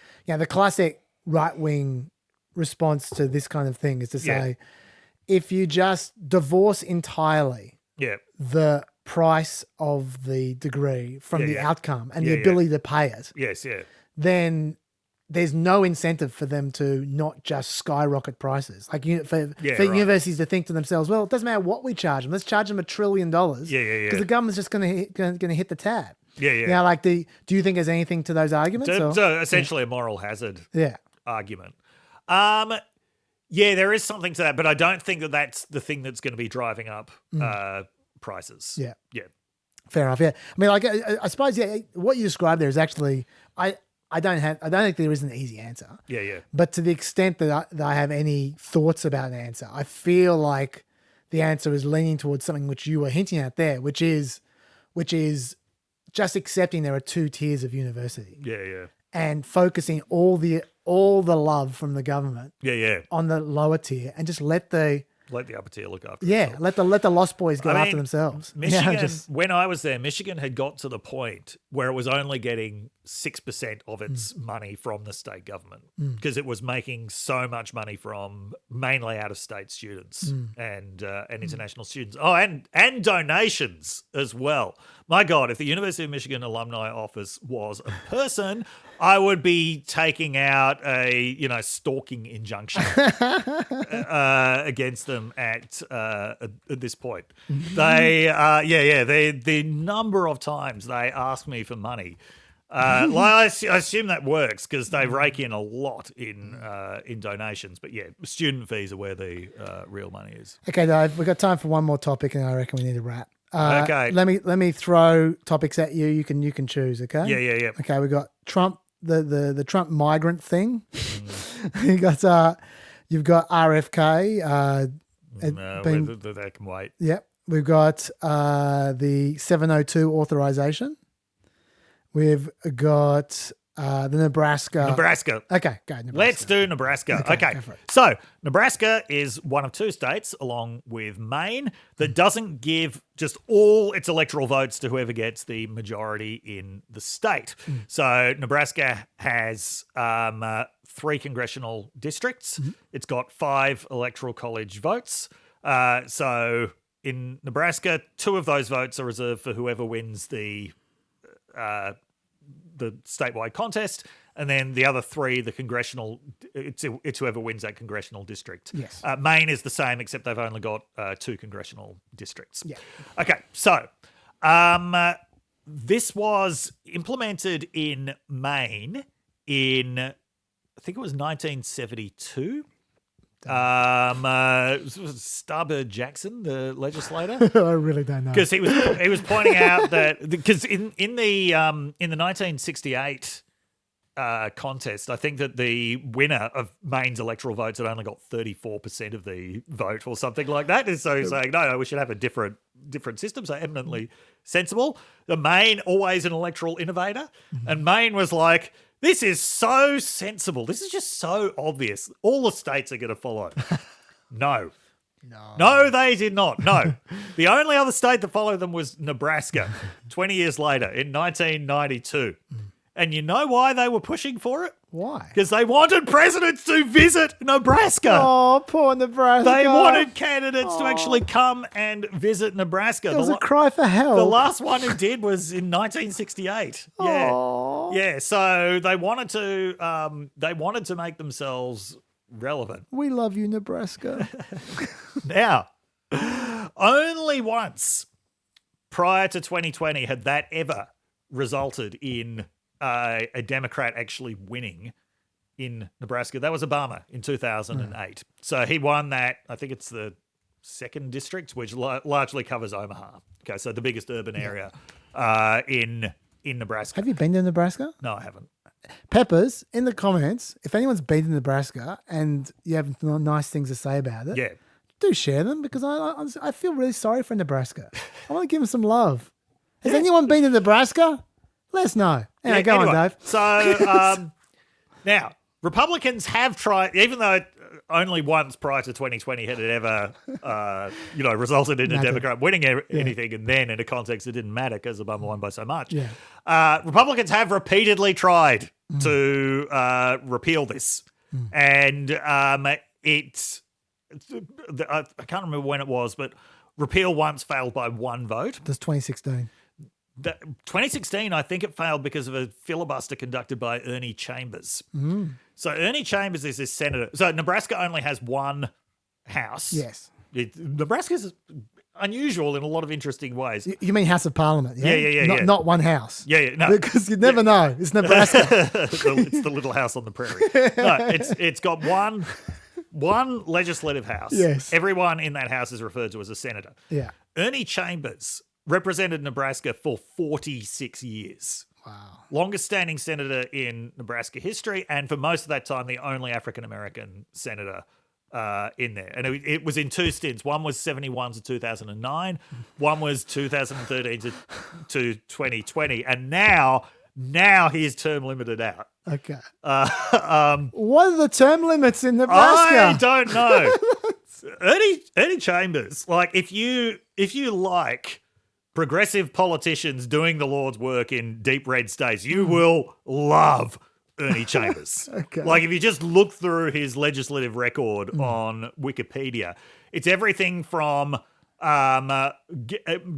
classic right wing response to this kind of thing is to say, if you just divorce entirely the price of the degree from the outcome and the ability to pay it, then there's no incentive for them to not just skyrocket prices. Like for universities to think to themselves, well, it doesn't matter what we charge them. Let's charge them $1 trillion. Because the government's just going to hit the tab. Now, like do you think there's anything to those arguments? So essentially a moral hazard argument. There is something to that, but I don't think that that's the thing that's going to be driving up prices. Yeah. Fair enough. Yeah. I mean, like I suppose what you described there is actually I don't think there is an easy answer. Yeah. But to the extent that I have any thoughts about an answer, I feel like the answer is leaning towards something which you were hinting at there, which is just accepting there are two tiers of university. Yeah. And focusing all the love from the government on the lower tier and just let the upper tier look after themselves. let the lost boys go after themselves. Michigan, when I was there, Michigan had got to the point where it was only getting 6% of its money from the state government because it was making so much money from mainly out-of-state students and international students. Oh, and donations as well. My God, if the University of Michigan Alumni Office was a person, I would be taking out a stalking injunction against them at this point. They the number of times they ask me for money. I assume that works because they rake in a lot in donations. But student fees are where the real money is. Okay, Dave, we've got time for one more topic, and I reckon we need to wrap. Okay. Let me throw topics at you. You can choose. Okay. Yeah. Okay, we got Trump, the Trump migrant thing. You've got RFK. That can wait. Yep. We've got the 702 authorization. We've got the Nebraska. Okay, go Nebraska. Let's do Nebraska. Okay. So Nebraska is one of two states, along with Maine, that doesn't give just all its electoral votes to whoever gets the majority in the state. So Nebraska has 3 congressional districts. It's got 5 electoral college votes. So in Nebraska, 2 of those votes are reserved for whoever wins the statewide contest, and then the other 3, the congressional, it's whoever wins that congressional district. Yes. Maine is the same, except they've only got 2 congressional districts. Yeah. Okay, so this was implemented in Maine in, I think it was 1972. Starbird Jackson, the legislator. I really don't know, because he was pointing out that because in the 1968 contest, I think that the winner of Maine's electoral votes had only got 34% of the vote or something like that. And so he's saying, no, we should have a different system. So eminently sensible. The Maine, always an electoral innovator, and Maine was like, this is so sensible. This is just so obvious. All the states are going to follow. No, they did not. No. The only other state that followed them was Nebraska 20 years later in 1992. And you know why they were pushing for it? Why? Because they wanted presidents to visit Nebraska. Oh, poor Nebraska. They wanted candidates to actually come and visit Nebraska. It was a cry for help. The last one who did was in 1968. Yeah. Aww. Yeah, so they wanted to make themselves relevant. We love you, Nebraska. Now, only once prior to 2020 had that ever resulted in a Democrat actually winning in Nebraska. That was Obama in 2008. So he won that, I think it's the 2nd district, which largely covers Omaha. Okay, so the biggest urban area in in Nebraska. Have you been to Nebraska? No, I haven't. Peppers, in the comments, if anyone's been to Nebraska and you have nice things to say about it, Yeah. do share them because I feel really sorry for Nebraska. I want to give them some love. Has anyone been to Nebraska? Let us know. Anyway, go on, Dave. So now, Republicans have tried, even though only once prior to 2020 had it ever, resulted in a Democrat winning anything, and then in a context it didn't matter because Obama won by so much. Yeah. Republicans have repeatedly tried to repeal this, and it's I can't remember when it was, but repeal once failed by one vote. That's 2016. 2016, I think it failed because of a filibuster conducted by Ernie Chambers. So Ernie Chambers is this senator. So Nebraska only has one house. Yes. Nebraska's unusual in a lot of interesting ways. You mean House of Parliament? Yeah, Yeah. Not one house. Yeah. No, Because you never know. It's Nebraska. it's the little house on the prairie. No, it's got one legislative house. Yes. Everyone in that house is referred to as a senator. Yeah. Ernie Chambers represented Nebraska for 46 years. Wow. Longest standing senator in Nebraska history, and for most of that time, the only African-American senator in there. And it was in two stints. One was 71 to 2009. One was 2013 to 2020. And now he is term limited out. Okay. What are the term limits in Nebraska? I don't know. Ernie Chambers, like if you like progressive politicians doing the Lord's work in deep red states, you will love Ernie Chambers. Okay. Like if you just look through his legislative record on Wikipedia, it's everything from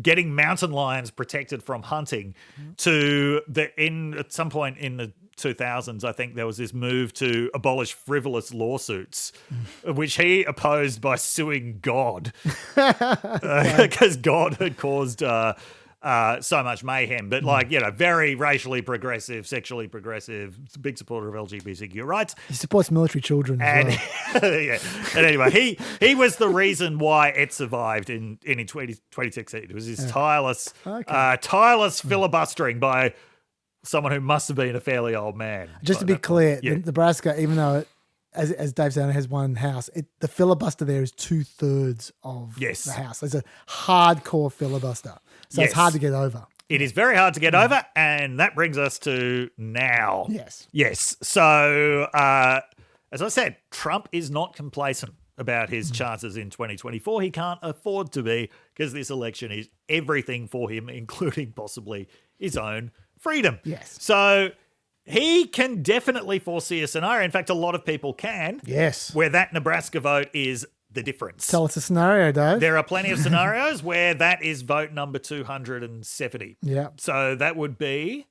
getting mountain lions protected from hunting to at some point in the 2000s, I think there was this move to abolish frivolous lawsuits, which he opposed by suing God because God had caused so much mayhem. But very racially progressive, sexually progressive, big supporter of LGBTQ rights. He supports military children as well. Yeah. And anyway, he was the reason why it survived in 2016. It was his tireless filibustering by someone who must have been a fairly old man. Just to be clear, Nebraska, even though as Dave said, it has one house, the filibuster there is 2/3 of the house. It's a hardcore filibuster. So it's hard to get over. It is very hard to get over, and that brings us to now. Yes. So, as I said, Trump is not complacent about his chances in 2024. He can't afford to be because this election is everything for him, including possibly his own freedom. Yes. So he can definitely foresee a scenario. In fact, a lot of people can. Yes. Where that Nebraska vote is the difference. Tell us a scenario, Dave. There are plenty of scenarios where that is vote number 270. Yeah. So that would be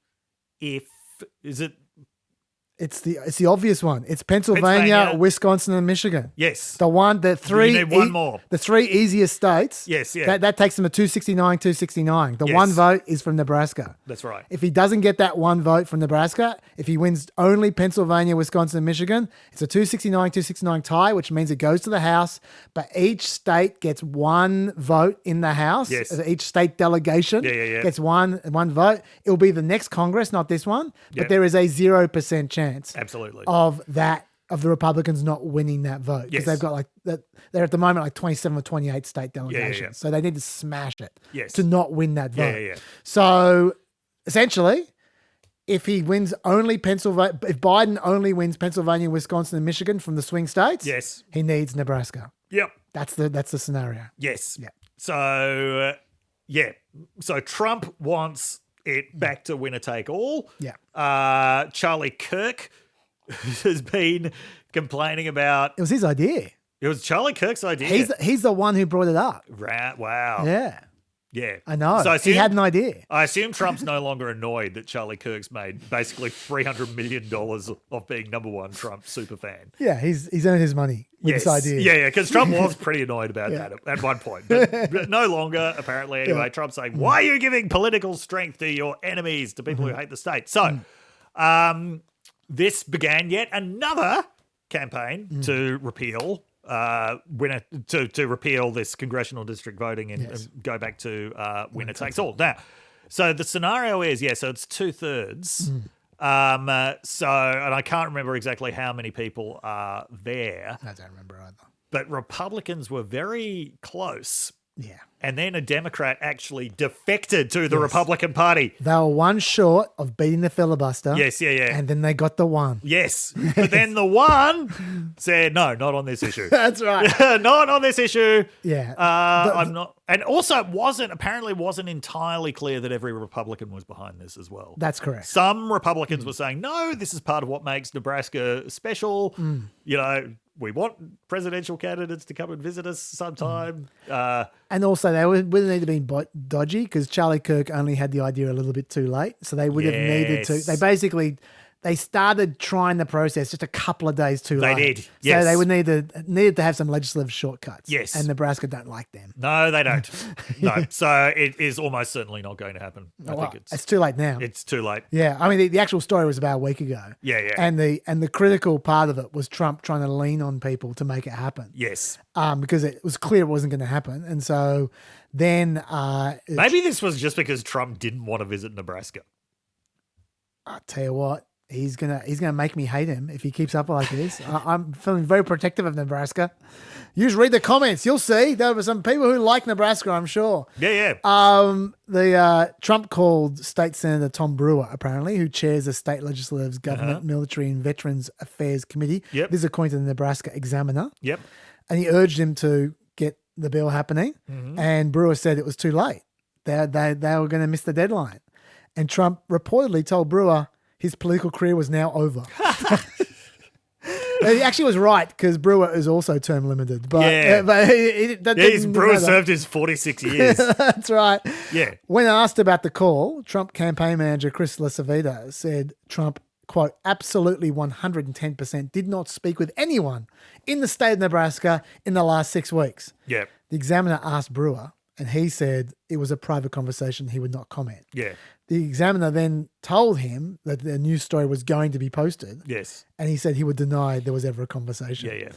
It's the obvious one. It's Pennsylvania, Wisconsin, and Michigan. Yes. The three. You need one more. The three easiest states. Yes, yeah. That takes them to 269. The one vote is from Nebraska. That's right. If he doesn't get that one vote from Nebraska, if he wins only Pennsylvania, Wisconsin, and Michigan, it's a 269 tie, which means it goes to the House, but each state gets one vote in the House. Yes. Each state delegation gets one vote. It'll be the next Congress, not this one, but there is a 0% chance. Absolutely. Of the Republicans not winning that vote because they've got they're at the moment 27 or 28 state delegations, so they need to smash it to not win that vote. So essentially, if he wins only Pennsylvania, if Biden only wins Pennsylvania, Wisconsin, and Michigan from the swing states, he needs Nebraska. Yep, that's the scenario. Yes. Yeah. So so Trump wants it back to winner take all. Yeah. Charlie Kirk has been complaining about. It was his idea. It was Charlie Kirk's idea. He's the one who brought it up. Right. Wow. Yeah. Yeah. I know. So he had an idea. I assume Trump's no longer annoyed that Charlie Kirk's made basically $300 million of being number one Trump superfan. Yeah, he's earned his money with this idea. Yeah, because Trump was pretty annoyed about that at one point. But no longer, apparently. Anyway, Trump's saying, why are you giving political strength to your enemies, to people who hate the state? So this began yet another campaign to repeal to repeal this congressional district voting and go back to winner takes all. Now, So the scenario is, so it's 2/3. And I can't remember exactly how many people are there. I don't remember either. But Republicans were very close. Yeah. And then a Democrat actually defected to the Republican Party. They were one short of beating the filibuster. Yes, yeah. And then they got the one. Yes. But then the one said, no, not on this issue. That's right. Not on this issue. Yeah. I'm not. And also it wasn't entirely clear that every Republican was behind this as well. That's correct. Some Republicans were saying, no, this is part of what makes Nebraska special. You know, we want presidential candidates to come and visit us sometime. And also, they wouldn't need to be dodgy because Charlie Kirk only had the idea a little bit too late. So they would have needed to. They started trying the process just a couple of days too late. They did, yes. So they would needed to have some legislative shortcuts. Yes. And Nebraska don't like them. No, they don't. No. So it is almost certainly not going to happen. I think it's too late now. It's too late. Yeah. I mean, the actual story was about a week ago. Yeah. And the critical part of it was Trump trying to lean on people to make it happen. Yes. Because it was clear it wasn't going to happen. And so then... maybe this was just because Trump didn't want to visit Nebraska. I'll tell you what. He's gonna make me hate him if he keeps up like this. I'm feeling very protective of Nebraska. You just read the comments, you'll see there were some people who like Nebraska. I'm sure. Yeah. Trump called State Senator Tom Brewer, apparently, who chairs the state legislative's Government, Military, and Veterans Affairs Committee. Yep. This is according to the Nebraska Examiner. Yep. And he urged him to get the bill happening. And Brewer said it was too late. They were going to miss the deadline. And Trump reportedly told Brewer his political career was now over. He actually was right because Brewer is also term limited. But, Brewer served his 46 years. That's right. Yeah. When asked about the call, Trump campaign manager Chris LaCivita said Trump, quote, absolutely 110% did not speak with anyone in the state of Nebraska in the last 6 weeks. Yeah. The Examiner asked Brewer, and he said it was a private conversation. He would not comment. Yeah. The Examiner then told him that the news story was going to be posted. Yes. And he said he would deny there was ever a conversation. Yeah.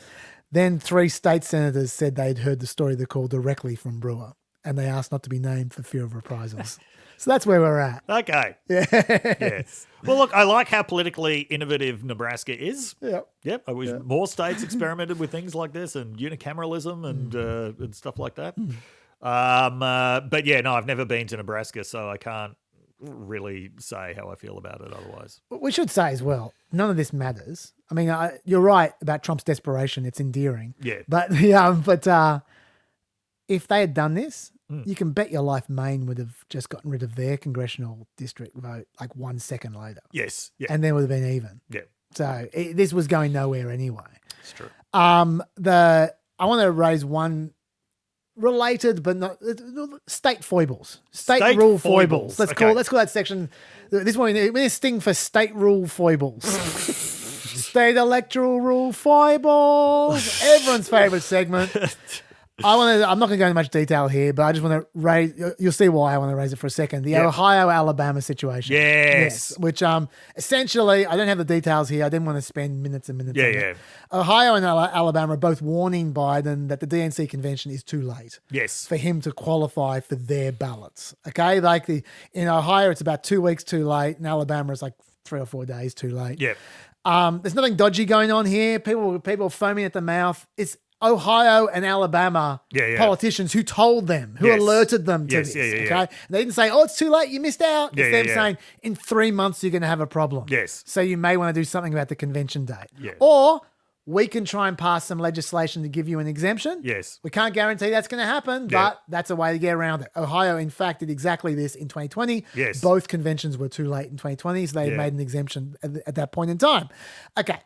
Then 3 state senators said they'd heard the story of the call directly from Brewer, and they asked not to be named for fear of reprisals. So that's where we're at. Okay. Yeah. Yes. Well, look, I like how politically innovative Nebraska is. Yep. I wish more states experimented with things like this and unicameralism and stuff like that. But yeah, no, I've never been to Nebraska, so I can't really say how I feel about it otherwise. We should say as well, none of this matters. I mean, you're right about Trump's desperation. It's endearing. Yeah. But if they had done this, you can bet your life Maine would have just gotten rid of their congressional district vote like 1 second later. Yes. Yeah. And then it would have been even. Yeah. So this was going nowhere anyway. It's true. I want to raise one related, but not state foibles, state rule foibles. Let's call that section. This one we need a sting for state rule foibles. State electoral rule foibles. Everyone's favorite segment. I'm not going to go into much detail here, but I just want to raise. You'll see why I want to raise it for a second. The Ohio-Alabama situation. Yes. Which essentially, I don't have the details here. I didn't want to spend minutes and minutes on it. Yeah. Ohio and Alabama are both warning Biden that the DNC convention is too late. Yes. For him to qualify for their ballots. Okay? Like in Ohio, it's about 2 weeks too late. In Alabama, it's like 3 or 4 days too late. Yeah. There's nothing dodgy going on here. People foaming at the mouth. It's Ohio and Alabama politicians who told them, who alerted them to this. Okay? They didn't say, it's too late, you missed out. It's them saying, in 3 months, you're going to have a problem. Yes. So you may want to do something about the convention date. Yeah. Or we can try and pass some legislation to give you an exemption. Yes. We can't guarantee that's going to happen, but that's a way to get around it. Ohio, in fact, did exactly this in 2020. Yes. Both conventions were too late in 2020, so they made an exemption at that point in time. Okay.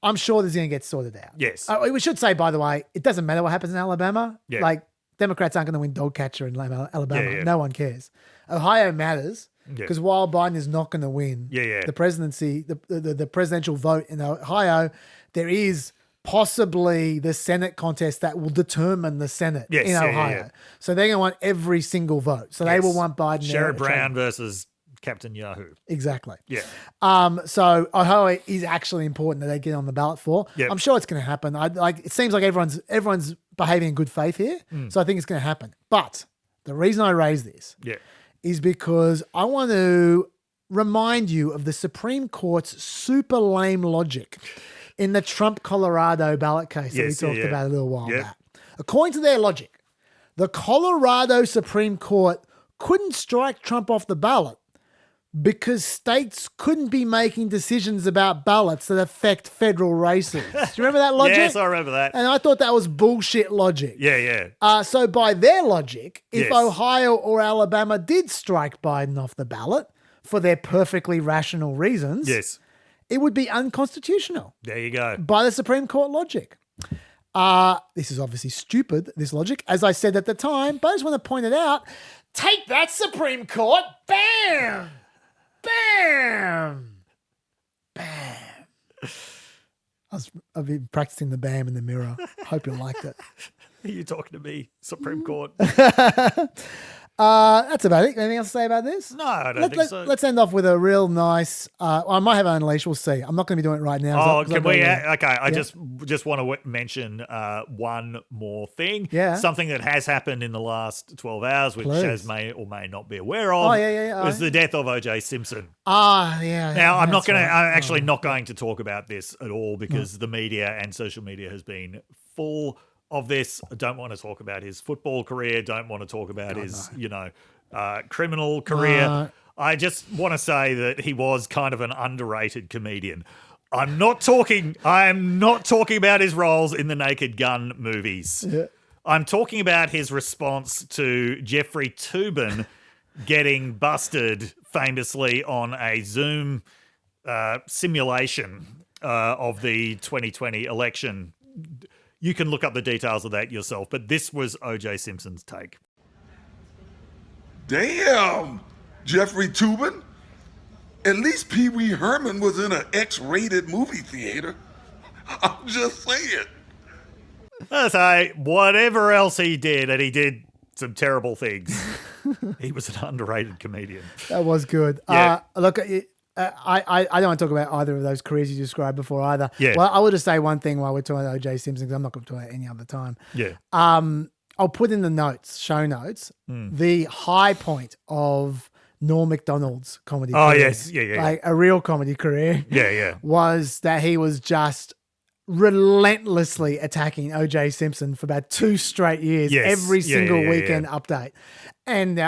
I'm sure this is going to get sorted out. Yes. We should say, by the way, it doesn't matter what happens in Alabama. Yeah. Like, Democrats aren't going to win dog catcher in Alabama. Yeah. No one cares. Ohio matters because while Biden is not going to win the presidency, the presidential vote in Ohio, there is possibly the Senate contest that will determine the Senate in Ohio. So they're going to want every single vote. So they will want Biden. Sherrod Brown versus Captain Yahoo. Exactly. Yeah. So Ohio is actually important that they get on the ballot for. Yep. I'm sure it's going to happen. It seems like everyone's behaving in good faith here. So I think it's going to happen. But the reason I raise this is because I want to remind you of the Supreme Court's super lame logic in the Trump Colorado ballot case that we talked about a little while back. According to their logic, the Colorado Supreme Court couldn't strike Trump off the ballot because states couldn't be making decisions about ballots that affect federal races. Do you remember that logic? Yes, I remember that. And I thought that was bullshit logic. Yeah. So by their logic, if Yes. Ohio or Alabama did strike Biden off the ballot for their perfectly rational reasons, Yes. it would be unconstitutional There you go. by the Supreme Court logic. This is obviously stupid, this logic, as I said at the time, but I just want to point it out. Take that, Supreme Court. Bam! Bam! Bam! I've been practicing the bam in the mirror. Hope you liked it. Are you talking to me, Supreme Court? That's about it. Anything else to say about this? No, I don't think so. Let's end off with a real nice. I might have Unleash. We'll see. I'm not going to be doing it right now. Can we? Okay, I just want to mention one more thing. Yeah. Something that has happened in the last 12 hours, which Please. Chaz may or may not be aware of. Oh, yeah. Was the death of O.J. Simpson. Yeah. Now, I'm that's right. actually not going to talk about this at all because the media and social media has been full of this. I don't want to talk about his football career. Don't want to talk about his, criminal career. I just want to say that he was kind of an underrated comedian. I am not talking about his roles in the Naked Gun movies. Yeah. I'm talking about his response to Jeffrey Toobin getting busted famously on a Zoom simulation of the 2020 election. You can look up the details of that yourself, but this was O.J. Simpson's take. Damn, Jeffrey Toobin. At least Pee Wee Herman was in an X-rated movie theater. I'm just saying. I say, whatever else he did, and he did some terrible things, he was an underrated comedian. That was good. Yeah. Look, I don't want to talk about either of those careers you described before either. Yeah. Well, I will just say one thing while we're talking about O.J. Simpson, because I'm not going to talk about it any other time. Yeah. I'll put in the show notes, the high point of Norm Macdonald's comedy career. Oh, yes. Yeah. Like a real comedy career. Yeah. Was that he was just relentlessly attacking O.J. Simpson for about 2 straight years, Yes. every single Yeah. weekend update. And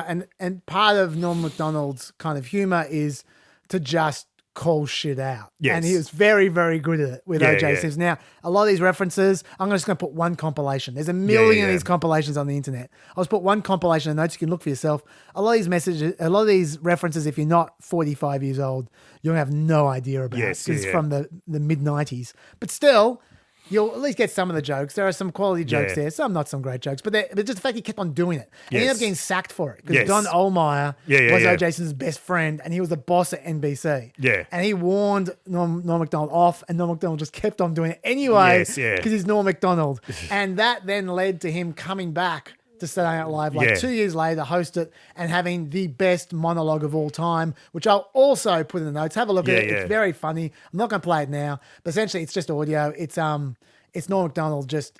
part of Norm Macdonald's kind of humor is to just call shit out. Yes. And he was very, very good at it with Yeah, O.J. yeah. Simpson. Now, a lot of these references, I'm just going to put one compilation. There's a million of these compilations on the internet. I'll just put one compilation of notes. You can look for yourself. A lot of these messages, a lot of these references, if you're not 45 years old, you'll have no idea about Yes, because it's yeah. from the mid-90s. But still, you'll at least get some of the jokes. There are some quality jokes there, some not some great jokes, but just the fact he kept on doing it. And he ended up getting sacked for it because Yes. Don Ohlmeyer was yeah. O.J. Simpson's best friend and he was the boss at NBC. Yeah. And he warned Norm Macdonald off and Norm Macdonald just kept on doing it anyway Yes, yeah. because he's Norm Macdonald. And that then led to him coming back to Saturday Night Live 2 years later, host it, and having the best monologue of all time, which I'll also put in the notes. Have a look at it. Yeah. It's very funny. I'm not going to play it now, but essentially it's just audio. It's Norm Macdonald just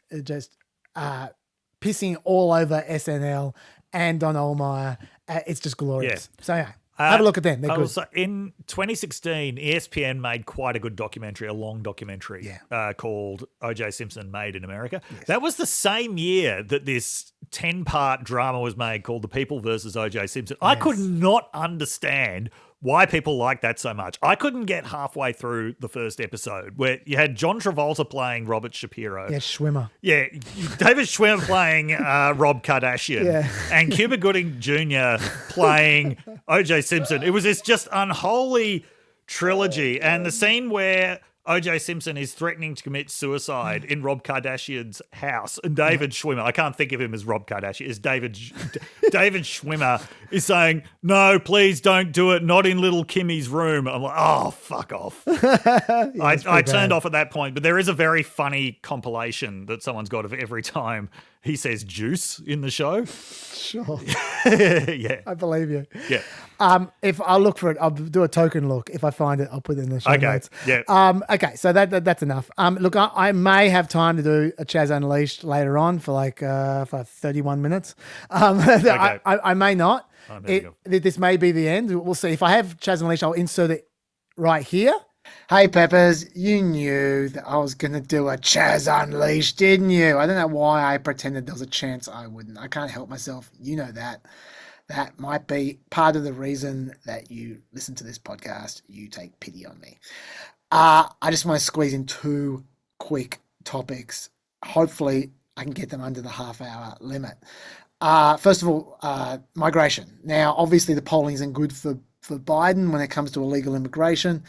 pissing all over SNL and Don Ohlmeyer. It's just glorious. Yeah. So yeah, have a look at them. They're good. Also, in 2016, ESPN made quite a good documentary, a long documentary called O.J. Simpson Made in America. Yes. That was the same year that this 10-part drama was made called The People versus O.J. Simpson. I could not understand why people like that so much. I couldn't get halfway through the first episode where you had John Travolta playing Robert Shapiro. Yeah, Schwimmer. Yeah, David Schwimmer playing Rob Kardashian. Yeah. And Cuba Gooding Jr. playing O.J. Simpson. It was this just unholy trilogy. And the scene where O.J. Simpson is threatening to commit suicide in Rob Kardashian's house. And David Schwimmer, I can't think of him as Rob Kardashian, is David Schwimmer is saying, no, please don't do it, not in little Kimmy's room. I'm like, oh, fuck off. I turned off at that point, but there is a very funny compilation that someone's got of every time he says juice in the show. Sure. Yeah. I believe you. Yeah. If I'll look for it, I'll do a token look. If I find it, I'll put it in the show notes. Yeah. Okay, so that's enough. Look, I may have time to do a Chaz Unleashed later on for for 31 minutes. I may not. This may be the end. We'll see. If I have Chaz Unleashed, I'll insert it right here. Hey, Peppers, you knew that I was going to do a Chaz Unleashed, didn't you? I don't know why I pretended there was a chance I wouldn't. I can't help myself. You know that. That might be part of the reason that you listen to this podcast. You take pity on me. I just want to squeeze in 2 quick topics. Hopefully, I can get them under the half-hour limit. First of all, migration. Now, obviously, the polling isn't good for Biden when it comes to illegal immigration.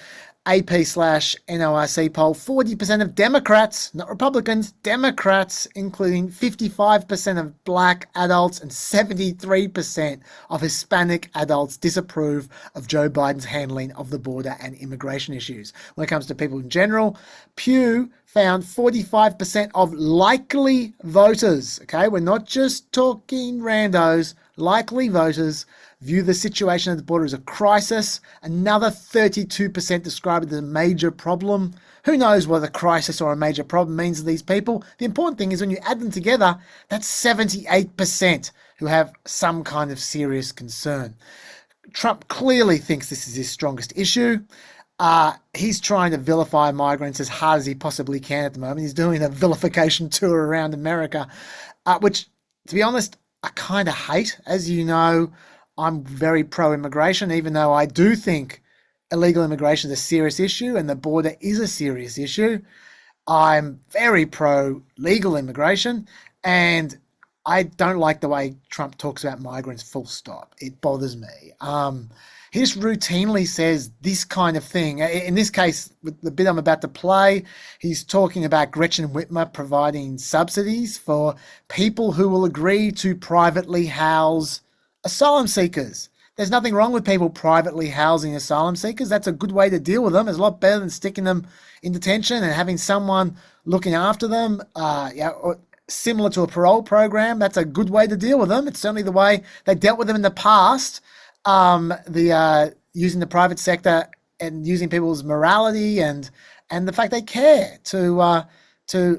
AP/NORC poll, 40% of Democrats, not Republicans, Democrats, including 55% of black adults and 73% of Hispanic adults, disapprove of Joe Biden's handling of the border and immigration issues. When it comes to people in general, Pew found 45% of likely voters, okay, we're not just talking randos, likely voters view the situation at the border as a crisis. Another 32% describe it as a major problem. Who knows what a crisis or a major problem means to these people? The important thing is when you add them together, that's 78% who have some kind of serious concern. Trump clearly thinks this is his strongest issue. He's trying to vilify migrants as hard as he possibly can at the moment. He's doing a vilification tour around America, which, to be honest, I kind of hate. As you know, I'm very pro-immigration, even though I do think illegal immigration is a serious issue and the border is a serious issue. I'm very pro-legal immigration, and I don't like the way Trump talks about migrants, full stop. It bothers me. He just routinely says this kind of thing. In this case, with the bit I'm about to play, he's talking about Gretchen Whitmer providing subsidies for people who will agree to privately house asylum seekers. There's nothing wrong with people privately housing asylum seekers. That's a good way to deal with them. It's a lot better than sticking them in detention and having someone looking after them. Similar to a parole program, that's a good way to deal with them. It's certainly the way they dealt with them in the past. Using the private sector and using people's morality and the fact they care to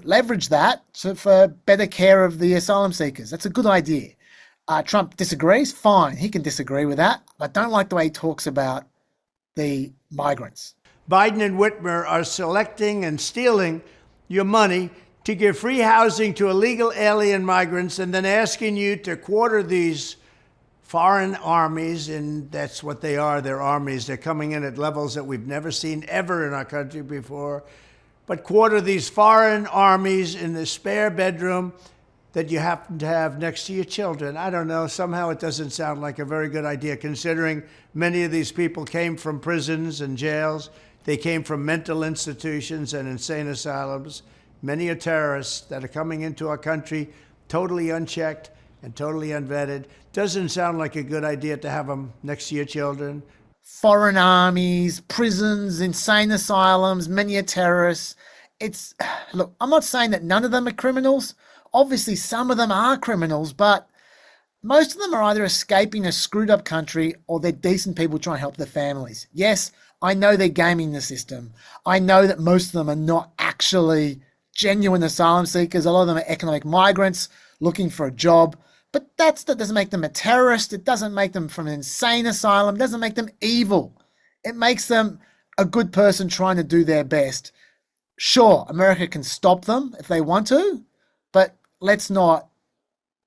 leverage that for better care of the asylum seekers. That's a good idea. Trump disagrees, fine, he can disagree with that, but don't like the way he talks about the migrants. Biden and Whitmer are selecting and stealing your money to give free housing to illegal alien migrants and then asking you to quarter these foreign armies, and that's what they are, they're armies. They're coming in at levels that we've never seen ever in our country before. But quarter these foreign armies in the spare bedroom that you happen to have next to your children. I don't know, somehow it doesn't sound like a very good idea, considering many of these people came from prisons and jails. They came from mental institutions and insane asylums. Many are terrorists that are coming into our country totally unchecked and totally unvetted. Doesn't sound like a good idea to have them next to your children. Foreign armies, prisons, insane asylums, many are terrorists. Look, I'm not saying that none of them are criminals. Obviously, some of them are criminals, but most of them are either escaping a screwed up country or they're decent people trying to help their families. Yes, I know they're gaming the system. I know that most of them are not actually genuine asylum seekers. A lot of them are economic migrants looking for a job. But that doesn't make them a terrorist. It doesn't make them from an insane asylum. It doesn't make them evil. It makes them a good person trying to do their best. Sure, America can stop them if they want to, but let's not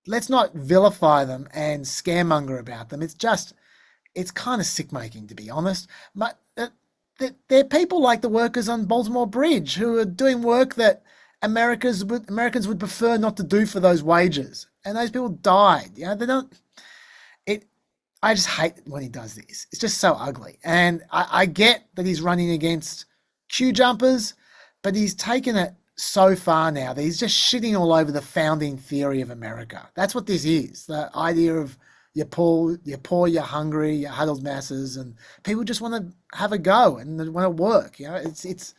vilify them and scaremonger about them. It's kind of sick-making, to be honest. But they're people like the workers on Baltimore Bridge who are doing work that Americans would prefer not to do for those wages. And those people died. You know, I just hate when he does this. It's just so ugly. And I get that he's running against queue jumpers, but he's taken it so far now that he's just shitting all over the founding theory of America. That's what this is. The idea of you're poor, you're hungry, you're huddled masses, and people just want to have a go and they want to work. You know, it's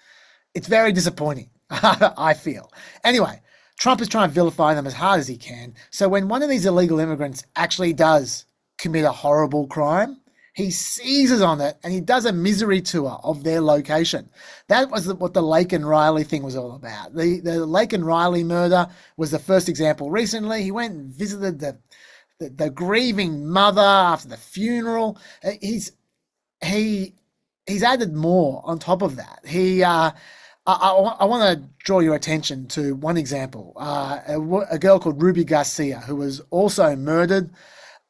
very disappointing, I feel. Anyway, Trump is trying to vilify them as hard as he can. So when one of these illegal immigrants actually does commit a horrible crime, he seizes on it and he does a misery tour of their location. That was what the Lake and Riley thing was all about. The Lake and Riley murder was the first example. Recently, he went and visited the the grieving mother after the funeral. He's added more on top of that. I want to draw your attention to one example. A girl called Ruby Garcia, who was also murdered,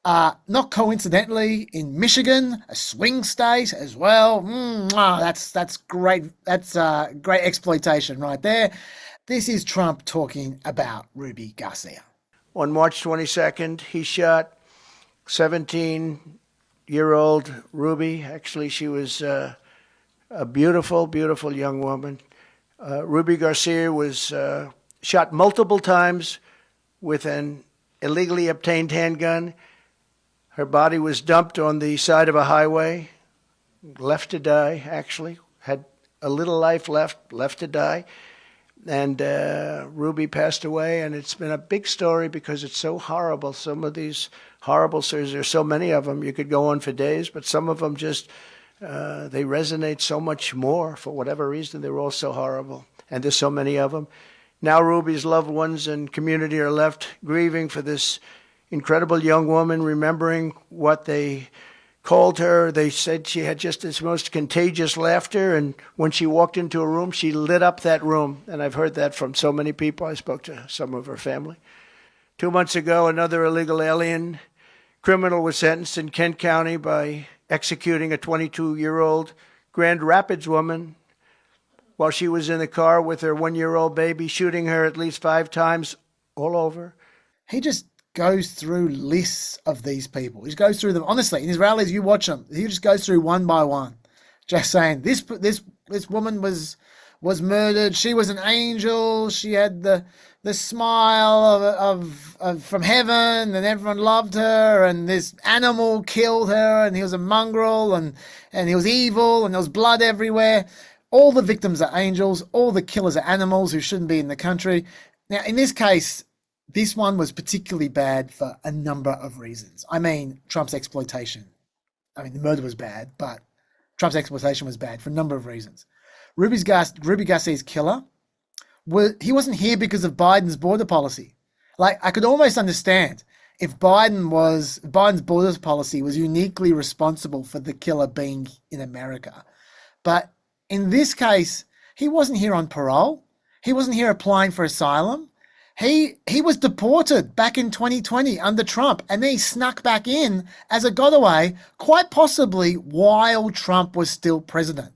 not coincidentally, in Michigan, a swing state as well. That's great. That's great exploitation right there. This is Trump talking about Ruby Garcia. On March 22nd, he shot 17-year-old Ruby. Actually, she was a beautiful, beautiful young woman. Ruby Garcia was shot multiple times with an illegally obtained handgun. Her body was dumped on the side of a highway, left to die, actually. Had a little life left to die. And Ruby passed away, and it's been a big story because it's so horrible. Some of these horrible stories, there's so many of them, you could go on for days, but some of them just, they resonate so much more for whatever reason. They're all so horrible, and there's so many of them. Now Ruby's loved ones and community are left grieving for this incredible young woman, remembering what they called her. They said she had just this most contagious laughter, and when she walked into a room, she lit up that room. And I've heard that from so many people. I spoke to some of her family. 2 months ago, another illegal alien criminal was sentenced in Kent County by executing a 22-year-old Grand Rapids woman while she was in the car with her 1-year-old baby, shooting her at least 5 times all over. He just goes through lists of these people. He goes through them. Honestly, in his rallies, you watch them. He just goes through one by one, just saying this woman was murdered. She was an angel. She had the smile of from heaven, and everyone loved her. And this animal killed her, and he was a mongrel, and he was evil, and there was blood everywhere. All the victims are angels. All the killers are animals who shouldn't be in the country. Now, in this case, this one was particularly bad for a number of reasons. I mean, Trump's exploitation. I mean, the murder was bad, but Trump's exploitation was bad for a number of reasons. Ruby Garcia's killer, he wasn't here because of Biden's border policy. Like, I could almost understand if Biden's border policy was uniquely responsible for the killer being in America. But in this case, he wasn't here on parole. He wasn't here applying for asylum. He was deported back in 2020 under Trump, and then he snuck back in as a getaway, quite possibly while Trump was still president.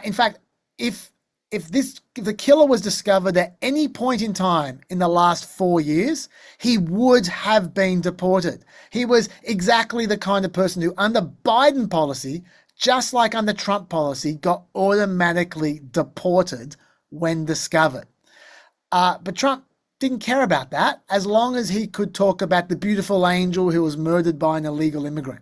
In fact, if the killer was discovered at any point in time in the last 4 years, he would have been deported. He was exactly the kind of person who, under Biden policy, just like under Trump policy, got automatically deported when discovered. But Trump didn't care about that as long as he could talk about the beautiful angel who was murdered by an illegal immigrant.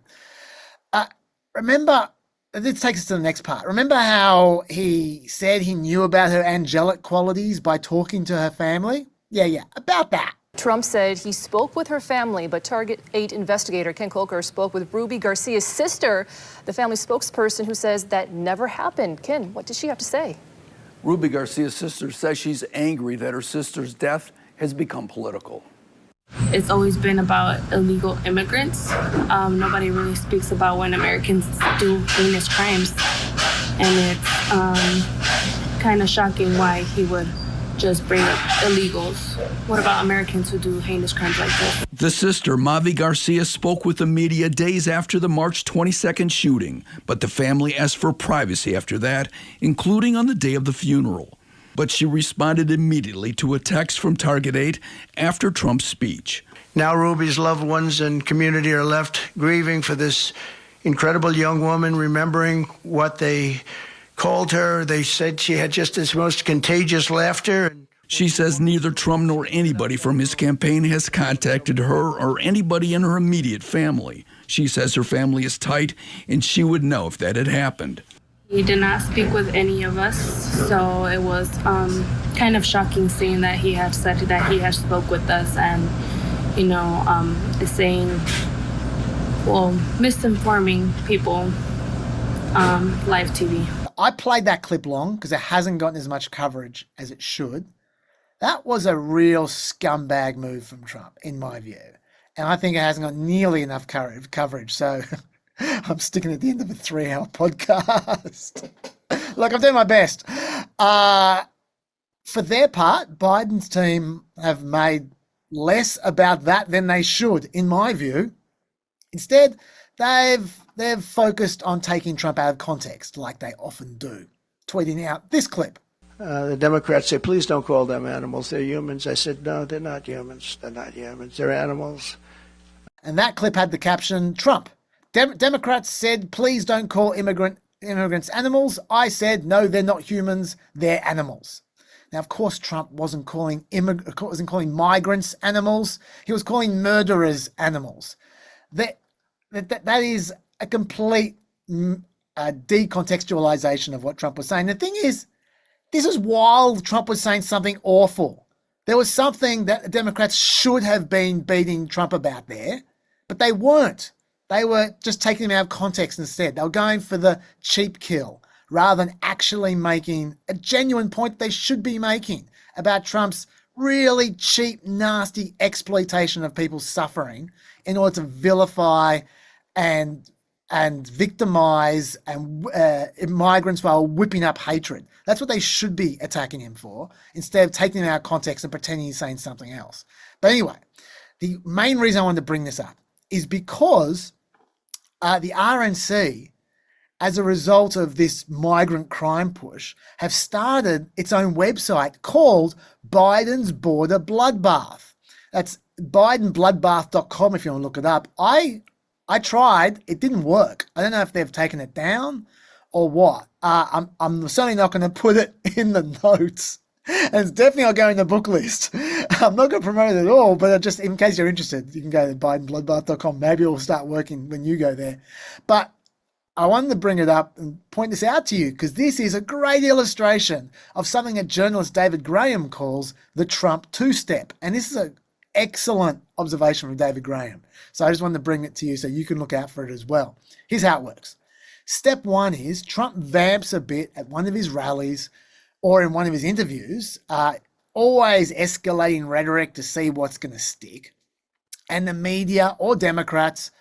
Remember, this takes us to the next part. Remember how he said he knew about her angelic qualities by talking to her family? Yeah, about that. Trump said he spoke with her family, but Target 8 investigator Ken Kolker spoke with Ruby Garcia's sister, the family spokesperson, who says that never happened. Ken, what did she have to say? Ruby Garcia's sister says she's angry that her sister's death has become political. It's always been about illegal immigrants. Nobody really speaks about when Americans do heinous crimes. And it's kind of shocking why he would just bring up illegals. What about Americans who do heinous crimes like this? The sister, Mavi Garcia, spoke with the media days after the March 22nd shooting, but the family asked for privacy after that, including on the day of the funeral. But she responded immediately to a text from Target 8 after Trump's speech. Now Ruby's loved ones and community are left grieving for this incredible young woman, remembering what they called her. They said she had just this most contagious laughter. She says neither Trump nor anybody from his campaign has contacted her or anybody in her immediate family. She says her family is tight and she would know if that had happened. He did not speak with any of us, so it was kind of shocking seeing that he had said that he had spoke with us and, saying, misinforming people, live TV. I played that clip long because it hasn't gotten as much coverage as it should. That was a real scumbag move from Trump, in my view. and I think it hasn't got nearly enough coverage. So I'm sticking at the end of a 3-hour podcast. Look, I'm doing my best. For their part, Biden's team have made less about that than they should, in my view. Instead, they've focused on taking Trump out of context, like they often do, tweeting out this clip. The Democrats say, please don't call them animals. They're humans. I said, no, they're not humans. They're not humans. They're animals. And that clip had the caption, Trump. Democrats said, please don't call immigrants animals. I said, no, they're not humans. They're animals. Now, of course, Trump wasn't calling migrants animals. He was calling murderers animals. That is a complete decontextualization of what Trump was saying. The thing is, this is while Trump was saying something awful. There was something that the Democrats should have been beating Trump about there, but they weren't. They were just taking him out of context instead. They were going for the cheap kill rather than actually making a genuine point they should be making about Trump's really cheap, nasty exploitation of people's suffering in order to vilify and victimize and migrants while whipping up hatred. That's what they should be attacking him for, instead of taking him out of context and pretending he's saying something else. But anyway, the main reason I wanted to bring this up is because the RNC, as a result of this migrant crime push, have started its own website called Biden's Border Bloodbath. That's bidenbloodbath.com if you want to look it up. I tried, it didn't work. I don't know if they've taken it down or what. I'm certainly not going to put it in the notes. And it's definitely not going in the book list. I'm not going to promote it at all, but just in case you're interested, you can go to bidenbloodbath.com. Maybe it will start working when you go there. But I wanted to bring it up and point this out to you because this is a great illustration of something that journalist David Graham calls the Trump two-step. And this is an excellent observation from David Graham. So I just wanted to bring it to you so you can look out for it as well. Here's how it works. Step one is Trump vamps a bit at one of his rallies or in one of his interviews, always escalating rhetoric to see what's going to stick. And the media or Democrats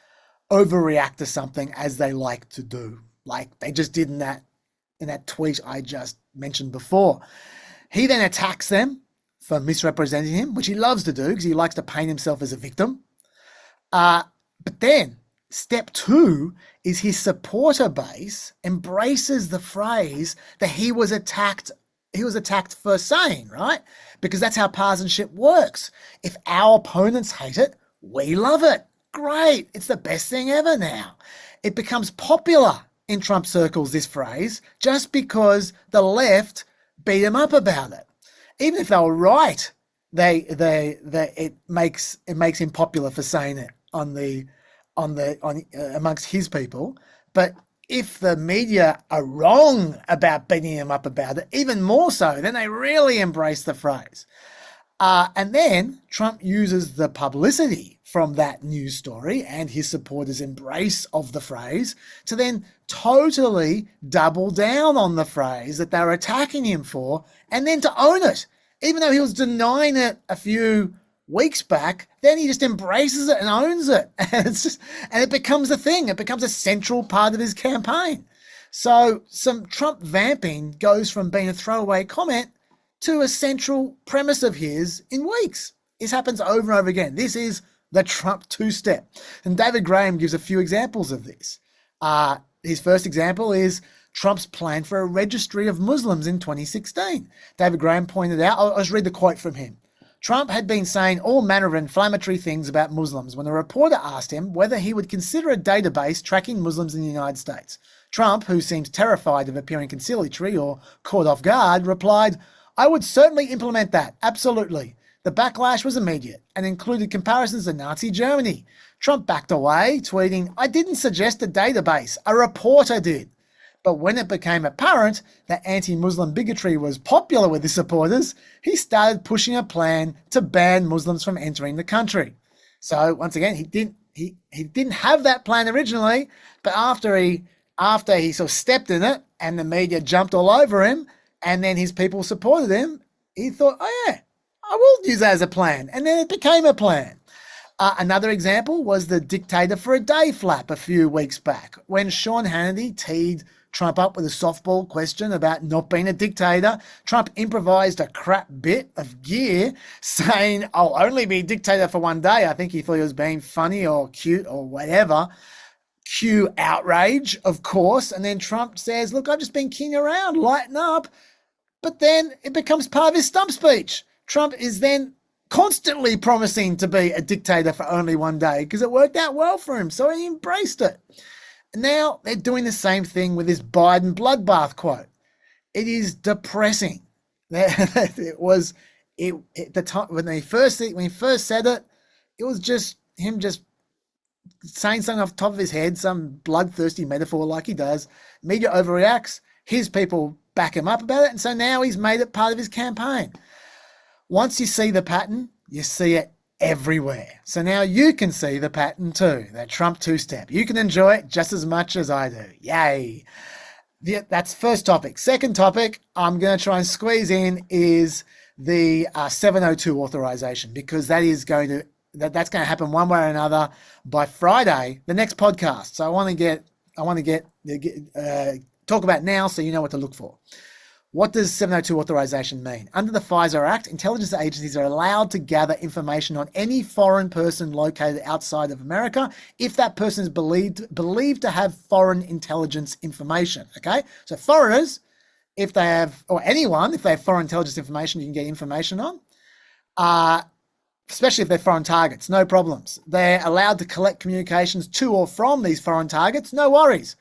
overreact to something as they like to do, like they just did in that tweet I just mentioned before. He then attacks them for misrepresenting him, which he loves to do because he likes to paint himself as a victim. But then step two is his supporter base embraces the phrase that he was attacked for saying, right? Because that's how partisanship works. If our opponents hate it, we love it. Great. It's the best thing ever now. It becomes popular in Trump circles, this phrase, just because the left beat him up about it. Even if they were right, it makes him popular for saying it amongst his people. But if the media are wrong about beating him up about it, even more so, then they really embrace the phrase. And then Trump uses the publicity from that news story and his supporters' embrace of the phrase to then totally double down on the phrase that they were attacking him for and then to own it. Even though he was denying it a few weeks back, then he just embraces it and owns it. And it becomes a thing. It becomes a central part of his campaign. So some Trump vamping goes from being a throwaway comment to a central premise of his in weeks. This happens over and over again. This is the Trump two-step. And David Graham gives a few examples of this. His first example is Trump's plan for a registry of Muslims in 2016. David Graham pointed out, I'll just read the quote from him. Trump had been saying all manner of inflammatory things about Muslims when a reporter asked him whether he would consider a database tracking Muslims in the United States. Trump, who seems terrified of appearing conciliatory or caught off guard, replied, I would certainly implement that, absolutely. The backlash was immediate and included comparisons to Nazi Germany. Trump backed away, tweeting, I didn't suggest a database, a reporter did. But when it became apparent that anti-Muslim bigotry was popular with his supporters, he started pushing a plan to ban Muslims from entering the country. So once again, he didn't have that plan originally, but after he sort of stepped in it and the media jumped all over him and then his people supported him, he thought, oh yeah, I will use that as a plan. And then it became a plan. Another example was the dictator for a day flap a few weeks back when Sean Hannity teed Trump up with a softball question about not being a dictator. Trump improvised a crap bit of gear saying, I'll only be dictator for one day. I think he thought he was being funny or cute or whatever. Cue outrage, of course. And then Trump says, look, I've just been kidding around, lighten up. But then it becomes part of his stump speech. Trump is then constantly promising to be a dictator for only one day because it worked out well for him. So he embraced it. And now they're doing the same thing with this Biden bloodbath quote. It is depressing. It was at the time when he first said it, it was just him just saying something off the top of his head, some bloodthirsty metaphor like he does. Media overreacts. His people back him up about it. And so now he's made it part of his campaign. Once you see the pattern, you see it everywhere. So now you can see the pattern too, that Trump two-step. You can enjoy it just as much as I do. Yay. That's first topic. Second topic I'm going to try and squeeze in is the 702 authorization, because that's going to happen one way or another by Friday, the next podcast. So I want to talk about now so you know what to look for. What does 702 authorization mean? Under the FISA Act, intelligence agencies are allowed to gather information on any foreign person located outside of America if that person is believed to have foreign intelligence information. Okay, so foreigners, if they have, or anyone, if they have foreign intelligence information, you can get information on. Especially if they're foreign targets, no problems. They're allowed to collect communications to or from these foreign targets, no worries.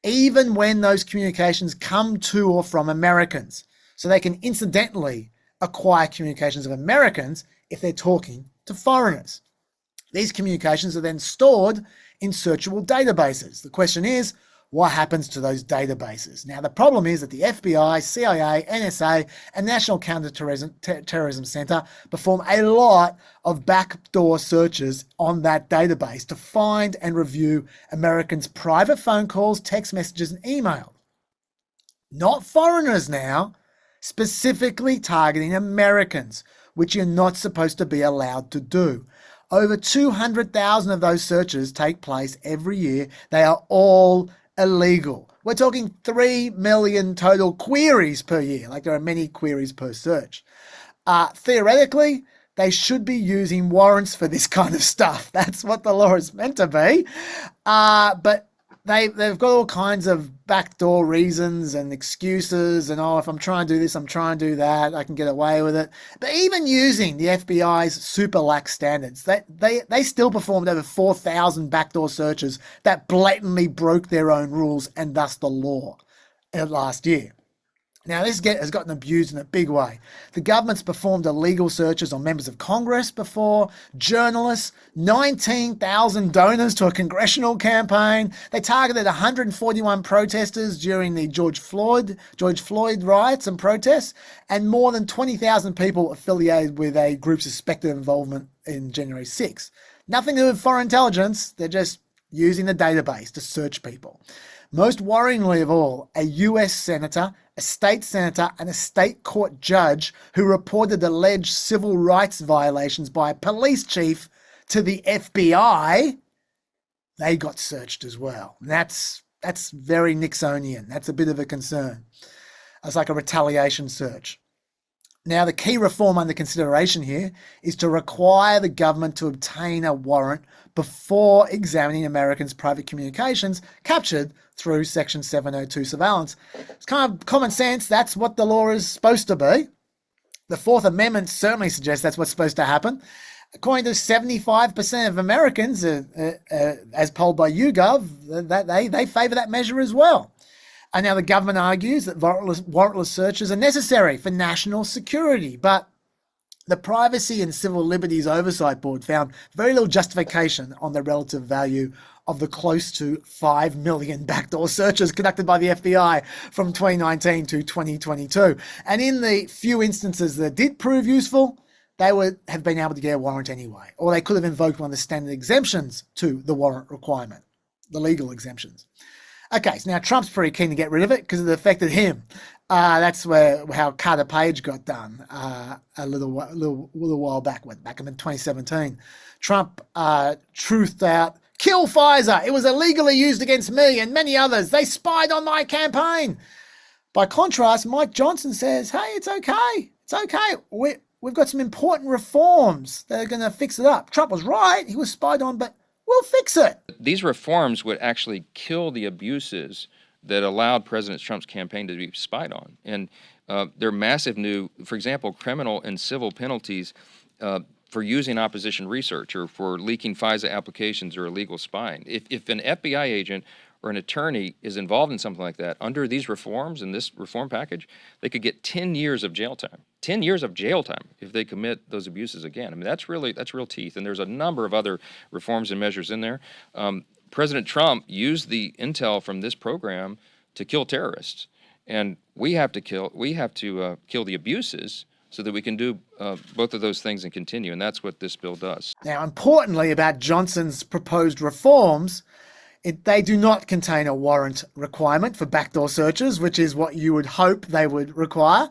Even when those communications come to or from Americans. So they can incidentally acquire communications of Americans if they're talking to foreigners. These communications are then stored in searchable databases. The question is, what happens to those databases? Now, the problem is that the FBI, CIA, NSA, and National Counterterrorism Center perform a lot of backdoor searches on that database to find and review Americans' private phone calls, text messages, and email. Not foreigners now, specifically targeting Americans, which you're not supposed to be allowed to do. Over 200,000 of those searches take place every year. They are all illegal. We're talking 3 million total queries per year, like there are many queries per search. Theoretically, they should be using warrants for this kind of stuff. That's what the law is meant to be. But they've got all kinds of backdoor reasons and excuses and, if I'm trying to do this, I'm trying to do that, I can get away with it. But even using the FBI's super lax standards, they still performed over 4,000 backdoor searches that blatantly broke their own rules and thus the law last year. Now, this has gotten abused in a big way. The government's performed illegal searches on members of Congress before, journalists, 19,000 donors to a congressional campaign. They targeted 141 protesters during the George Floyd riots and protests, and more than 20,000 people affiliated with a group suspected involvement in January 6th. Nothing to do with foreign intelligence. They're just using the database to search people. Most worryingly of all, a US senator, a state senator, and a state court judge who reported alleged civil rights violations by a police chief to the FBI, they got searched as well. And that's very Nixonian. That's a bit of a concern. It's like a retaliation search. Now, the key reform under consideration here is to require the government to obtain a warrant before examining Americans' private communications captured through Section 702 surveillance. It's kind of common sense. That's what the law is supposed to be. The Fourth Amendment certainly suggests that's what's supposed to happen. According to 75% of Americans, as polled by YouGov, that they favour that measure as well. And now the government argues that warrantless searches are necessary for national security, but the Privacy and Civil Liberties Oversight Board found very little justification on the relative value of the close to 5 million backdoor searches conducted by the FBI from 2019 to 2022. And in the few instances that did prove useful, they would have been able to get a warrant anyway, or they could have invoked one of the standard exemptions to the warrant requirement, the legal exemptions. Okay, so now Trump's pretty keen to get rid of it because it affected him. That's how Carter Page got done a little while back, back in 2017. Trump truthed out, "Kill Pfizer. It was illegally used against me and many others. They spied on my campaign." By contrast, Mike Johnson says, "Hey, it's okay. It's okay. We've got some important reforms that are going to fix it up. Trump was right. He was spied on, but we'll fix it." These reforms would actually kill the abuses that allowed President Trump's campaign to be spied on. And they're massive new, for example, criminal and civil penalties for using opposition research or for leaking FISA applications or illegal spying. If an FBI agent or an attorney is involved in something like that, under these reforms and this reform package, they could get 10 years of jail time. 10 years of jail time if they commit those abuses again. I mean, that's real teeth. And there's a number of other reforms and measures in there. President Trump used the intel from this program to kill terrorists, and we have to kill the abuses so that we can do both of those things and continue, and that's what this bill does. Now, importantly about Johnson's proposed reforms, they do not contain a warrant requirement for backdoor searches, which is what you would hope they would require.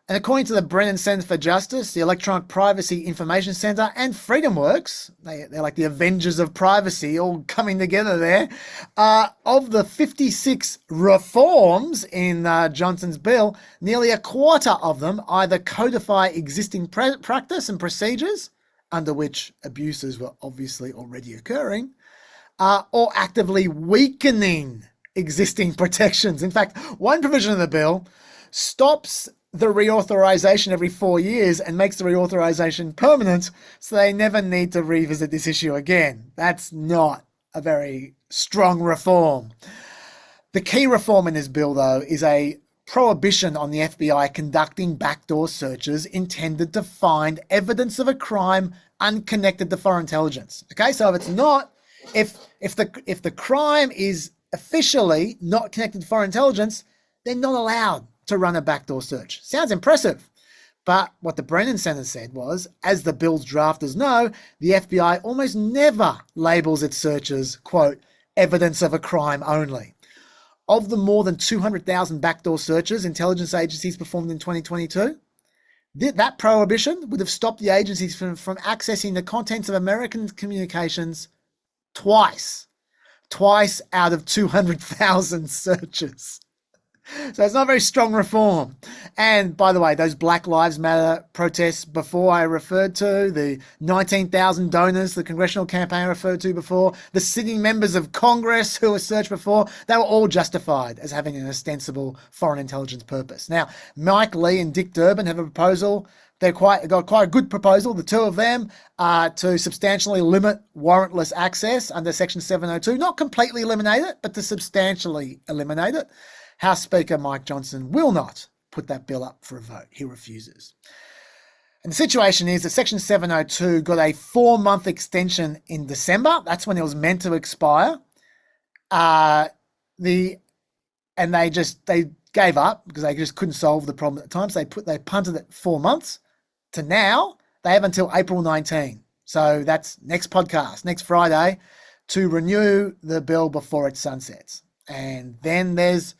And according to the Brennan Center for Justice, the Electronic Privacy Information Center, and FreedomWorks, they're like the Avengers of privacy all coming together there, of the 56 reforms in Johnson's bill, nearly a quarter of them either codify existing practice and procedures, under which abuses were obviously already occurring, or actively weakening existing protections. In fact, one provision of the bill stops the reauthorization every 4 years and makes the reauthorization permanent, so they never need to revisit this issue again. That's not a very strong reform. The key reform in this bill, though, is a prohibition on the FBI conducting backdoor searches intended to find evidence of a crime unconnected to foreign intelligence. Okay, so if it's not, if the crime is officially not connected to foreign intelligence, they're not allowed to run a backdoor search. Sounds impressive. But what the Brennan Center said was, as the bill's drafters know, the FBI almost never labels its searches, quote, evidence of a crime only. Of the more than 200,000 backdoor searches intelligence agencies performed in 2022, that prohibition would have stopped the agencies from accessing the contents of American communications twice out of 200,000 searches. So it's not a very strong reform. And by the way, those Black Lives Matter protests before I referred to, the 19,000 donors the congressional campaign referred to before, the sitting members of Congress who were searched before, they were all justified as having an ostensible foreign intelligence purpose. Now, Mike Lee and Dick Durbin have a proposal. They've got quite a good proposal, the two of them, to substantially limit warrantless access under Section 702. Not completely eliminate it, but to substantially eliminate it. House Speaker Mike Johnson will not put that bill up for a vote. He refuses. And the situation is that Section 702 got a 4-month extension in December. That's when it was meant to expire. They gave up because they just couldn't solve the problem at the time. So they punted it 4 months to now. They have until April 19. So that's next podcast, next Friday, to renew the bill before it sunsets. And then there's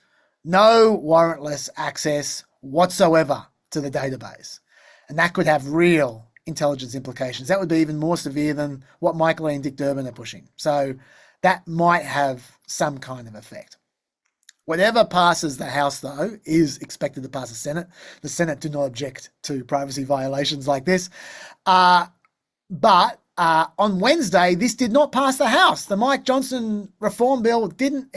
no warrantless access whatsoever to the database. And that could have real intelligence implications. That would be even more severe than what Michael and Dick Durbin are pushing. So that might have some kind of effect. Whatever passes the House, though, is expected to pass the Senate. The Senate do not object to privacy violations like this. But on Wednesday, this did not pass the House. The Mike Johnson reform bill didn't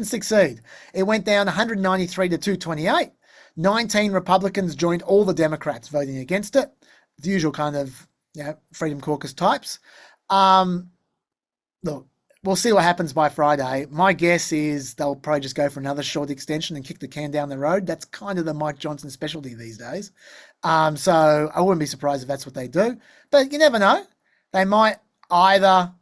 succeed. It went down 193 to 228. 19 Republicans joined all the Democrats voting against it. The usual kind of, Freedom Caucus types. Look, we'll see what happens by Friday. My guess is they'll probably just go for another short extension and kick the can down the road. That's kind of the Mike Johnson specialty these days. So I wouldn't be surprised if that's what they do. But you never know. They might either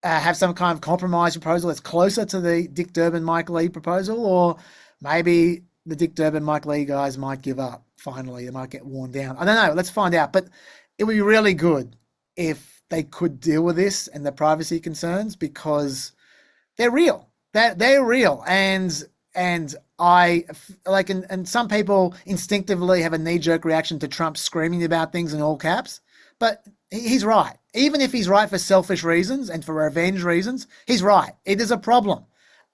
have some kind of compromise proposal that's closer to the Dick Durbin, Mike Lee proposal, or maybe the Dick Durbin, Mike Lee guys might give up. Finally, they might get worn down. I don't know. Let's find out. But it would be really good if they could deal with this and the privacy concerns, because they're real. They're real. And and some people instinctively have a knee-jerk reaction to Trump screaming about things in all caps, but he's right. Even if he's right for selfish reasons and for revenge reasons, he's right. It is a problem.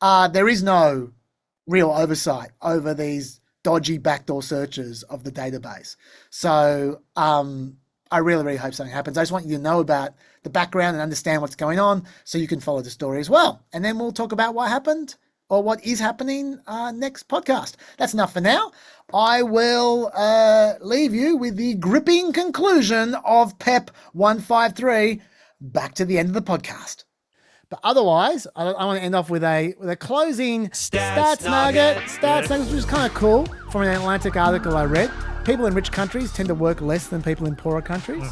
There is no real oversight over these dodgy backdoor searches of the database. So I really, really hope something happens. I just want you to know about the background and understand what's going on so you can follow the story as well. And then we'll talk about what happened or what is happening next podcast. That's enough for now. I will leave you with the gripping conclusion of PEP 153 back to the end of the podcast. But otherwise, I want to end off with a closing stats nugget. Stats nugget, which is kind of cool from an Atlantic article I read. People in rich countries tend to work less than people in poorer countries.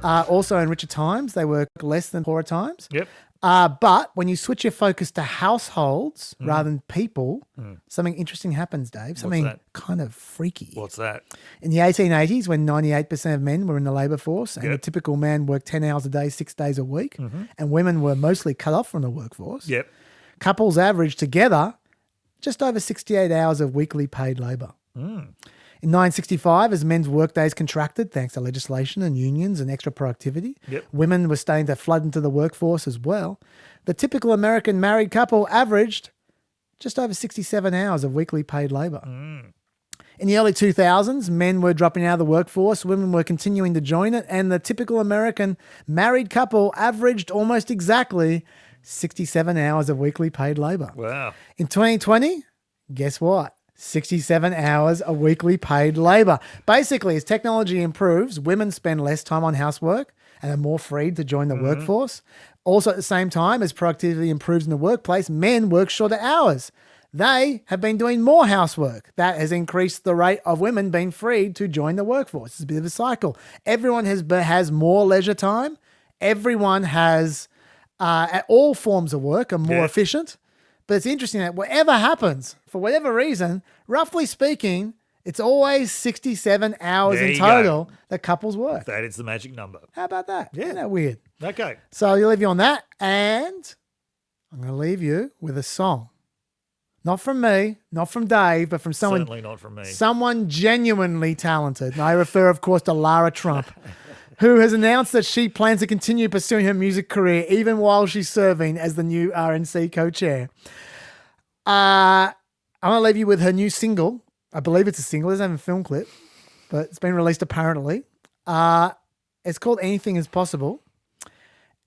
Also, in richer times, they work less than poorer times. Yep. But when you switch your focus to households rather than people, something interesting happens, Dave. Something kind of freaky. What's that? In the 1880s, when 98% of men were in the labour force and the typical man worked 10 hours a day, 6 days a week, and women were mostly cut off from the workforce, couples averaged together just over 68 hours of weekly paid labour. In 1965, as men's workdays contracted thanks to legislation and unions and extra productivity, women were starting to flood into the workforce as well. The typical American married couple averaged just over 67 hours of weekly paid labour. In the early 2000s, men were dropping out of the workforce, women were continuing to join it, and the typical American married couple averaged almost exactly 67 hours of weekly paid labour. Wow. In 2020, guess what? 67 hours of weekly paid labour. Basically, as technology improves, women spend less time on housework and are more freed to join the workforce. Also, at the same time, as productivity improves in the workplace, men work shorter hours. They have been doing more housework. That has increased the rate of women being freed to join the workforce. It's a bit of a cycle. Everyone has more leisure time. Everyone has, all forms of work are more efficient. But it's interesting that whatever happens, for whatever reason, roughly speaking, it's always 67 hours in total that couples work. That is the magic number. How about that? Yeah. Isn't that weird? Okay. So I'll leave you on that. And I'm going to leave you with a song. Not from me, not from Dave, but from someone. Certainly not from me. Someone genuinely talented. And I refer, of course, to Lara Trump, who has announced that she plans to continue pursuing her music career even while she's serving as the new RNC co-chair. I'm going to leave you with her new single. I believe it's a single. It doesn't have a film clip, but it's been released apparently. It's called Anything Is Possible.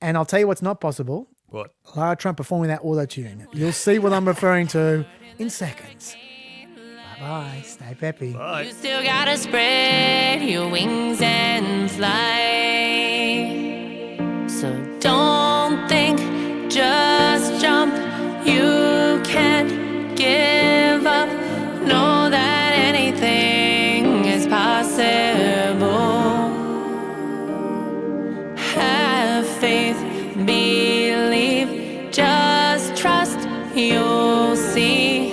And I'll tell you what's not possible. What? Lara Trump performing that auto-tune. You'll see what I'm referring to in seconds. Bye-bye. Stay peppy. Bye. You still gotta spread your wings and fly. So don't think, just jump. You can't give up. Know that anything is possible. Have faith, believe, just trust. You'll see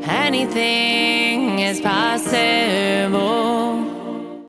anything is possible.